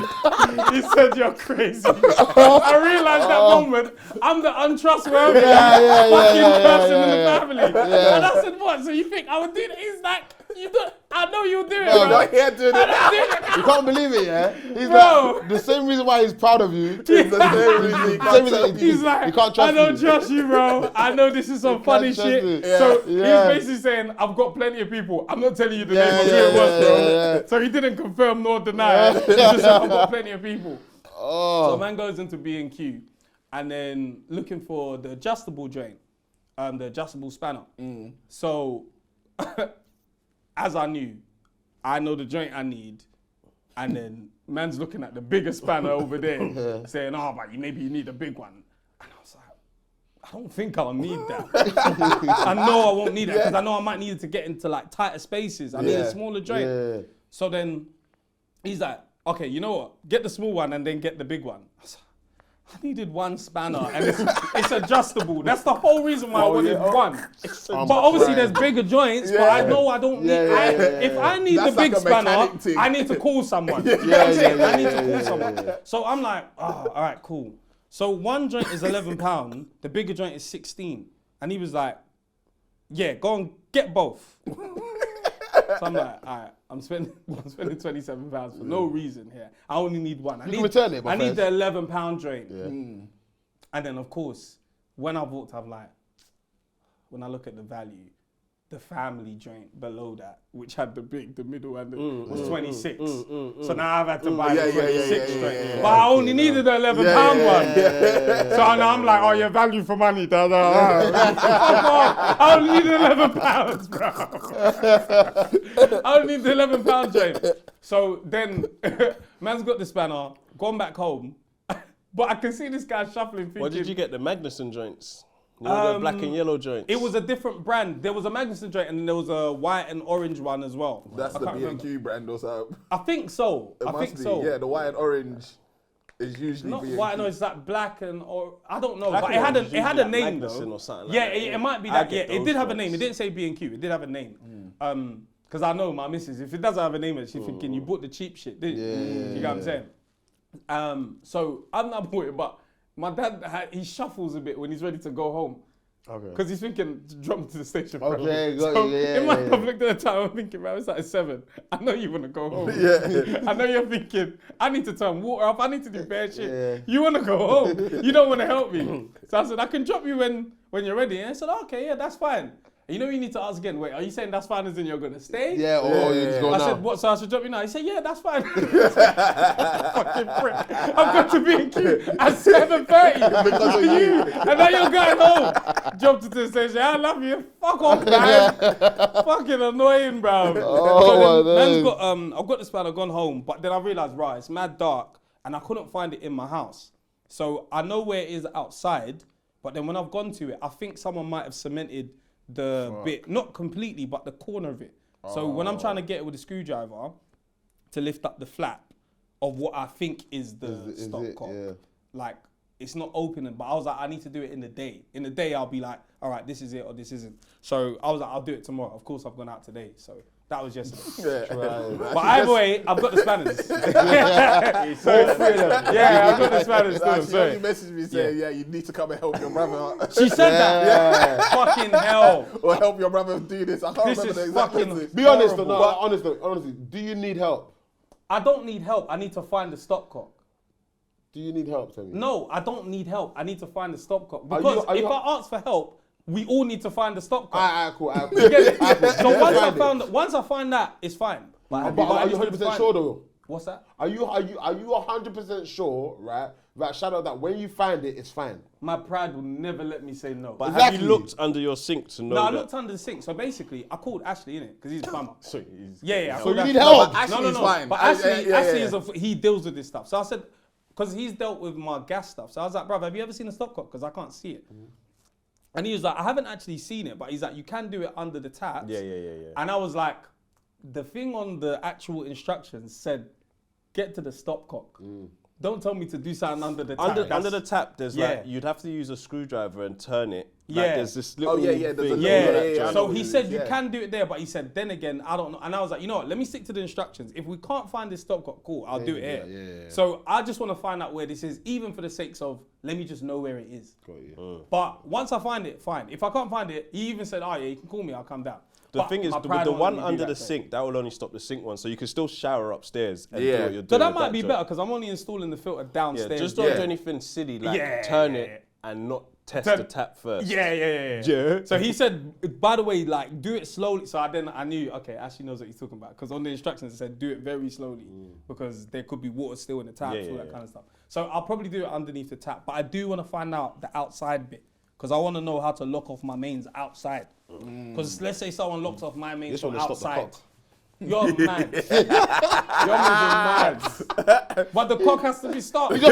he said, you're crazy. I realized that moment, I'm the untrustworthy fucking person in the family. And I said, what? So you think I would do that? He's like, I know you'll do it, bro. No, he ain't doing it. You can't believe it, yeah? He's Bro. like, the same reason why he's proud of you is the same reason He's like, you can't trust I don't you. trust you, bro. I know this is some funny trust shit. me. So Yeah. he's basically saying, I've got plenty of people. I'm not telling you the name of who it was, bro. So he didn't confirm nor deny. He just said, I've got plenty of people. So man goes into B&Q and then looking for the adjustable joint, the adjustable spanner. So as I knew, I know the joint I need, and then man's looking at the bigger spanner over there, saying, oh, but maybe you need a big one. And I was like, I don't think I'll need that. I know I won't need it, because I know I might need it to get into like tighter spaces. I need a smaller joint. Yeah. So then he's like, okay, you know what? Get the small one and then get the big one. I was like, I needed one spanner and it's adjustable. That's the whole reason why I wanted one. But obviously there's bigger joints, but I know I don't need, if I need That's the big like a spanner, mechanic thing. I need to call someone. You know what I'm saying? I need to call someone. So I'm like, oh, all right, cool. So one joint is £11, the bigger joint is 16. And he was like, yeah, go and get both. So I'm like, all right, I'm spending £27 for no reason here. I only need one. I can return it, my I need friend. the £11 joint. And then, of course, when I walked, I'm like, when I look at the value, the family joint below that, which had the middle, and was 26. So now I've had to buy the 26 joint. But I only needed the £11 one. So now I'm like, oh, yeah, value for money. Fuck off. I only need £11, bro. I only need the £11 joint. So then, man's got the spanner, gone back home. But I can see this guy shuffling, thinking... What did you get? The Magnuson joints? You know, the black and yellow joints? It was a different brand. There was a Magnuson joint and then there was a white and orange one as well. That's I the can't remember. B&Q brand or something. I think so. It I must think be. so. Yeah, the white and orange is usually Not B&Q. white, no, it's like black and or I don't know, Black but and it orange is had a usually like name Magnuson though. or something like Yeah, that, it might be I that. get Yeah, it those did have a ones. name. It didn't say B&Q. It did have a name. Because I know my missus, if it doesn't have a name, she's thinking you bought the cheap shit, didn't you? You get what I'm saying? So I'm not bought it, but my dad, he shuffles a bit when he's ready to go home. Okay. Because he's thinking, jump to the station, bro. Okay, got So it, yeah, in my yeah. conflict at the time, I'm thinking, man, it's like 7. I know you want to go home. I know you're thinking, I need to turn water off. I need to do bare shit. Yeah. You want to go home. You don't want to help me. So I said, I can drop you when you're ready. And I said, okay, yeah, that's fine. And you know, you need to ask again, wait, are you saying that's fine as in you're going to stay? Yeah, or you just go I now. said, what, so I should drop you now? He said, yeah, that's fine. Fucking prick. I've got to be in queue at 7:30 because of you. And now you're going home. Jumped into the station, I love you. Fuck off, man. Fucking annoying, bro. So then, man's got, I've got the spanner, gone home, but then I realised, right, it's mad dark, and I couldn't find it in my house. So I know where it is outside, but then when I've gone to it, I think someone might have cemented the bit, not completely, but the corner of it. So when I'm trying to get it with a screwdriver to lift up the flap of what I think is the stopcock, like it's not opening, but I was like, I need to do it in the day. In the day, I'll be like, all right, this is it or this isn't. So I was like, I'll do it tomorrow. Of course, I've gone out today. So that was yesterday. But either way, I've got the spanners. Yeah, I've got the spanners still. She messaged me saying, yeah, you need to come and help your brother. She said that? Yeah. Fucking hell. Or help your brother do this. I can't This remember the is exact fucking message. Be honest, horrible. no, honestly, do you need help? I don't need help. I need to find the stopcock. Do you need help, Timmy? No, I don't need help. I need to find the stopcock. Are Because you- if I ask for help, we all need to find the stopcock. Alright, cool. You get it? Alright, So cool. once I find that, it's fine. But I are you just need to 100% find- sure though? What's that? Are you 100% sure, right? That shadow that when you find it, it's fine. My pride will never let me say no. But have Exactly. you looked under your sink to know No, I that? looked under the sink. So basically, I called Ashley, innit? Because he's a plumber. So he's- Yeah. I So called you Ashley. need help. But Ashley's No. fine. But Ashley is he deals with this stuff. So I said, because he's dealt with my gas stuff. So I was like, brother, have you ever seen a stopcock? Because I can't see it. And he was like, I haven't actually seen it, but he's like, you can do it under the taps. Yeah. And I was like, the thing on the actual instructions said, get to the stopcock. don't tell me to do something under the tap. Under the tap, there's Yeah. like, you'd have to use a screwdriver and turn it. Yeah. Like, there's this little yeah, there's a thing. little- Yeah. I know So what he it said is, you yeah. can do it there, but he said then again, I don't know. And I was like, you know what? Let me stick to the instructions. If we can't find this stopcock, cool, I'll do it here. yeah. So I just want to find out where this is, even for the sakes of let me just know where it is. Got you. But once I find it, fine. If I can't find it, he even said, oh yeah, you can call me, I'll come down. The But thing is, my with pride the won't one let me do under that, the so- sink, that will only stop the sink one. So you can still shower upstairs and do Yeah. what you're doing. So that with might be job. better because I'm only installing the filter Yeah, downstairs. just don't do anything silly like Yeah. turn it and not test Turn- the tap first. Yeah. Yeah. So he said, by the way, like do it slowly. So I knew, okay, Ashley knows what he's talking about because on the instructions it said do it very slowly because there could be water still in the taps, all that kind of stuff. So I'll probably do it underneath the tap, but I do want to find out the outside bit because I want to know how to lock off my mains outside. Because let's say someone locks off my mains This from one will stop the outside. cock. You're mad. You're mad. But the cock has to be stopped. And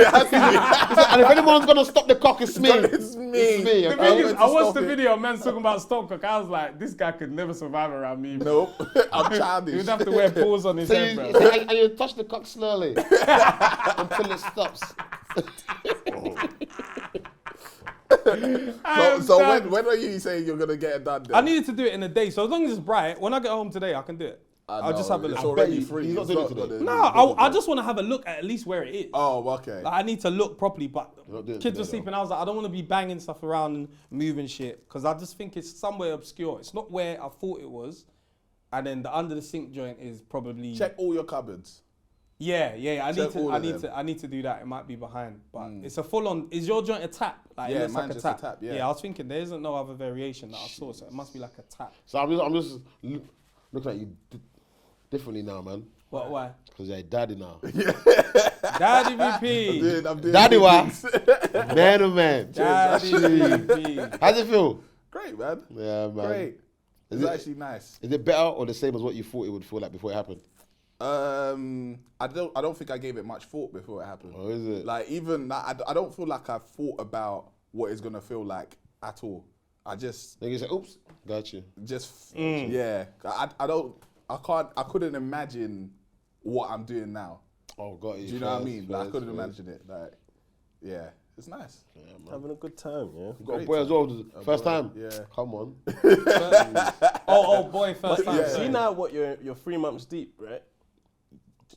if anyone's gonna stop the cock, it's me. It's me. It's me. The Okay? thing is, I watched stop the it. video of men talking about stopcock. I was like, this guy could never survive around me. Nope. I'm childish. He would have to wear paws on his So head, you, bro. and you touch the cock slowly until it stops. So when are you saying you're gonna get it done? Then? I needed to do it in a day, so as long as it's bright, when I get home today, I can do it. I'll just have a It's look. already bet you- free. he's not It's doing it not today. gonna- No, I just want to have a look at least where it is. Oh, okay. Like, I need to look properly, but not doing it kids today, were sleeping. I was like, I don't want to be banging stuff around and moving shit because I just think it's somewhere obscure. It's not where I thought it was, and then the under the sink joint is probably Check all your cupboards. Yeah. Check all of them. I need to do that. It might be behind, but it's a full on. Is your joint a tap? Like, it Yeah, looks like mine's a just a tap. tap, yeah. I was thinking there isn't no other variation that I saw, so it must be like a tap. So I'm just looking at you differently now, man. What? Why? Because you're a daddy now. Daddy VP. I'm doing Daddy big wa? things. Man, oh man. Daddy VP. How's it feel? Great, man. Yeah, man. Great. It's actually nice. Is it better or the same as what you thought it would feel like before it happened? I don't think I gave it much thought before it happened. Oh, is it? Like even I don't feel like I've thought about what it's gonna feel like at all. I just Then you say, oops, got you. yeah. I couldn't imagine what I'm doing now. Oh, got you. Do you know what I mean? Like, I couldn't imagine it. Like, yeah, it's nice. Having a good time, yeah. You got a boy as well, first time? Yeah. Come on. Oh boy, first time. See now what you're 3 months deep, right?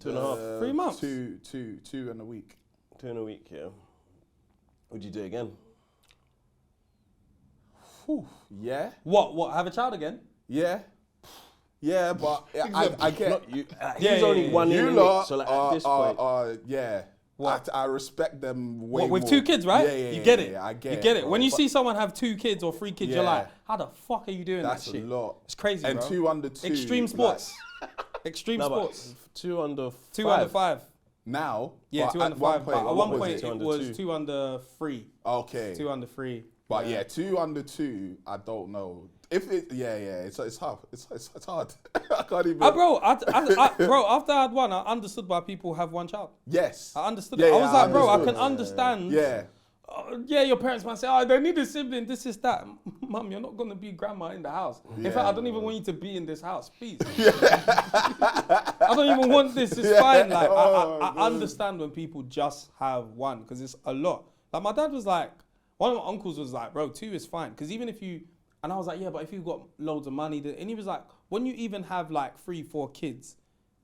2.5. 3 months? Two and a week. 2 in a week, yeah. Would you do it again? Whew. Yeah. What? Have a child again? Yeah. Yeah, but I get Not you. He's Yeah, only yeah, one you in a week, lot so like are, at this point. yeah. What? I respect them way What, with more. 2 kids, right? Yeah, You get it. Yeah, I get You get it. bro. When you But see someone have 2 kids or 3 kids, you're Yeah. like, how the fuck are you doing that's that shit? a lot. It's crazy, And bro. 2 under 2. Extreme sports. Extreme No, but sports. 2 under 5. 2 under 5. Now, Yeah, but 2 at under 5. But at what one was point it? it under was 2? 2 under 3. Okay. 2 under 3. But yeah, 2 under 2, I don't know. If it, it's hard. It's hard. I can't even. Bro, bro, after I had one, I understood why people have one child. Yes. I understood Yeah, it. I yeah, was like, bro, I understood. can understand. Yeah. Yeah, your parents might say, oh, they need a sibling, this is that. Mum, you're not going to be grandma in the house. In fact, I don't even want you to be in this house, please. I don't even want this, it's fine. Like, I understand when people just have one, because it's a lot. Like, my dad was like, one of my uncles was like, bro, 2 is fine. Because even if you, and I was like, yeah, but if you've got loads of money, and he was like, when you even have like 3, 4 kids,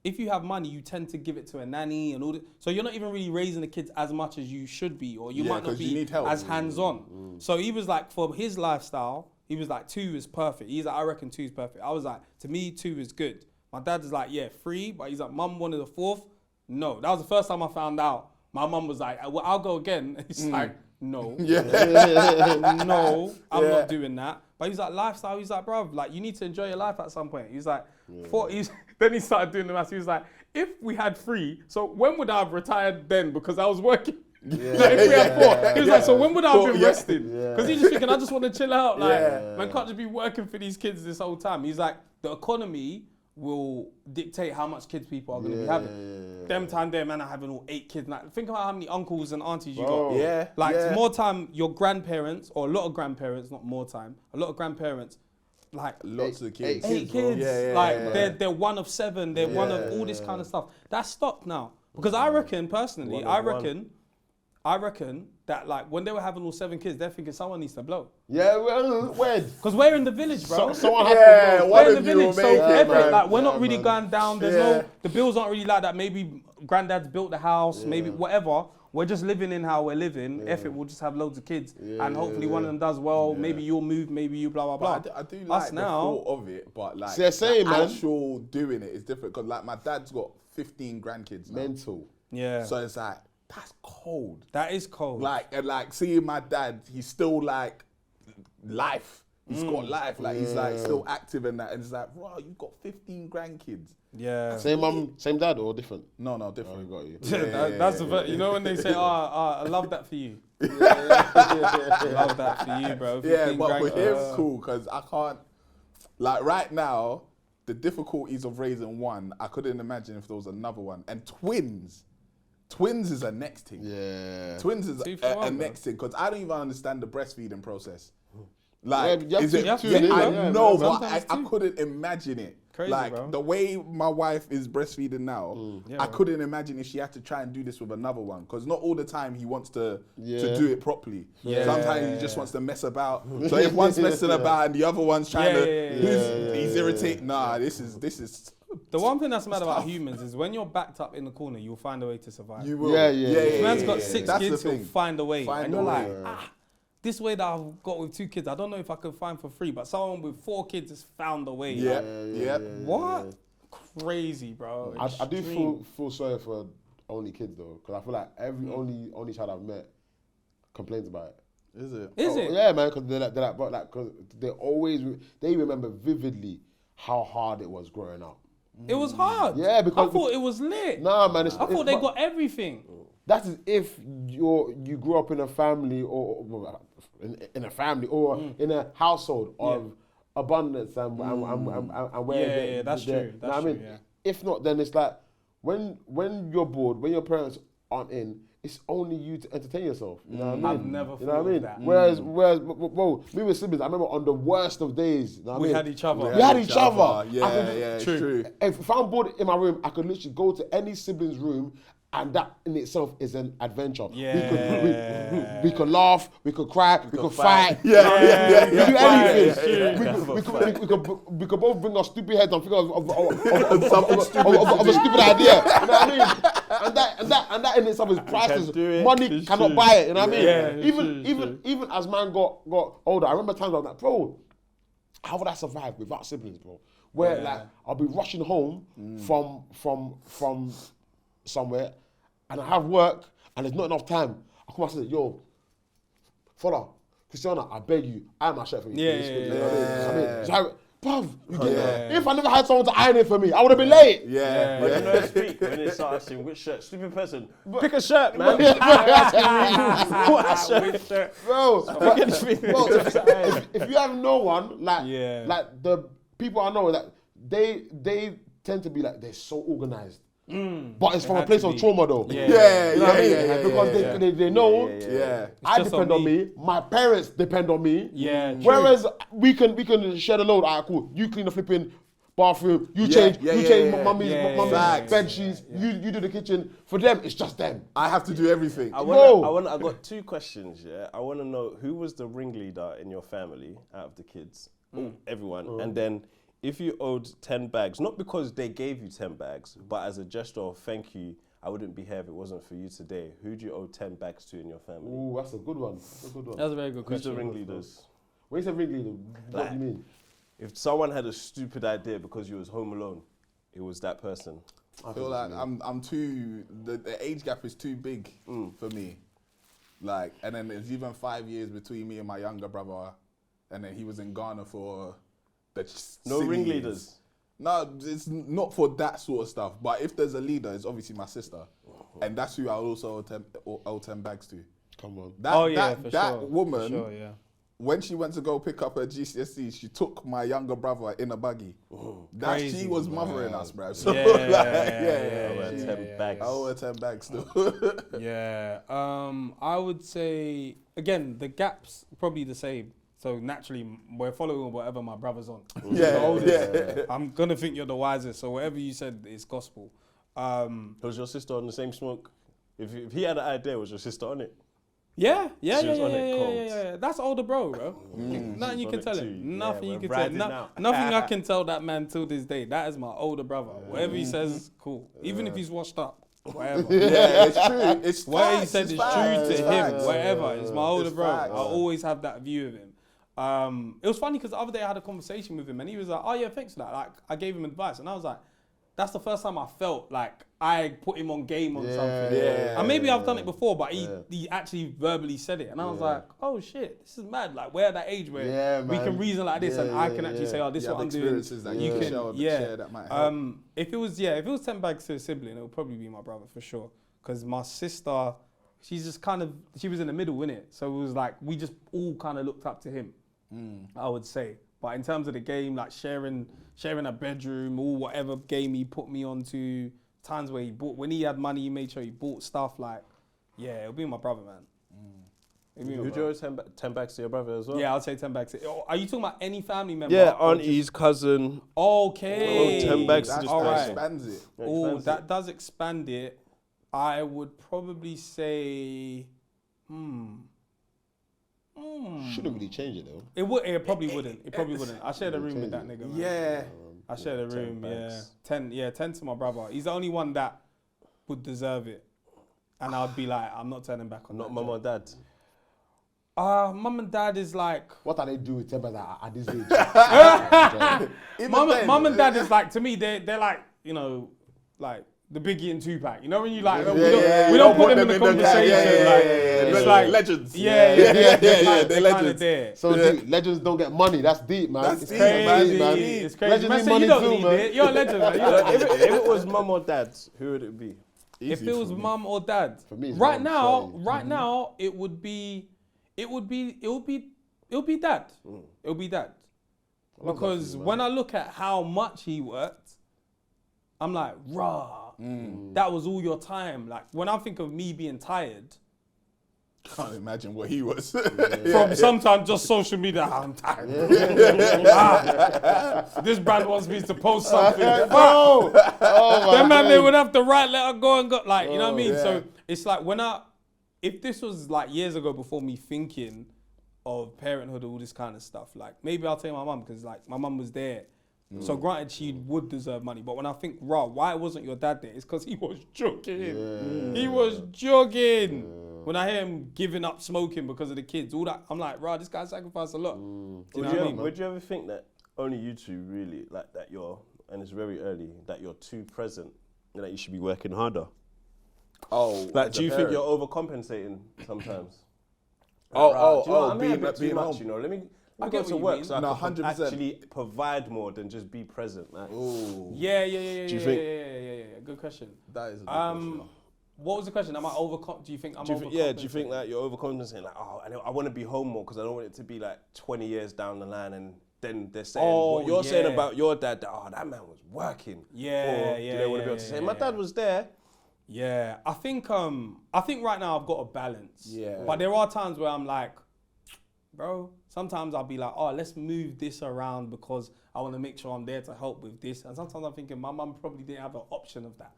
if you have money, you tend to give it to a nanny and all that. So you're not even really raising the kids as much as you should be, or you Yeah, might not 'cause you be need help. as hands-on. So he was like, for his lifestyle, he was like, 2 is perfect. He's like, I reckon 2 is perfect. I was like, to me, 2 is good. My dad is like, yeah, 3, but he's like, mum wanted a 4th. No, that was the first time I found out. My mum was like, well, I'll go again. It's like, no. No, I'm not doing that. But he's like, lifestyle, he's like, bruv, like, you need to enjoy your life at some point. He's like, then he started doing the maths. He was like, if we had 3, so when would I have retired then? Because I was working. Like, if we had 4. He was like, so when would I have been resting? Because he's just thinking, I just want to chill out. Like, man can't just be working for these kids this whole time. He's like, the economy will dictate how much kids people are going to be having. Them time there, man, are having all 8 kids. Like, think about how many uncles and aunties you got. Yeah. Like, yeah. more time, your grandparents, or a lot of grandparents, not more time, a lot of grandparents, like, Lots of kids. 8 kids. Yeah, Like, they're one of 7, they're one of all this kind of stuff. That's stopped now. Because I reckon, personally, I One-on-one. reckon that like when they were having all 7 kids, they're thinking someone needs to blow. Yeah, well, when? Because we're in the village, bro. Someone has Yeah, to blow. one We're in of the you will village, so make it, man. like we're not Yeah, really man. going down. There's Yeah. no, the bills aren't really like that. Maybe granddad's built the house, maybe whatever. We're just living in how we're living. If it, we'll just have loads of kids, and hopefully one of them does well. Maybe you'll move, maybe you blah blah blah. But I do like Us the now. thought of it, but like See, same, the man. actual doing it is different. Because like my dad's got 15 grandkids now. Mental. Yeah, So it's like, that's cold. that is cold. Like, and like seeing my dad, he's still like life. He's got life. Like he's like still active in that. And it's like, bro, you've got 15 grandkids. yeah. Same mum, same dad, or different? No, different. Got you. That's the you know when they say, I love that for you. I love that for you, bro. Yeah, 15 but with him, grandkids. cool, because I can't, like right now, the difficulties of raising one, I couldn't imagine if there was another one. And twins is a next thing. Yeah. Twins is Two a for one, bro. next thing, because I don't even understand the breastfeeding process. Like, Yeah, you is have it? to- you have to, I yeah, know, bro. but I Sometimes couldn't imagine it. Crazy, like bro. the way my wife is breastfeeding now, Yeah, I bro. couldn't imagine if she had to try and do this with another one, because not all the time he wants to Yeah. do it properly. Yeah. Sometimes he just wants to mess about. So if one's messing about and the other one's trying he's irritated. Nah, this is. The one thing that's mad about humans is when you're backed up in the corner, you'll find a way to survive. You will. If man's got 6 That's kids, the he'll thing. find a way. Find and a you're way. like, this way that I've got with 2 kids, I don't know if I can find for free, but someone with 4 kids has found a way. Yeah, yeah. What? Crazy, bro. I do Extreme. feel sorry for only kids though, because I feel like every only child I've met complains about it. Is it? Is it? Yeah, man, because they're like, but like, because they remember vividly how hard it was growing up. It was hard. Yeah, because I thought it was lit. Nah, man, I thought they got everything. That is if you grew up in a family or in a family or in a household of abundance and where Yeah, that's true. know what That's I mean? true, yeah. If not, then it's like when you're bored, when your parents aren't in, it's only you to entertain yourself. You know what I mean? I've never You know what I thought mean? of that. Whereas, bro, me with siblings, I remember on the worst of days, you know what I We mean? had each other. We had each other. Yeah, I could- it's true. If I'm bored in my room, I could literally go to any sibling's room, and that in itself is an adventure. Yeah. We could laugh, we could cry, we could fight. Yeah. We could do anything. Yeah. We could both bring our stupid heads and figure of something of a stupid idea. You know what I mean? And that in itself is priceless. do it. Money cannot buy it. You know what I mean? Yeah, Even as man got older, I remember times I was like, bro, how would I survive without siblings, bro? Where like I'll be rushing home from somewhere, and I have work, and there's not enough time. I come and say, yo, father, Christiana, I beg you, iron my shirt for me. Yeah, please. yeah, You know what I mean? yeah. So bruv, you get if I never had someone to iron it for me, I would have been late. Yeah. But you know, speak when they start asking which shirt. Stupid person. Pick a shirt, man. Which shirt? Bro, if you have no one, like the people I know, that they tend to be like, they're so organized. But it's from a place of trauma though. Yeah. You know what I mean? Because they know I just depend on on me, my parents depend on me. Yeah, true. Whereas we can share the load. Alright, cool. You clean the flipping bathroom, you change mummy's bed sheets, you do the kitchen. For them, it's just them. I have to do everything. I got 2 questions, yeah. I want to know who was the ringleader in your family out of the kids? Everyone. And then if you owed 10 bags, not because they gave you 10 bags, but as a gesture of thank you, I wouldn't be here if it wasn't for you today. Who do you owe 10 bags to in your family? Ooh, that's a good one. That's a very good Who's the question. ringleaders? When you say ringleader, what do you mean? If someone had a stupid idea because you was home alone, it was that person. I feel like I'm too, the age gap is too big for me. Like, and then there's even 5 years between me and my younger brother, and then he was in Ghana for the No silly ringleaders. years. No, it's not for that sort of stuff. But if there's a leader, it's obviously my sister, and that's who I also owe 10 bags to. Come on. That woman, For sure, yeah. when she went to go pick up her GCSE, she took my younger brother in a buggy. Crazy, she was mothering us, bruv. So Yeah, I owe her 10 bags. I owe her 10 bags still. Yeah. I would say, again, the gap's probably the same. So naturally, we're following whatever my brother's on. Yeah, The oldest. yeah. I'm going to think you're the wisest. So whatever you said is gospel. Was your sister on the same smoke? If he had an idea, was your sister on it? Yeah. She was on it cold. Yeah. That's older bro. Nothing you on can it tell too. him. Yeah, Nothing you we're can tell him. riding now. Nothing I can tell that man till this day. That is my older brother. Whatever he says, cool. Even if he's washed up, whatever. Yeah, it's true. It's What he facts, said it's is facts, true it's to him. facts. Whatever. It's my older It's bro. facts. I always have that view of him. It was funny because the other day I had a conversation with him and he was like, "Oh yeah, thanks for that." Like I gave him advice and I was like, "That's the first time I felt like I put him on game on something." Yeah. And maybe I've done it before, but he actually verbally said it, and I was like, "Oh shit, this is mad!" Like we're at that age where we can reason like this, and I can actually say, "Oh, this is You what have I'm doing." experiences that you can share that might help. If it was 10 bags to a sibling, it would probably be my brother for sure. Because my sister, she's just she was in the middle, innit? So it was like we just all kind of looked up to him. I would say. But in terms of the game, like sharing a bedroom or whatever game he put me onto, times where when he had money, he made sure he bought stuff. Like, yeah, it'll be my brother, man. Would you always 10 bags to your brother as well? Yeah, I'll say 10 bags. Are you talking about any family member? Yeah, or auntie's cousin. Okay. 10 bags That just all right. expands it. Oh, that does expand it. I would probably say, Shouldn't really change it though. It probably wouldn't. It probably wouldn't. I shared a room with that nigga, man. Yeah. I shared a room, 10 yeah. 10 to my brother. He's the only one that would deserve it. And I'd be like, I'm not turning back on Not that. mum or dad. Mum and dad is like, What are they doing with tempers at this age? mum and dad is like, to me, they're like, you know, like the Biggie and Tupac. You know when you like, we don't put them in the conversation. It's like legends. Yeah, they're kind of there. So dude, legends don't get money. That's deep, man. That's It's deep, crazy, man. It's crazy. Legends Man, need say money you don't too, need man. it. You're a legend, man. You don't need it. If it was mum or dad, who would it be? If it was mum or dad, me, it's right mum, now, sorry. it would be dad. It'll be dad. Because when I look at how much he worked, I'm like, rah, that was all your time. Like when I think of me being tired, Can't imagine what he was. from sometimes just social media, I'm tired. This brand wants me to post something. Oh my Them man, they God. would have to write, let her go and go, like, you know what I mean? So it's like if this was like years ago before me thinking of parenthood, all this kind of stuff, like maybe I'll tell my mum because like my mum was there. So granted, she would deserve money. But when I think, why wasn't your dad there? It's because he was jogging. He was jogging. When I hear him giving up smoking because of the kids, all that, I'm like, this guy sacrificed a lot. Do you know what I mean? Would you ever think that only you two really, like that and it's very early, that you're too present and that you should be working harder? Like, do you think you're overcompensating sometimes? Do you know what? I'm a bit too much, you know. Let me go get to what you work mean. so I No, can 100%. actually provide more than just be present. Like, Yeah. Do you think? Good question. That is a good question. What was the question? Am I do you think I'm do you overcompensating? think like you're overcompensating? Like, I want to be home more because I don't want it to be like 20 years down the line and then they're saying what you're saying about your dad. That, that man was working. Or do they want to be able to say, my dad was there? Yeah, I think right now I've got a balance. Yeah. But there are times where I'm like, bro, sometimes I'll be like, let's move this around because I want to make sure I'm there to help with this. And sometimes I'm thinking my mum probably didn't have an option of that.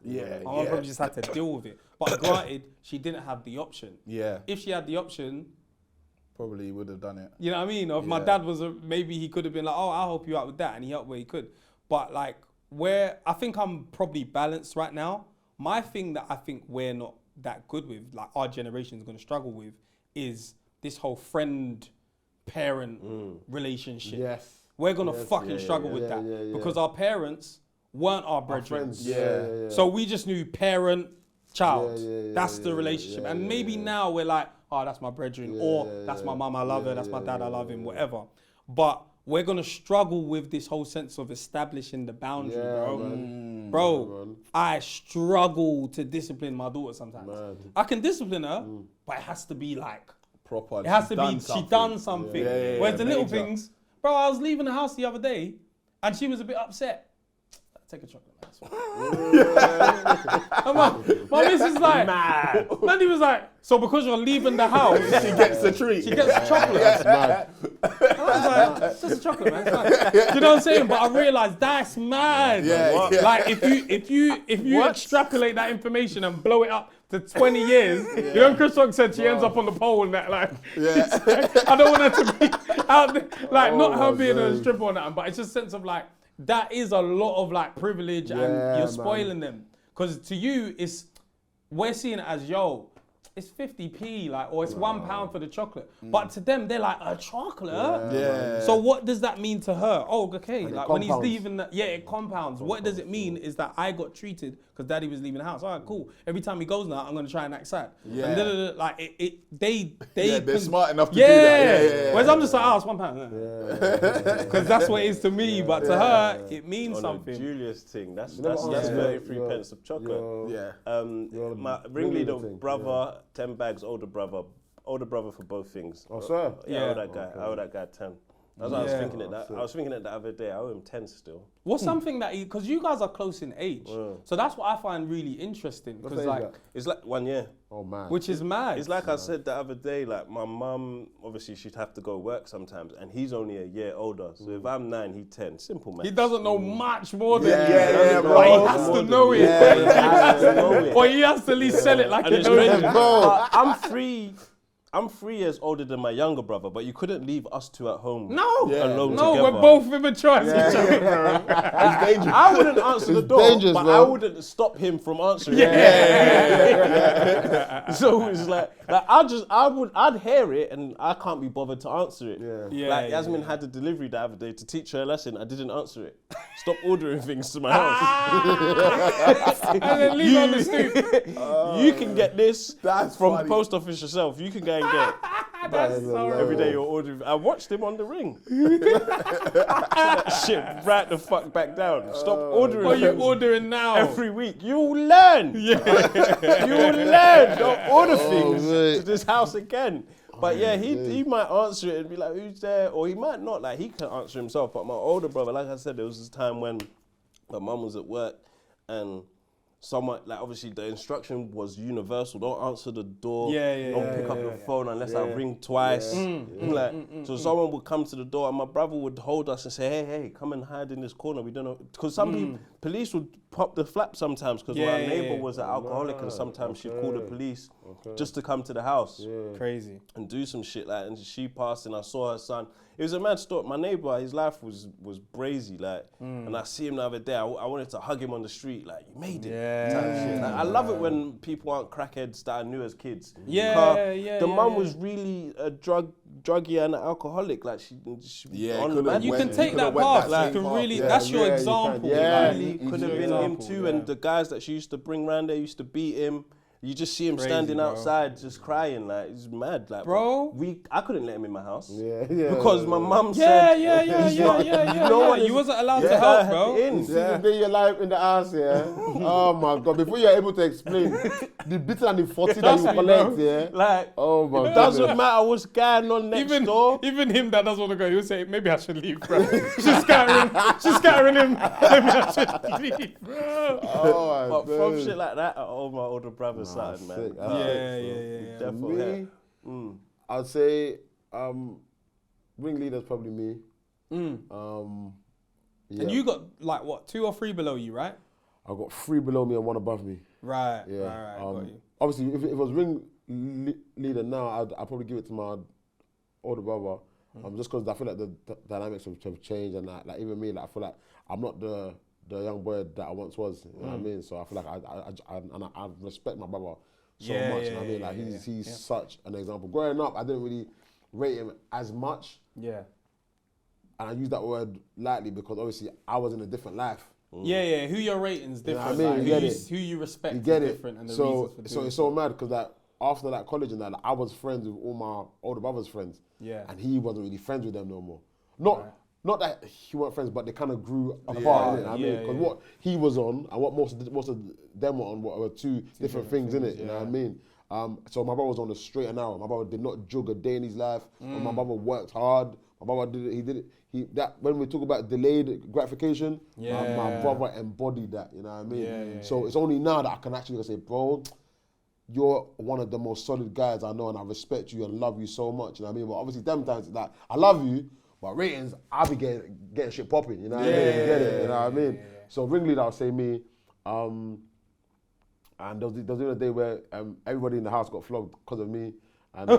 My mum probably just had to deal with it. But granted, she didn't have the option. Yeah. If she had the option, Probably would have done it. you know what I mean? Or if my dad was, maybe he could have been like, I'll help you out with that. And he helped where he could. But like, I think I'm probably balanced right now. My thing that I think we're not that good with, like our generation is going to struggle with, is this whole friend-parent relationship. Yes. We're going to fucking struggle with that. Because our parents weren't our brethren. So we just knew parent, child. That's the relationship. And maybe now we're like, that's my brethren, or that's my mum, I love her, that's my dad, I love him, whatever. But we're going to struggle with this whole sense of establishing the boundary, bro. I struggle to discipline my daughter sometimes. I can discipline her, but it has to be like, Proper. it has to be, she done something. Whereas the little things, bro, I was leaving the house the other day, and she was a bit upset. Take a chocolate, man. My missus is like, man, he was like, So because you're leaving the house, She gets the treat. she gets chocolate. That's mad. I was like, it's just a chocolate, man. It's fine. Do you know what I'm saying? But I realised that's mad. Yeah, yeah. Like if you extrapolate that information and blow it up to 20 years, you know, Chris Rock said she ends up on the pole and that, like, I don't want her to be out there, like, not her being a stripper or nothing, but it's just a sense of like, that is a lot of like privilege and you're spoiling them. Because to you, we're seeing it as, yo, it's 50p, like, or it's £1 for the chocolate. But to them, they're like, a chocolate? Yeah. So what does that mean to her? Oh, okay, And like it when he's compounds. leaving, it compounds. What does it mean is that I got treated because daddy was leaving the house. All right, cool. Every time he goes now, I'm gonna try and act sad. Yeah. And like they they're smart enough to do that. Yeah. Whereas I'm just like, oh, it's £1. Because that's what it is to me, but to her, it means On something. a Julius thing, that's never 33 answered pence of chocolate. Yeah. My ringleader thing, brother, 10 bags, older brother for both things. Oh, sir. Yeah, I owe that guy. I owe that guy 10. That's what I was Yeah. thinking it. I was thinking it the other day. I owe him 10 still. What's something that because you guys are close in age, so that's what I find really interesting. What's Because the age like, gap? It's like 1 year. Oh, man. which is mad. It's like I said the other day, like my mum, obviously she'd have to go work sometimes, and he's only a year older. So if I'm 9, he's 10. Simple, man. He doesn't know much more than Yeah, you, bro. but he has to know it. know it. Or he has to at least sell it like And he it's knows crazy. it. I'm 3 years older than my younger brother, but you couldn't leave us two at home alone No, together. we're both immature as each other. It's dangerous. I wouldn't answer the It's door, dangerous, but bro. I wouldn't stop him from answering. Yeah. So it's like I'd hear it and I can't be bothered to answer it. Yeah, Like yeah, Yasmin had a delivery the other day to teach her a lesson. I didn't answer it. Stop ordering things to my house. And then leave it on the stoop. You can get this That's from funny. the post office yourself. You can go and get it. That's so Every day you're ordering. I watched him on the ring. Shit, right the fuck back down. Stop ordering What are you things ordering now? every week. You'll learn. Yeah. You'll learn. Don't order things to this house again. But yeah, he might answer it and be like, who's there? Or he might not. Like, he can answer himself. But my older brother, like I said, there was this time when my mum was at work and someone, like, obviously the instruction was universal. Don't answer the door. Don't pick up your phone unless I ring twice. So someone would come to the door and my brother would hold us and say, hey, come and hide in this corner. We don't know. Because some people, police would pop the flap sometimes because my neighbor was an alcoholic and sometimes she'd call the police just to come to the house Crazy. and do some shit. Like, and she passed and I saw her son. It was a mad story. My neighbor, his life was brazy, like, and I see him the other day. I wanted to hug him on the street, like, you made it. Type shit. Like, I love it when people aren't crackheads that I knew as kids. The mum was really a druggie and an alcoholic. Like, she on the man. You When- can take could've that went path. that Like, same can path. really, Yeah, that's your yeah, you example. can. Yeah. Like, Really could have your been him example, too, yeah. and the guys that she used to bring round there used to beat him. You just see him Crazy, standing bro. outside, just crying, like, he's mad, like. Bro. I couldn't let him in my house. Yeah. Because my mum Yeah. said, No one. You wasn't allowed to help, bro. You see the day you're live in the house, yeah. Oh my God! Before you're able to explain the bitter and the 40 that Trust you me, collect, bro. yeah. like, Oh my it God! doesn't matter what's going on next door. Even him that doesn't want to go, he'll say, maybe I should leave, bro. She's scattering him. Maybe I should leave, bro. Oh my But from days. shit like that, I owe my older brother something, man. sick. Yeah. Definitely. Me, I'd say ringleader's probably me. Yeah. And you got like what, 2 or 3 below you, right? I've got 3 below me and 1 above me. Right. Yeah. Right. Got you. Obviously, if it was leader now, I'd probably give it to my older brother. Just because I feel like the dynamics have changed, and like even me, like I feel like I'm not the young boy that I once was. You know what I mean? So I feel like I respect my brother so much. You know what I mean? Like he's such an example. Growing up, I didn't really rate him as much. Yeah. And I use that word lightly because obviously I was in a different life. Yeah. Who your rating's You know different. what I mean? Like, You get it. who you respect You get is it. different, and the So reasons for doing it's so mad because like after that college and that, like, I was friends with all my older brother's friends. Yeah. And he wasn't really friends with them no more. Not that he weren't friends, but they kind of grew apart. Innit? I mean, because what he was on and what most of them were on were 2 different things, innit? You know what I mean? So my brother was on the straight and narrow. My brother did not jog a day in his life. My brother worked hard. My brother did it. He did it. That when we talk about delayed gratification, my brother embodied that. You know what I mean? So it's only now that I can actually say, bro, you're one of the most solid guys I know, and I respect you and love you so much. You know what I mean? But obviously, them times like I love you, but ratings, I'll be getting shit popping. You know what I mean? You get it? You know what I mean? So ringleader, I'll say me. And there was a day where everybody in the house got flogged because of me, and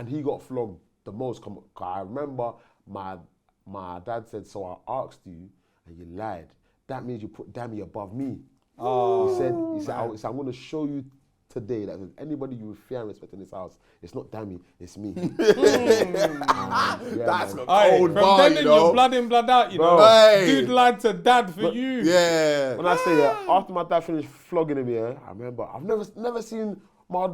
he got flogged the most. I remember my dad said, "So I asked you, and you lied. That means you put Dammy above me." Oh, he said, I'm going to show you today that if anybody you fear and respect in this house, it's not Dammy, it's me. That's a From cold bar, then your blood in, blood out, you know. Hey. Dude lied to dad for you. Yeah. When I say after my dad finished flogging him, I remember, I've never seen my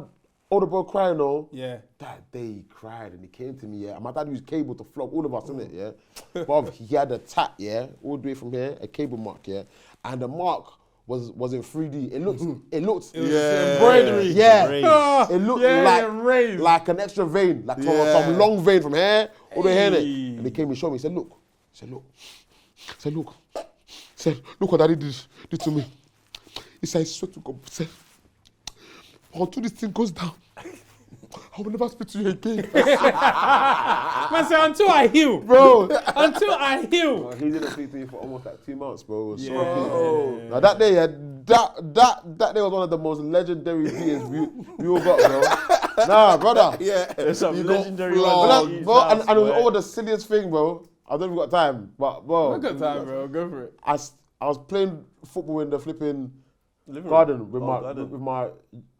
older bro cry, no. Yeah. That day he cried and he came to me, and my dad used cable to flog all of us, innit, But he had a tat, all the way from here, a cable mark, and the mark was in 3D. It looked embroidery. Yeah. It looked like an extra vein, like some long vein from here all the way here. And he came and showed me. He said, look. Look what daddy did to me. He said, I swear to God, until this thing goes down, I will never speak to you again. Man said, until I heal. Bro. Until I heal. He didn't speak to me for almost like 2 months, bro. It was so Yeah. Now that day, that day was one of the most legendary beers we all got, bro. Nah, brother. Yeah. There's some You got legendary flogged. ones. Bro, and it was all the silliest thing, bro. I don't even got time, but bro. I got time, bro. Go for it. I was playing football in the flipping garden with my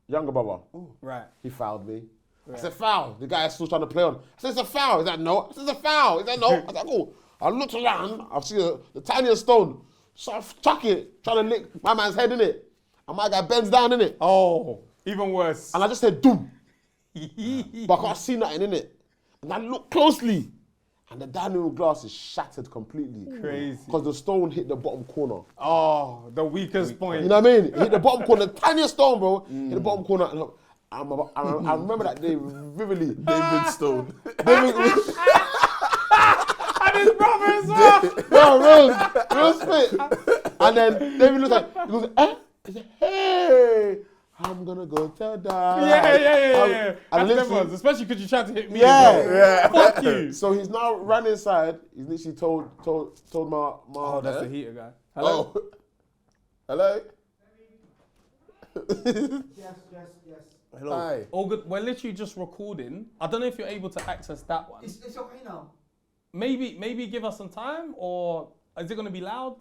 younger brother. Right. He fouled me. I said, foul. The guy is still trying to play on. I said, it's a foul. He's like, no. I said, it's a foul. He's like, no. I said, cool. I looked around. I see the tiniest stone. So I chuck it, trying to lick my man's head in it. And my guy bends down in it. Oh, even worse. And I just said, doom. But I can't see nothing in it. And I look closely. And the dining room glass is shattered completely. Crazy. Because the stone hit the bottom corner. Oh, the weakest point. You know what I mean? It hit the bottom corner. The tiniest stone, bro. Hit the bottom corner. And I remember that day vividly. David Stone. And his brother as well. Bro, real spit. And then David looks like, he goes, eh? He said, hey, I'm gonna go tell dad. Yeah. And That's them ones, especially because you tried to hit me. Yeah. Fuck you. So he's now ran inside. He's literally told my. Oh, that's the heater guy. Hello. Oh. Hello? Yes. Hello. Hi. All good. We're literally just recording. I don't know if you're able to access that one. It's okay now. Maybe give us some time, or is it going to be loud?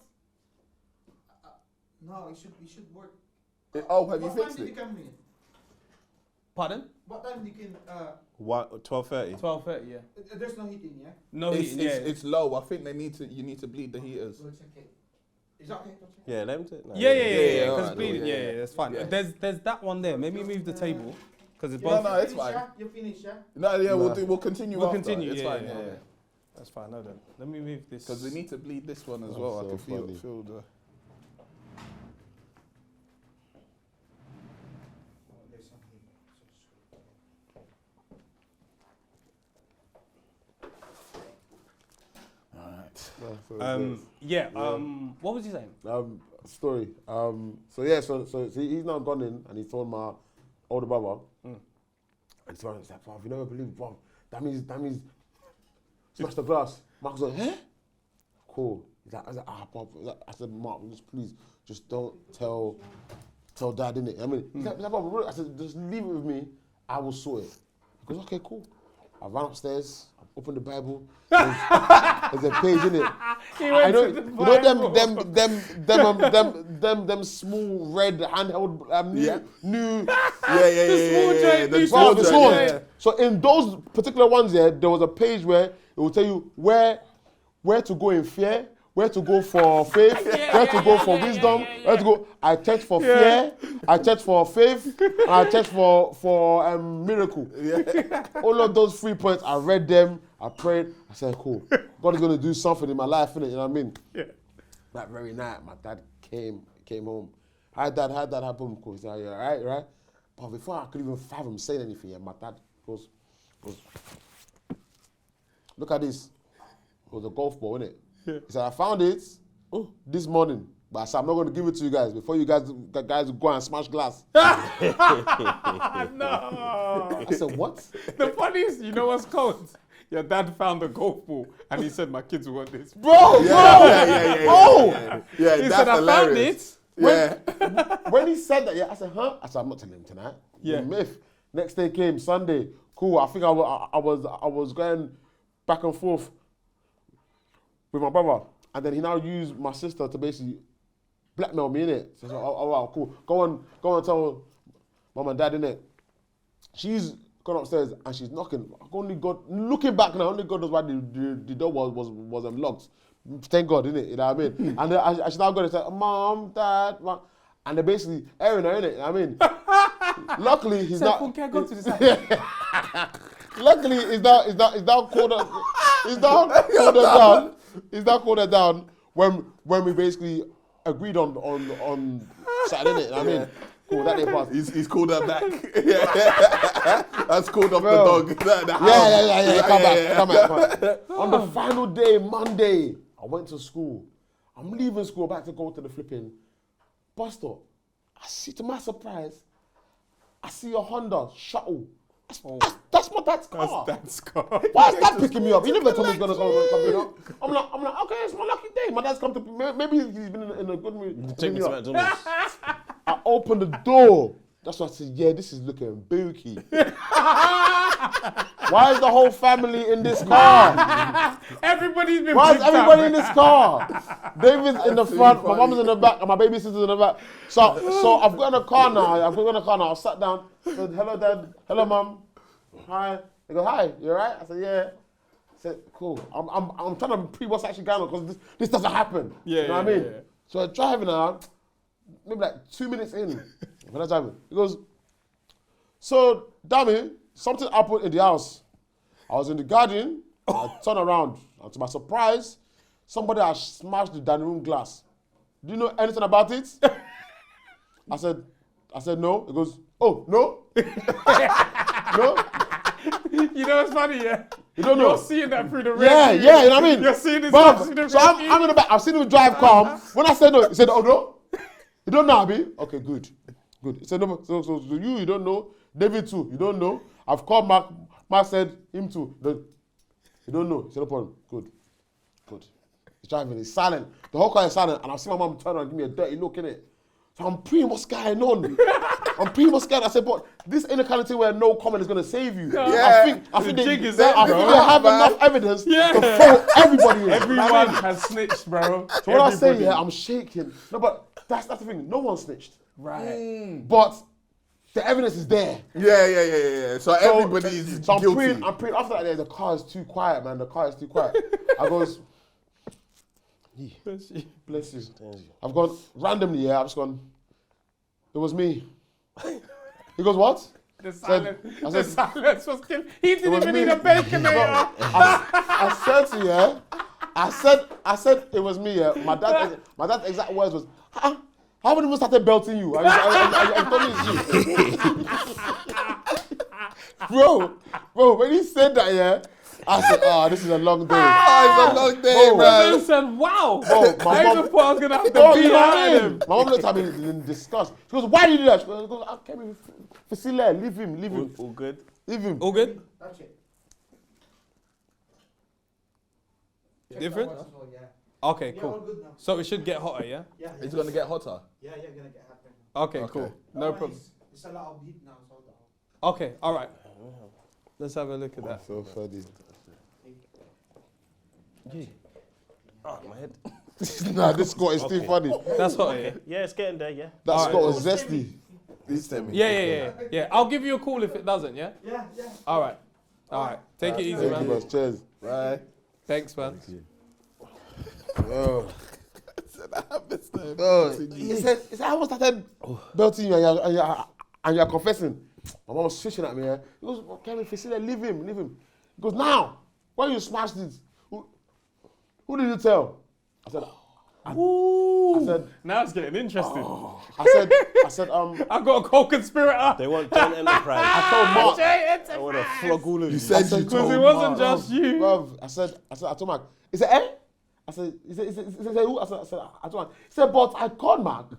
No, it should work. Oh, have you What fixed time did it? you come in? Pardon? What time you can? 12:30. 12:30. Yeah. There's no heating, yeah. No heating. Yeah. It's low. I think you need to bleed the heaters. So it's okay. Is that okay? Yeah, let him take. No, Yeah. yeah, Because alright, bleeding. yeah, Yeah, that's fine. yeah. There's that one there. Maybe move the table because it's No, both. no, it's fine. You finish, yeah? No, yeah, we'll continue. We'll after. continue. It's Yeah, fine. yeah. Yeah. That's fine. Hold on. Let me move this. Because we need to bleed this one as Oh, well. I so can funny. feel the. There's some heat. Alright. Yeah. What was he saying? Story. So he's now gone in and he told my older brother. And he's like, bro, you never believe, bro. That means smash the glass. Mark was like, eh? Cool. He's like, I was like, bro. I said, Mark, just don't tell dad, innit? I mean, he's like, bro, I said, just leave it with me. I will sort it. He goes, okay, cool. I ran upstairs. I opened the Bible. There's a page in it. I know, them small red handheld new. The Small joint. So in those particular ones, there was a page where it will tell you where to go in fear, where to go for faith, where to go for wisdom, where to go. I checked for fear, I checked for faith, and I checked for miracle. All of those 3 points, I read them, I prayed, I said, cool. God is going to do something in my life, innit? You know what I mean? Yeah. That very night, my dad came home. Hi, Dad, how did that happen? He said, yeah, right? But before I could even fathom saying anything, my dad goes, look at this. It was a golf ball, innit? He said, I found it this morning. But I said, I'm not going to give it to you guys before you guys go and smash glass. No. I said, what? The funniest, you know what's cold? Your dad found a golf ball and he said, my kids want this. Bro, Yeah, He that's said, I found hilarious. it. Yeah. When he said that, I said, huh? I said, I'm not telling him tonight. Yeah. Myth. Next day came, Sunday. Cool. I think I was going back and forth with my brother. And then he now used my sister to basically blackmail me, innit? So I said, oh, wow, cool. Go on, tell mom and dad, innit? She's gone upstairs and she's knocking. Only God, looking back now, only God knows why the door was locked. Thank God, innit? You know what I mean? And then I should now go and say, Mom, Dad, Mom. And they're basically airing her, innit? You know what I mean? Luckily, he's not. Okay, go to the side. Luckily, he's now called her down when we basically agreed on Saturday, innit? You know what I mean? Cool, that day passed. He's called her back. That's called off the dog. Yeah. Come back. On the final day, Monday, I went to school. I'm leaving school, about to go to the flipping bus stop. I see, to my surprise, I see a Honda shuttle. That's my dad's car. That's car. Why is dad picking me up? He never told me he's gonna come pick me up. I'm like, okay, it's my lucky day. My dad's come to, maybe he's been in a good mood. Take me to McDonald's. I opened the door. That's why I said, yeah, this is looking booky. Why is the whole family in this car? Everybody's been Why is picked everybody up. in this car? David's in the front, my mum's in the back, and my baby sister's in the back. So I've got in a car now. I sat down, said, hello, Dad. Hello, Mum. Hi. They go, hi, you alright? I said, yeah. I said, cool. I'm trying to pre what's actually going on because this doesn't happen. You know what I mean? Yeah. So I'm driving around, maybe like 2 minutes in, when I'm driving. He goes, so, Dammy, something happened in the house. I was in the garden, I turned around, and to my surprise, somebody has smashed the dining room glass. Do you know anything about it? I said no. He goes, oh, no? No? You know what's funny, yeah? You don't know? You're seeing that through the Yeah, red. you know what I mean? You're seeing this Bruv, through the so red. I'm in the back, I've seen him drive calm. When I said no, he said, oh no? You don't know, Abi? Okay, good. He said, no, so you don't know. David too, you don't know. I've called Mark. Mark said, him too. You don't know. He said, no problem. Good. He's driving, he's silent. The whole car is silent, and I've seen my mum turn around and give me a dirty look, innit? So I'm pretty much going on. I'm pretty much scared. I said, but this ain't the kind of thing where no comment is going to save you. Yeah. I think The they jig is up, I think bro. they have enough evidence to throw everybody in. Everyone has snitched, bro. So when I say, Everybody. yeah, I'm shaking. No, but that's the thing. No one snitched. Right. But the evidence is there. Yeah. So everybody's So guilty. I'm pretty after that. The car is too quiet, man. The car is too quiet. I goes, bless you. I've gone randomly. Yeah, I've just gone. It was me. He goes, what? The silence, I said- the silence was killing. He didn't was even me. need a bacon there. I said to you, yeah. I said it was me. Yeah. My dad's exact words was, I haven't even started belting you. I told you it's you. Bro, when he said that, yeah, I said, this is a long day. Oh, it's a long day, Bro. I man. said, wow. Bro, my I mom- even thought I was going to have to Bro, beat you know what out I of mean? him. My mom looked at me in disgust. She goes, why did you do that? She goes, I came with Facile, leave him. All good. Leave him. All good? That's it. Different? That's all, yeah. Okay, Yeah, all cool. good now. So it should get hotter, yeah? Yeah, It's gonna get hotter. Yeah, gonna get happening. Okay, cool. No problem. It's a lot of heat now, so Okay, all right. Let's have a look at that. So funny. Oh, my head. Nah, this squat is too funny. That's hotter, yeah? Yeah, it's getting there, yeah. That Alright. squat was zesty. Please tell me. Yeah. I'll give you a call if it doesn't, yeah? yeah. All right. Take it easy, Thank you, man. boss. Cheers. Right. Thanks, man. He said, I almost started belting you and you're confessing. My mom was switching at me. Yeah. He goes, Kevin, Facile, leave him. He goes, now, when you smashed it, who did you tell? I said, Now it's getting interesting. I said, I got a co-conspirator. They want John Enterprise. I told Mark. I want to flog all of you. You said you Because told it wasn't Mark. just you. Bruv, I told Mark. He said, eh? I said, he said, who? I said, Antoine. He said, but I called Mark.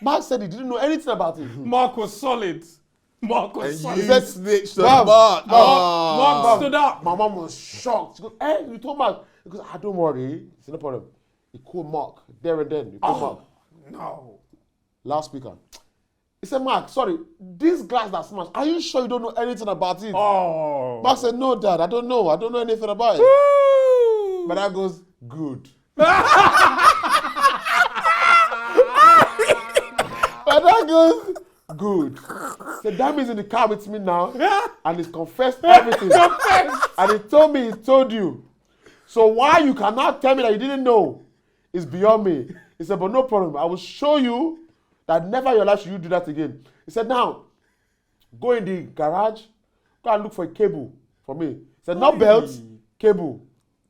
Mark said he didn't know anything about it. Mark was solid. Mark was solid. You snitched on Mark. Mark. Mark stood up. My mom was shocked. She goes, hey, you told Mark. He goes, don't worry. He said, no problem. He called Mark there and then. He called Mark. No. Loudspeaker. He said, Mark, sorry, this glass that smashed, are you sure you don't know anything about it? Oh. Mark said, no, Dad, I don't know. I don't know anything about it. Woo. But that goes, good. But that goes, good. So that means in the car with me now, and he's confessed everything. And he told me he told you. So why you cannot tell me that you didn't know is beyond me. He said, but no problem. I will show you that never in your life should you do that again. He said, now, go in the garage, go and look for a cable for me. He said, not belts, cable.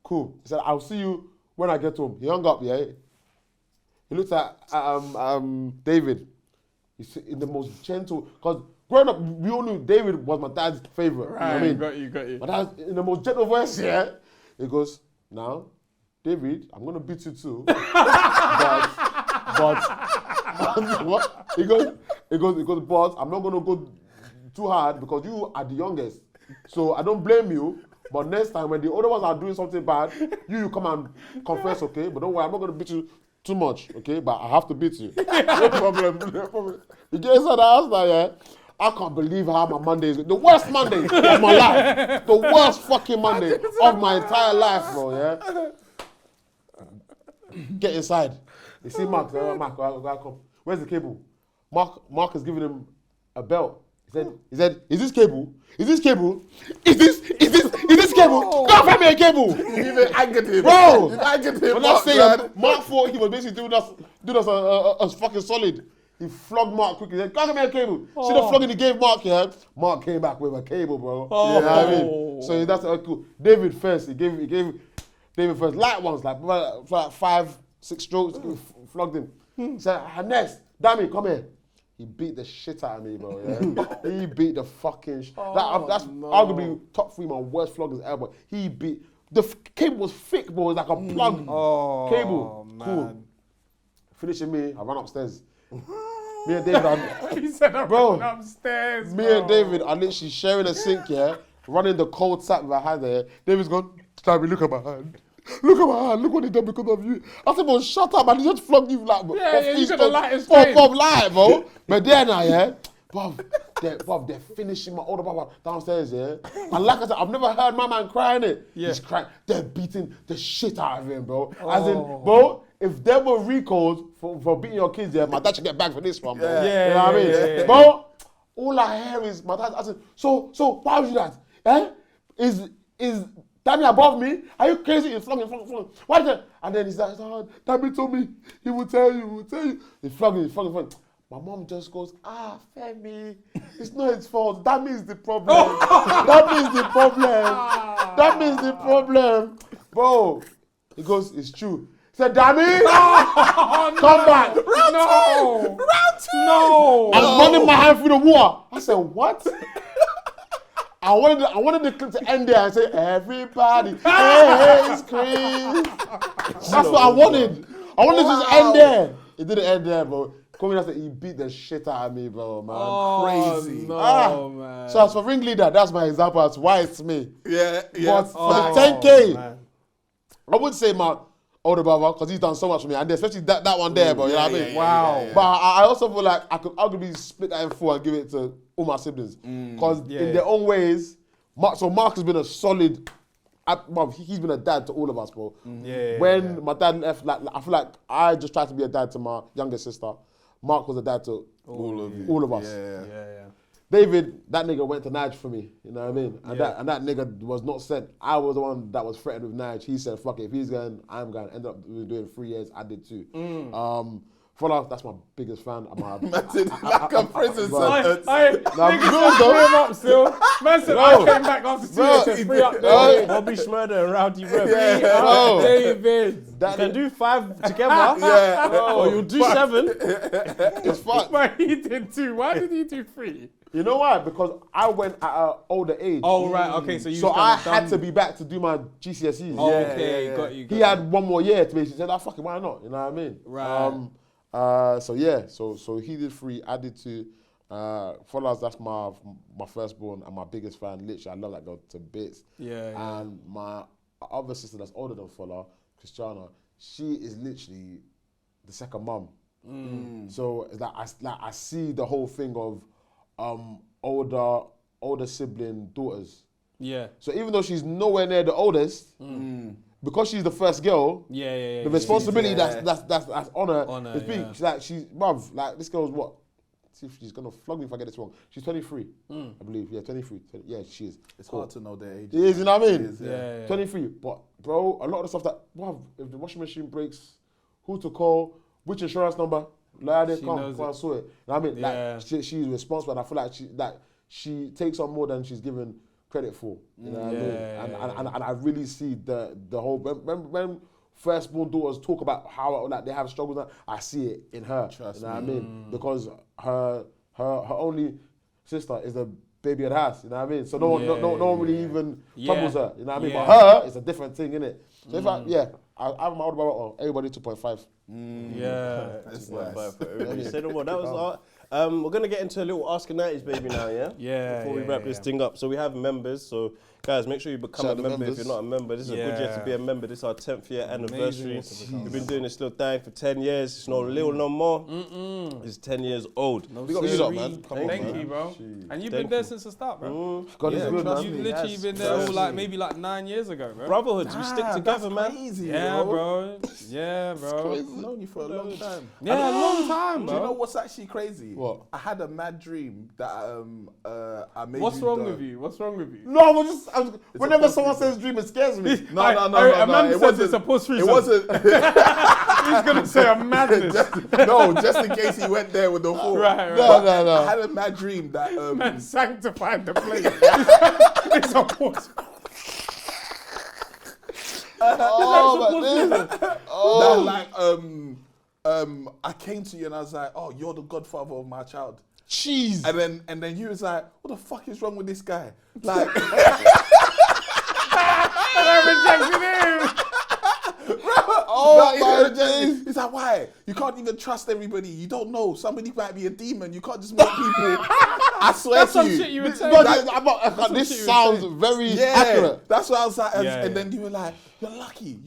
Cool. He said, I'll see you when I get home. He hung up, yeah. He looked at David. He's in the most gentle, because growing up, we all knew David was my dad's favorite. Right, You know what I mean? got you. But that's in the most gentle voice, yeah. He goes, now, David, I'm gonna beat you too. but what? He goes, but I'm not gonna go too hard because you are the youngest. So I don't blame you. But next time when the other ones are doing something bad, you come and confess, okay? But don't worry, I'm not gonna beat you too much, okay? But I have to beat you. No problem. He gets inside the house now, yeah. I can't believe how my Monday is. The worst Monday of my life. The worst fucking Monday of my entire life, bro, yeah? Get inside. You see Mark, Mark, come. Where's the cable? Mark is giving him a belt. He said, is this cable? Is this cable? Is this cable? Go find me a cable. You even angered him. Bro! You angered him. When I say Mark thought he was basically doing us a fucking solid. He flogged Mark quickly. He said, go get me a cable. See the flogging he gave Mark, yeah? Mark came back with a cable, bro. You know what I mean? So that's cool. David first, he gave David first light ones, like 5-6 strokes, flogged him. He said, next, Dammy, come here. He beat the shit out of me, bro. Yeah? He beat the fucking shit. That's arguably top 3 my worst floggers ever. He beat the cable was thick, bro. It was like a plug cable. Man. Cool. Finishing me, I ran upstairs. Me and David, He said, I'm bro, upstairs. me and David are literally sharing a sink, yeah, running the cold tap with our hand there. David's gone, Sammy, look at my hand. Look at my hand, look what he done because of you. I said, bro, shut up, man. He just flogged you like, you got the lightest pain. Pop light, bro. But then now, yeah, they're finishing my older brother downstairs, yeah. And like I said, I've never heard my man crying it. Yeah. He's crying. They're beating the shit out of him, bro. As in, bro, if there were recalls for beating your kids, yeah, my dad should get back for this one, bro. Yeah, you know what I mean? yeah. Bro, all I hear is my dad. I said, so why would you do that? Eh? Is Dammy above me? Are you crazy? He's flogging. Why did you? And then he's like, oh, Dammy told me he will tell you. He's flogging. My mom just goes, Femi, it's not his fault. Dammy is the problem. Dammy is the problem. Bro, he goes, it's true. He said, Dammy, come back. Round two. No. I'm running my hand through the water. I said, what? I wanted the clip to end there and say, everybody, hey, scream. That's what I wanted. I wanted to just end there. It didn't end there, bro. Coming after, he beat the shit out of me, bro, man. Crazy. No, man. So as for ringleader, that's my example as why it's me. Yeah. But for the 10K, I would say my older brother, because he's done so much for me, and especially that one there, bro, you know what I mean? Wow. But I also feel like I could arguably split that in 4 and give it to all my siblings. Because in their own ways, Mark has been a solid, he's been a dad to all of us, bro. When my dad left, like, I feel like I just tried to be a dad to my younger sister. Mark was a dad to all of us. Yeah. David, that nigga went to Nige for me, you know what I mean? And that nigga was not sent. I was the one that was threatened with Nige. He said, fuck it, if he's going, I'm going. Ended up doing 3 years, I did too. Follow, that's my biggest fan. Like a prison sentence. Up still. Man said, I came back after 2 years to free up there. Bobby Schmurder and Rowdy Rev. David. You can do 5 together, or you'll do 7. It's fun. But he did 2. Why did he do 3? You know why? Because I went at an older age. Oh, right. Okay, so you So I had to be back to do my GCSEs. Oh, okay, got you. He had one more year to basically say, "Ah, fuck it, why not?" You know what I mean? Right. So he did 3, I did 2. Followers, that's my firstborn and my biggest fan. Literally, I love that girl to bits. Yeah. And my other sister that's older than Fola, Christiana, she is literally the second mum. So it's like I see the whole thing of older sibling daughters. Yeah. So even though she's nowhere near the oldest, because she's the first girl, Yeah. the responsibility that's on her is big. yeah. She's like, bruv, like this girl's what? See if she's gonna flog me if I get this wrong. She's 23, I believe. Yeah, 23. Yeah, she is. It's hard to know their age. It is, you know what I mean? It is, Yeah. 23. But bro, a lot of the stuff that, bruv, if the washing machine breaks, who to call, which insurance number, like they come and sort it. You know what I mean? Yeah. Like she's responsible. And I feel like she takes on more than she's given credit for. You know what I mean? And I really see the whole when firstborn daughters talk about how like they have struggles, I see it in her. Trust you know what I mean? Because her only sister is the baby at the house. You know what I mean? So no one really even troubles her. You know what I mean? Yeah. But her, it's a different thing, innit? So if I'm my older brother, everybody 2.5. Yeah. That's Bye nice. for everybody. Say no more. That was our. We're gonna get into a little Ask a 90s baby now, yeah. Yeah. Before we wrap this thing up, so we have members. So guys, make sure you become Shout a out the member if members. you're not a member. This is a good year to be a member. This is our 10th year anniversary. We've been doing this little thing for 10 years. It's no little no more. It's 10 years old. Big up you lot, man. Come on, Thank man. you, bro. And you've Thank been there you. since the start, bro. God is good, man. You've literally been there all maybe 9 years ago, bro. Brotherhoods, we stick together, man. Crazy, Yeah, bro. Yeah, bro. I've known you for a long time. Yeah, a long time, Do you know bro. what's actually crazy? What? I had a mad dream that I made. What's wrong with you? What's wrong with you? No, whenever someone says dream, it scares me. No. A man It says it's a puss It wasn't. He's gonna say a madness. Just in case he went there with the full. Right. No. I had a mad dream that Man sanctified the place. It's a puss. I came to you and I was like, oh, you're the godfather of my child. Jeez. And then you was like, what the fuck is wrong with this guy? Like, I rejected him. Oh my days. He's like, why? You can't even trust everybody. You don't know. Somebody might be a demon. You can't just make people. I swear That's to some you. shit you would say. This sounds very accurate. That's what I was like. And then you were like, you're lucky.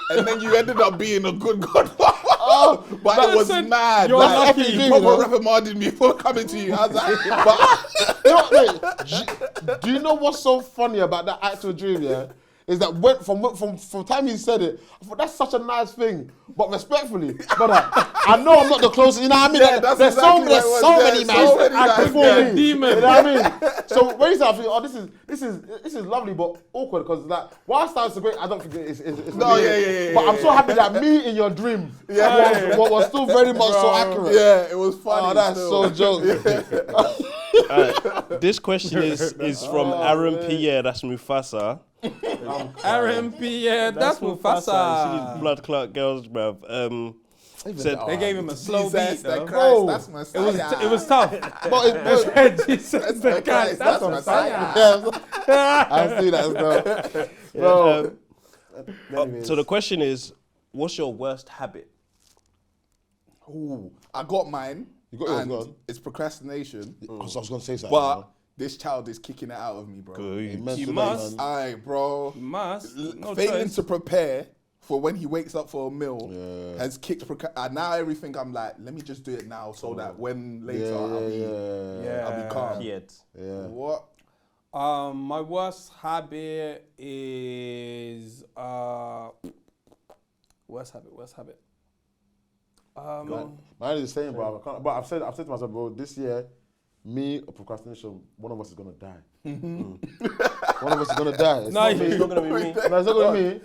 And then you ended up being a good godfather. But it was said, mad. "You're Like, lucky." You proper reprimanded me for coming to you. I was like, but You know, mate, do you know what's so funny about that actual dream, yeah? Is that from time he said it, I thought that's such a nice thing. But respectfully, brother, I know I'm not the closest, you know what I mean? Yeah, that's there's exactly so what it many was. man So many guys, before yeah. me. Demon. You know what I mean? So when you start thinking, oh, this is lovely but awkward, because like whilst that's great, I don't think it's No, me. yeah. But I'm so happy that me in your dream was still very much so accurate. yeah, it was funny. Oh, that's still. so joke. This question is from Aaron Pierre. That's Mufasa. RMP, yeah, that's She Mufasa. did blood clot girls, bruv. Said, They gave him a slow Jesus, beat, though. Christ, that's Messiah. It was tough. But Jesus, the Christ, that's Messiah. I see that stuff. so the question is, what's your worst habit? Ooh, I got mine. You got yours, and go on. it's procrastination. Because I was going to say something. But this child is kicking it out of me, bro. You must. Aye, bro. You must. No Failing choice. to prepare for when he wakes up for a meal has kicked. And now everything I'm like, let me just do it now so that when later I'll be calm. Yeah. What? My worst habit is worst habit. Mine is the same, bro. But I've said to myself, bro, this year, me or procrastination, one of us is gonna die. One of us is gonna die. It's not me. It's not gonna be me. No, it's not gonna be me.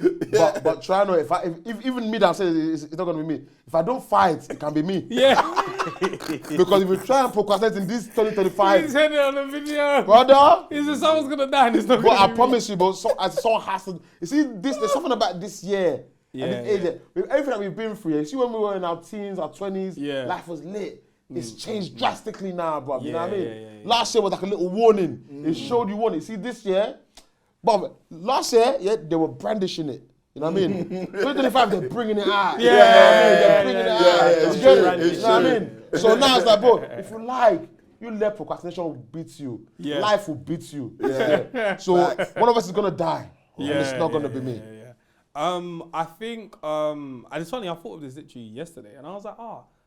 But try not. If even me that says it's not gonna be me. If I don't fight, it can be me. Yeah. Because if we try and procrastinate in this 2025, He said it on the video. brother. He said someone's gonna die and it's not But gonna I be me. promise you, bro. Someone has to. You see, there's something about this year. And this age, with everything that we've been through. You see, when we were in our teens, our 20s, life was lit. It's changed drastically now, bro. You know what I mean? Yeah. Last year was like a little warning. It showed you warning. See, this year, but last year, they were brandishing it. You know what I mean? 2025, they're bringing it out. You know what I mean? They're bringing it out. You get it? You know what I mean? So now it's like, bro, if you like, you let procrastination will beat you. Yeah. Life will beat you. Yeah. So one of us is gonna die. And it's not gonna be me. I think, and it's funny, I thought of this literally yesterday, and I was like,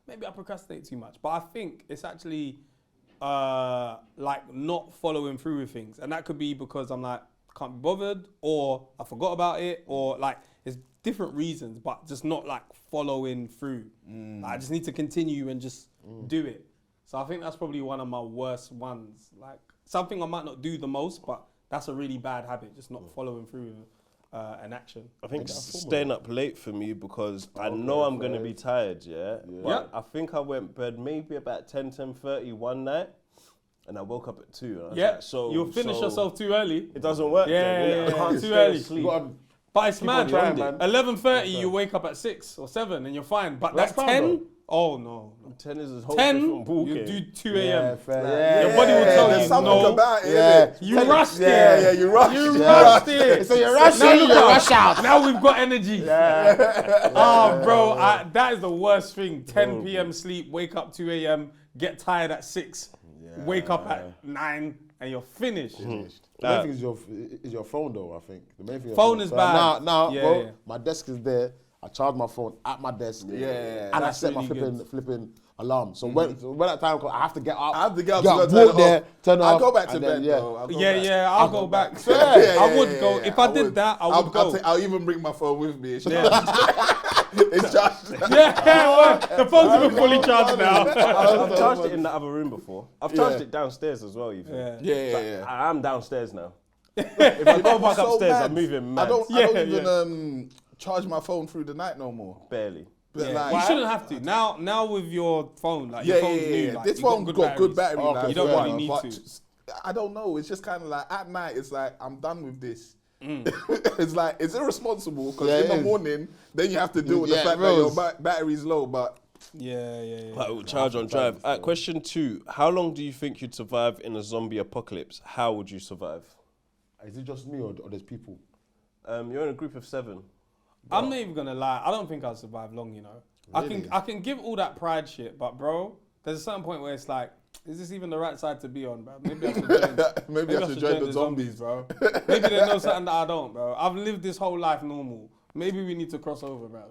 maybe I procrastinate too much. But I think it's actually like not following through with things. And that could be because I'm like, can't be bothered, or I forgot about it, or like, it's different reasons, but just not like following through. Like, I just need to continue and just do it. So I think that's probably one of my worst ones. Like, something I might not do the most, but that's a really bad habit, just not following through with an action. I think staying up late for me because I know I'm going to be tired, But I think I went bed maybe about 10:30 one night, and I woke up at 2. And I was like, you'll finish yourself too early. It doesn't work. Yeah, I can't too stay early. asleep. But it's mad, trying, man. 11:30, you wake up at 6 or 7 and you're fine. But That's that fine, 10, oh no. 10 is a whole 10, different ball you game. do 2 a.m. Your body will tell There's you something no. about it, Yeah. innit? You rushed it. Yeah, you rushed. You it. rushed it. So you rush Now in, look you out. rush out. Now we've got energy. Bro, that is the worst thing. 10 p.m. sleep, wake up 2 a.m., get tired at 6, wake up at 9, and you're finished. The main thing is your phone, though. I think the main thing. Phone is bad. Now, Yeah, bro, yeah. my desk is there. I charge my phone at my desk. And I That's set my really flipping alarm. So when that time comes, I have to get up. I have to get up get to up, go walk there, turn I'll off. go back to and bed, then, though. I'll go back. I'll go back. Yeah, I would go. If I did that, I would go. I'll even bring my phone with me. It's just The phone's even fully charged now. I've charged it in the other room before. I've charged it downstairs as well, even. yeah. I'm downstairs now. If I go back so upstairs, mad. I'm moving mad. I don't even charge my phone through the night no more. Barely. But Yeah. You shouldn't have to. Now with your phone, like your phone's new. Like, This you got phone's got good battery Okay, life. You don't fair really enough. need to. I don't know. It's just kind of like at night. It's like I'm done with this. It's like it's irresponsible because in the morning, then you have to deal with the fact that your battery's low. But Yeah. Like, charge on drive. Question 2. How long do you think you'd survive in a zombie apocalypse? How would you survive? Is it just me or there's people? You're in a group of 7. I'm not even gonna lie. I don't think I'll survive long. You know, I can give all that pride shit, but bro, there's a certain point where it's like, is this even the right side to be on, bro? Maybe I should join. maybe I should join the zombies, bro. Maybe they know something that I don't, bro. I've lived this whole life normal. Maybe we need to cross over, bro.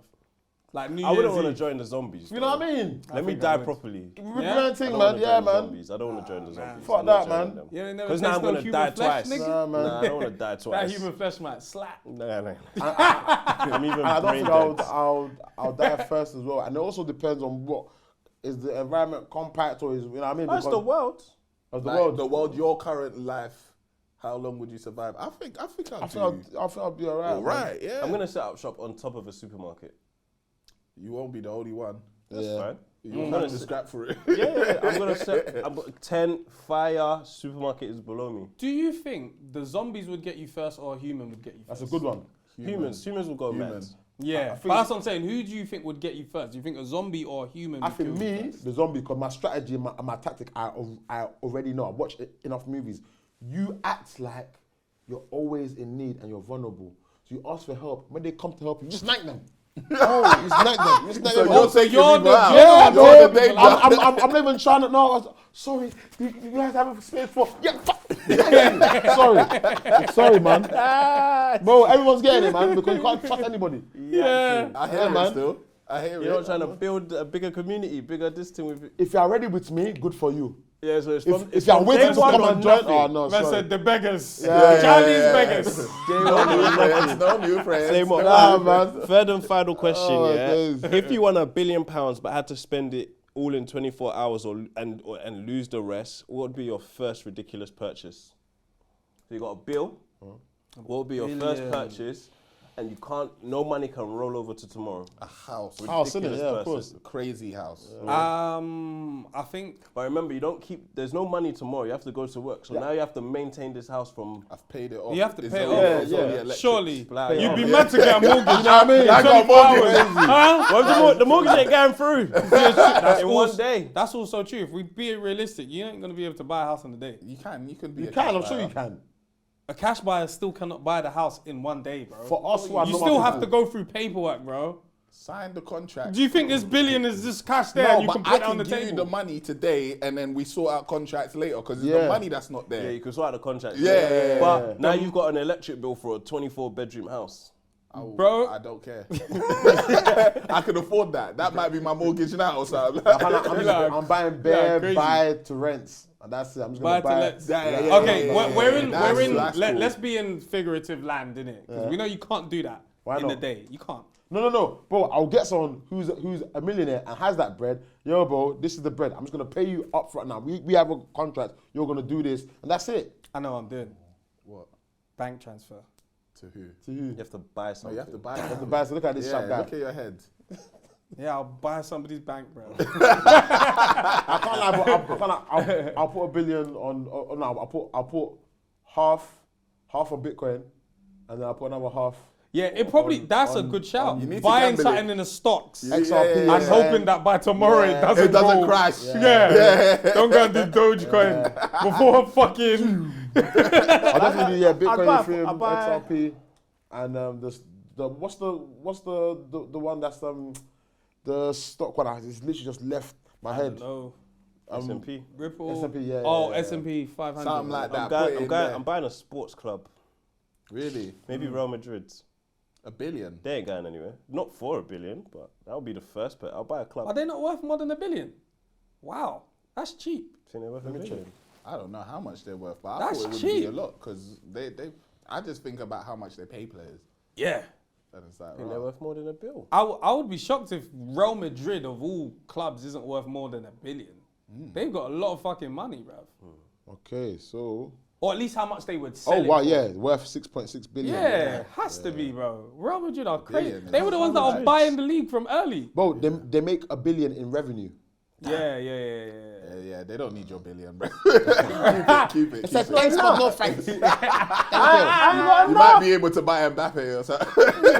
Like New I wouldn't Year's want to Eve. join the zombies. You know what I mean? Let me think I die would. properly. Represent thing, I don't man. wanna Yeah, join the man. zombies. I don't want to join the zombies. Fuck I'm not that, joining man. You ain't never Because now I'm tasted going no to human die flesh, twice. nigga? Nah, man. Nah, I don't want to die That twice. human flesh might slap. No. I'm even And I don't brain think dead. I'll die first as well. And it also depends on what is the environment compact or is, you know what I mean? That's the world. Of the like, world. the world, your current life. How long would you survive? I think I I'll think do. I'll be alright. All right, yeah. I'm going to set up shop on top of a supermarket. You won't be the only one. That's fine. You'll have to scrap for it. Yeah. I'm going to set. I've got 10 fire. Supermarket is below me. Do you think the zombies would get you first or a human would get you first? That's a good one. Humans will go mad. Yeah, but that's what I'm saying. Who do you think would get you first? Do you think a zombie or a human? I would think kill you me, first? the zombie, because my strategy and my tactic, I already know. I've watched enough movies. You act like you're always in need and you're vulnerable. So you ask for help. When they come to help you, just snipe them. You snipe them. You snipe So them. you're taking you're people the- out. Yeah, You're the bro. danger. I'm not even trying to. No, sorry. You guys have a space for. Yeah, fuck. Sorry, man. Bro, everyone's getting it, man, because you can't trust anybody. Yeah. I hear Yeah, it man. still. I hear You're it. not trying to build a bigger community, bigger this thing with. If you're ready with me, good for you. Yeah, so it's from. If you're waiting to come and join, oh no, Man sorry. said the beggars. Yeah, Charlie's yeah. beggars. No new friends. No new friends. Same old. Nah, man. Third and final question, Oh, yeah. days. If you won £1 billion but had to spend it all in 24 hours and lose the rest, what would be your first ridiculous purchase? So you got a bill. What would be your first purchase? and you can't. No money can roll over to tomorrow. A house. House, innit? Ridiculous Yeah, of person. course. Crazy house. I think But remember, you don't keep. There's no money tomorrow. You have to go to work. So now you have to maintain this house from. I've paid it off. you have to It's pay it only- off. it's only electric. Surely. Like, You'd be yeah. mad to get a mortgage. You know what I mean? I got a mortgage. Huh? The mortgage ain't going through. That's in also, one day. That's also true. If we be realistic, you ain't gonna be able to buy a house in a day. You can be. You a can, I'm cash sure you buyer. can. A cash buyer still cannot buy the house in one day, bro. For us, who are you not still have people- to go through paperwork, bro. Sign the contract. Do you think this billion is just cash there No, and you but can I put it on can the give you table? the money today, and then we sort out contracts later because it's Yeah. the money that's not there. Yeah, you can sort out the contract. Yeah. But now you've got an electric bill for a 24-bedroom house. Bro. I don't care. I can afford that. That might be my mortgage now. So I'm buying bare crazy. buy to rents. And that's it. I'm just Buy gonna to buy. lets. Yeah. Okay, we're in. That's cool. Let's be in figurative land, innit? Because we know you can't do that Why in a not? day. You can't. No, bro. I'll get someone who's a millionaire and has that bread. Yo, bro, this is the bread. I'm just gonna pay you up front now. We have a contract. You're gonna do this, and that's it. I know what I'm doing. What? Bank transfer. To who? To you. You have to buy No, something. you have to buy The it. bad. So look at this Yeah, sharp guy. look at your head. Yeah, I'll buy somebody's bank, bro. I can't lie, but I'll put $1 billion on. No, I'll put half a Bitcoin, and then I'll put another half. Yeah, it probably that's a good shout. you need to Buying gamble something it. in the stocks XRP. and hoping that by tomorrow it doesn't It doesn't go. crash. Yeah. Don't go and do Dogecoin before fucking. I'll definitely do Bitcoin, buy- Ethereum, I'll buy- XRP, and what's the one that's the stock one? It's literally just left my head. No. S&P. Ripple. S&P, yeah, Oh, yeah, yeah. S&P 500. Something like that. I'm, Put it going, in there. I'm buying a sports club. Really? Maybe Real Madrid. $1 billion? They ain't going anywhere. Not for $1 billion, but that would be the first bet. I'll buy a club. Are they not worth more than $1 billion? Wow, that's cheap. Think they're worth $1 billion? I don't know how much they're worth, but I That's thought it would be cheap. a lot because they. I just think about how much they pay players, Yeah. and it's like, Think they're worth more than $1 billion. I would be shocked if Real Madrid of all clubs isn't worth more than $1 billion. They've got a lot of fucking money, bruv. Okay, so Or at least how much they would sell. oh it wow, for. yeah, worth 6.6 billion. Yeah, has to be, bro. Real Madrid are crazy. Billion, They were the ones that are buying the league from early. Bro, they make $1 billion in revenue. Yeah. yeah, they don't need your billion, bro. keep it. No thanks. You might be able to buy Mbappe or something.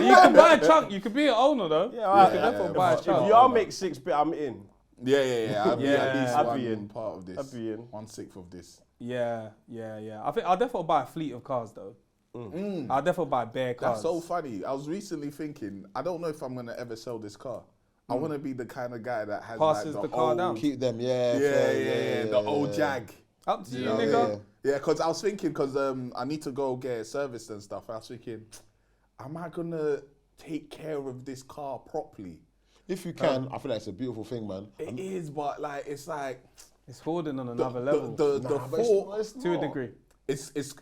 You can buy a chunk. You could be an owner though. Yeah, you can definitely buy a If chunk. y'all make 6 bit, I'm in. yeah. I'll be at least I'd one be in. part of this. I'd be in. 1/6 of this. Yeah. I think I'll definitely buy a fleet of cars though. I'll definitely buy bare cars. That's so funny. I was recently thinking, I don't know if I'm gonna ever sell this car. I want to be the kind of guy that has Passes like the car old, down. Keep them, Yeah, the old Jag. Up to you, know, nigga. Yeah, because I was thinking, because I need to go get it serviced and stuff. I was thinking, am I gonna take care of this car properly? If you can, I feel like it's a beautiful thing, man. It is, but like it's like It's hoarding on another level. the But thought. it's to a not. degree. It's it's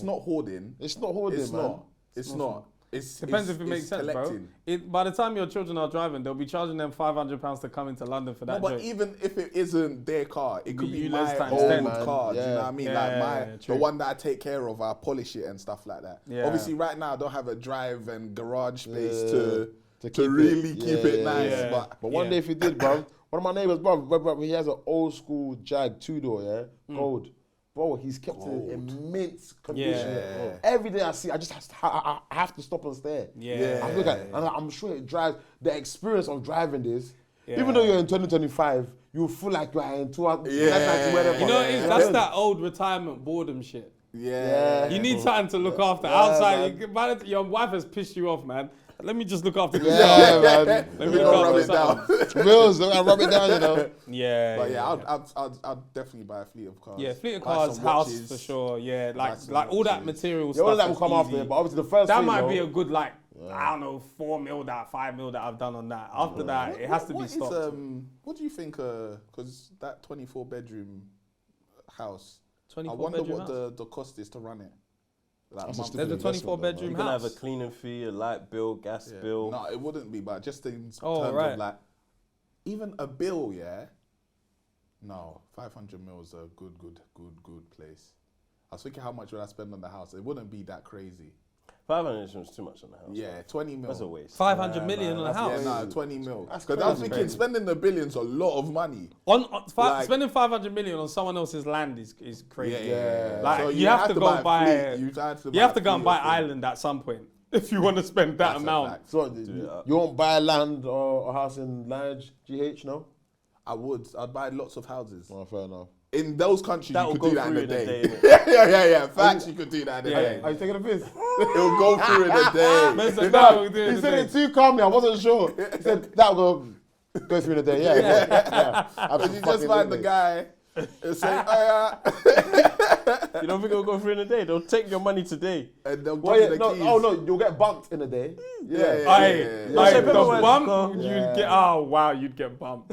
not hoarding. It's not hoarding, It's man. not. It's not. It's Depends it's, if it makes it's sense, collecting. bro. By the time your children are driving, they'll be charging them £500 to come into London for No, that but joint. even if it isn't their car, it could be You my less times old 10. car. Do you know Yeah. what I mean? Yeah, like true. the one that I take care of, I polish it and stuff like that. Yeah. Obviously, right now I don't have a drive and garage space Yeah. to keep really it. keep Yeah, it yeah, nice. yeah. But One day if you did, bro. One of my neighbors, bro, he has an old school Jag 2-door, yeah? Gold. Bro, he's kept it in immense condition. Yeah. Every day I see, I just I have to stop and stare. Yeah. I look at it, and I'm sure it drives, the experience of driving this, Yeah. even though you're in 2025, you feel like you're in 1990, wherever. You know what it is? That's that old retirement boredom shit. yeah. You need something to look after. Yeah, Outside, man. your wife has pissed you off, man. Let me just look after this. Yeah, man. Let me We look gonna after rub it something. down. Wheels, I rub it down, you know. Yeah. But yeah, I'd definitely buy a fleet of cars. Yeah, fleet of Buy cars, some house watches. for sure. Yeah, Buy like some all that watches. material Yeah, stuff. all of that will is come easy. after, but obviously the first That thing, might though, be a good I don't know, 4 mil that, 5 mil that I've done on that. After that, it has to be What is, stopped. what do you think? Because that 24-bedroom house, 24 I wonder bedroom what house. the cost is to run it. Like That's a monthly. There's a investment, 24 though, bedroom You're gonna have a house. cleaning fee, a light bill, gas Yeah. bill. No, it wouldn't be, but just in terms right. of like, even a bill, yeah. No, 500 mil is a good place. I was thinking how much would I spend on the house? It wouldn't be that crazy. 500 is too much on the house. Yeah, 20 mil. That's a waste. 500 million on a house. Yeah, no, 20 mil. That's Because I was crazy, thinking baby. spending the billions a lot of money. Like, Like- spending 500 million on someone else's land is crazy. Yeah. Like So you have to go buy. fleet. You have to go and buy a fleet. island at some point if you want to spend that That's a amount. fact. So you won't buy land or a house in Lineage, GH, no? I would. I'd buy lots of houses. Oh, fair enough. In those countries, That you will could do go that in a through in a day. day, yeah. Facts, you could do that in a day. Are you taking a piss? It'll go through in a day. Man said, "No, we'll do it He in said a it day." too calmly. I wasn't sure. He said that will go through in a day. Yeah. But you just find the guy and say, You don't think it'll go through in a day? They'll take your money today. and they'll Well, give yeah, you the no, keys. oh no, you'll get bumped in a day. Yeah. Aye, So the everyone's bump, gone. you'd get. Oh wow, you'd get bumped.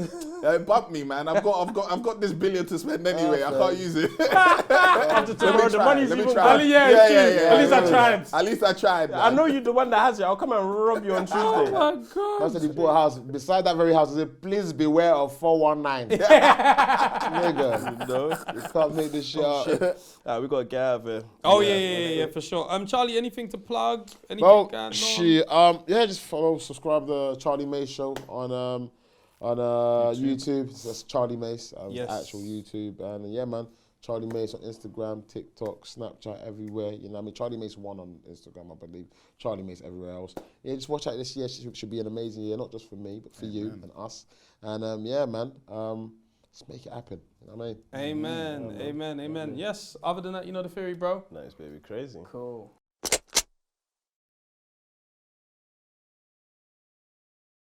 Bump me, man. I've got this billion to spend anyway. I can't use it. After tomorrow, the money's Let me even try. gone. At least I tried. At least I tried. Man. I know you're the one that has it. I'll come and rob you on Tuesday. Oh my I god. said he bought a house. Beside that very house, he said, please beware of 419. Nigga, No. you can't make this shit up. We got to get out of here. Oh yeah, for sure. Charlie, anything to plug? Anything Well, going on? just follow, subscribe to Charlie Mase show on YouTube. That's Charlie Mase, Yes. actual YouTube. And yeah, man, Charlie Mase on Instagram, TikTok, Snapchat, everywhere. You know what I mean? Charlie Mase 1 on Instagram, I believe. Charlie Mase everywhere else. Yeah, just watch out this year. Should be an amazing year, not just for me, but for you and us. And yeah, man, let's make it happen. You know what I mean? Amen. Yes. Other than that, you know the theory, bro. Nice, baby. Crazy. Cool.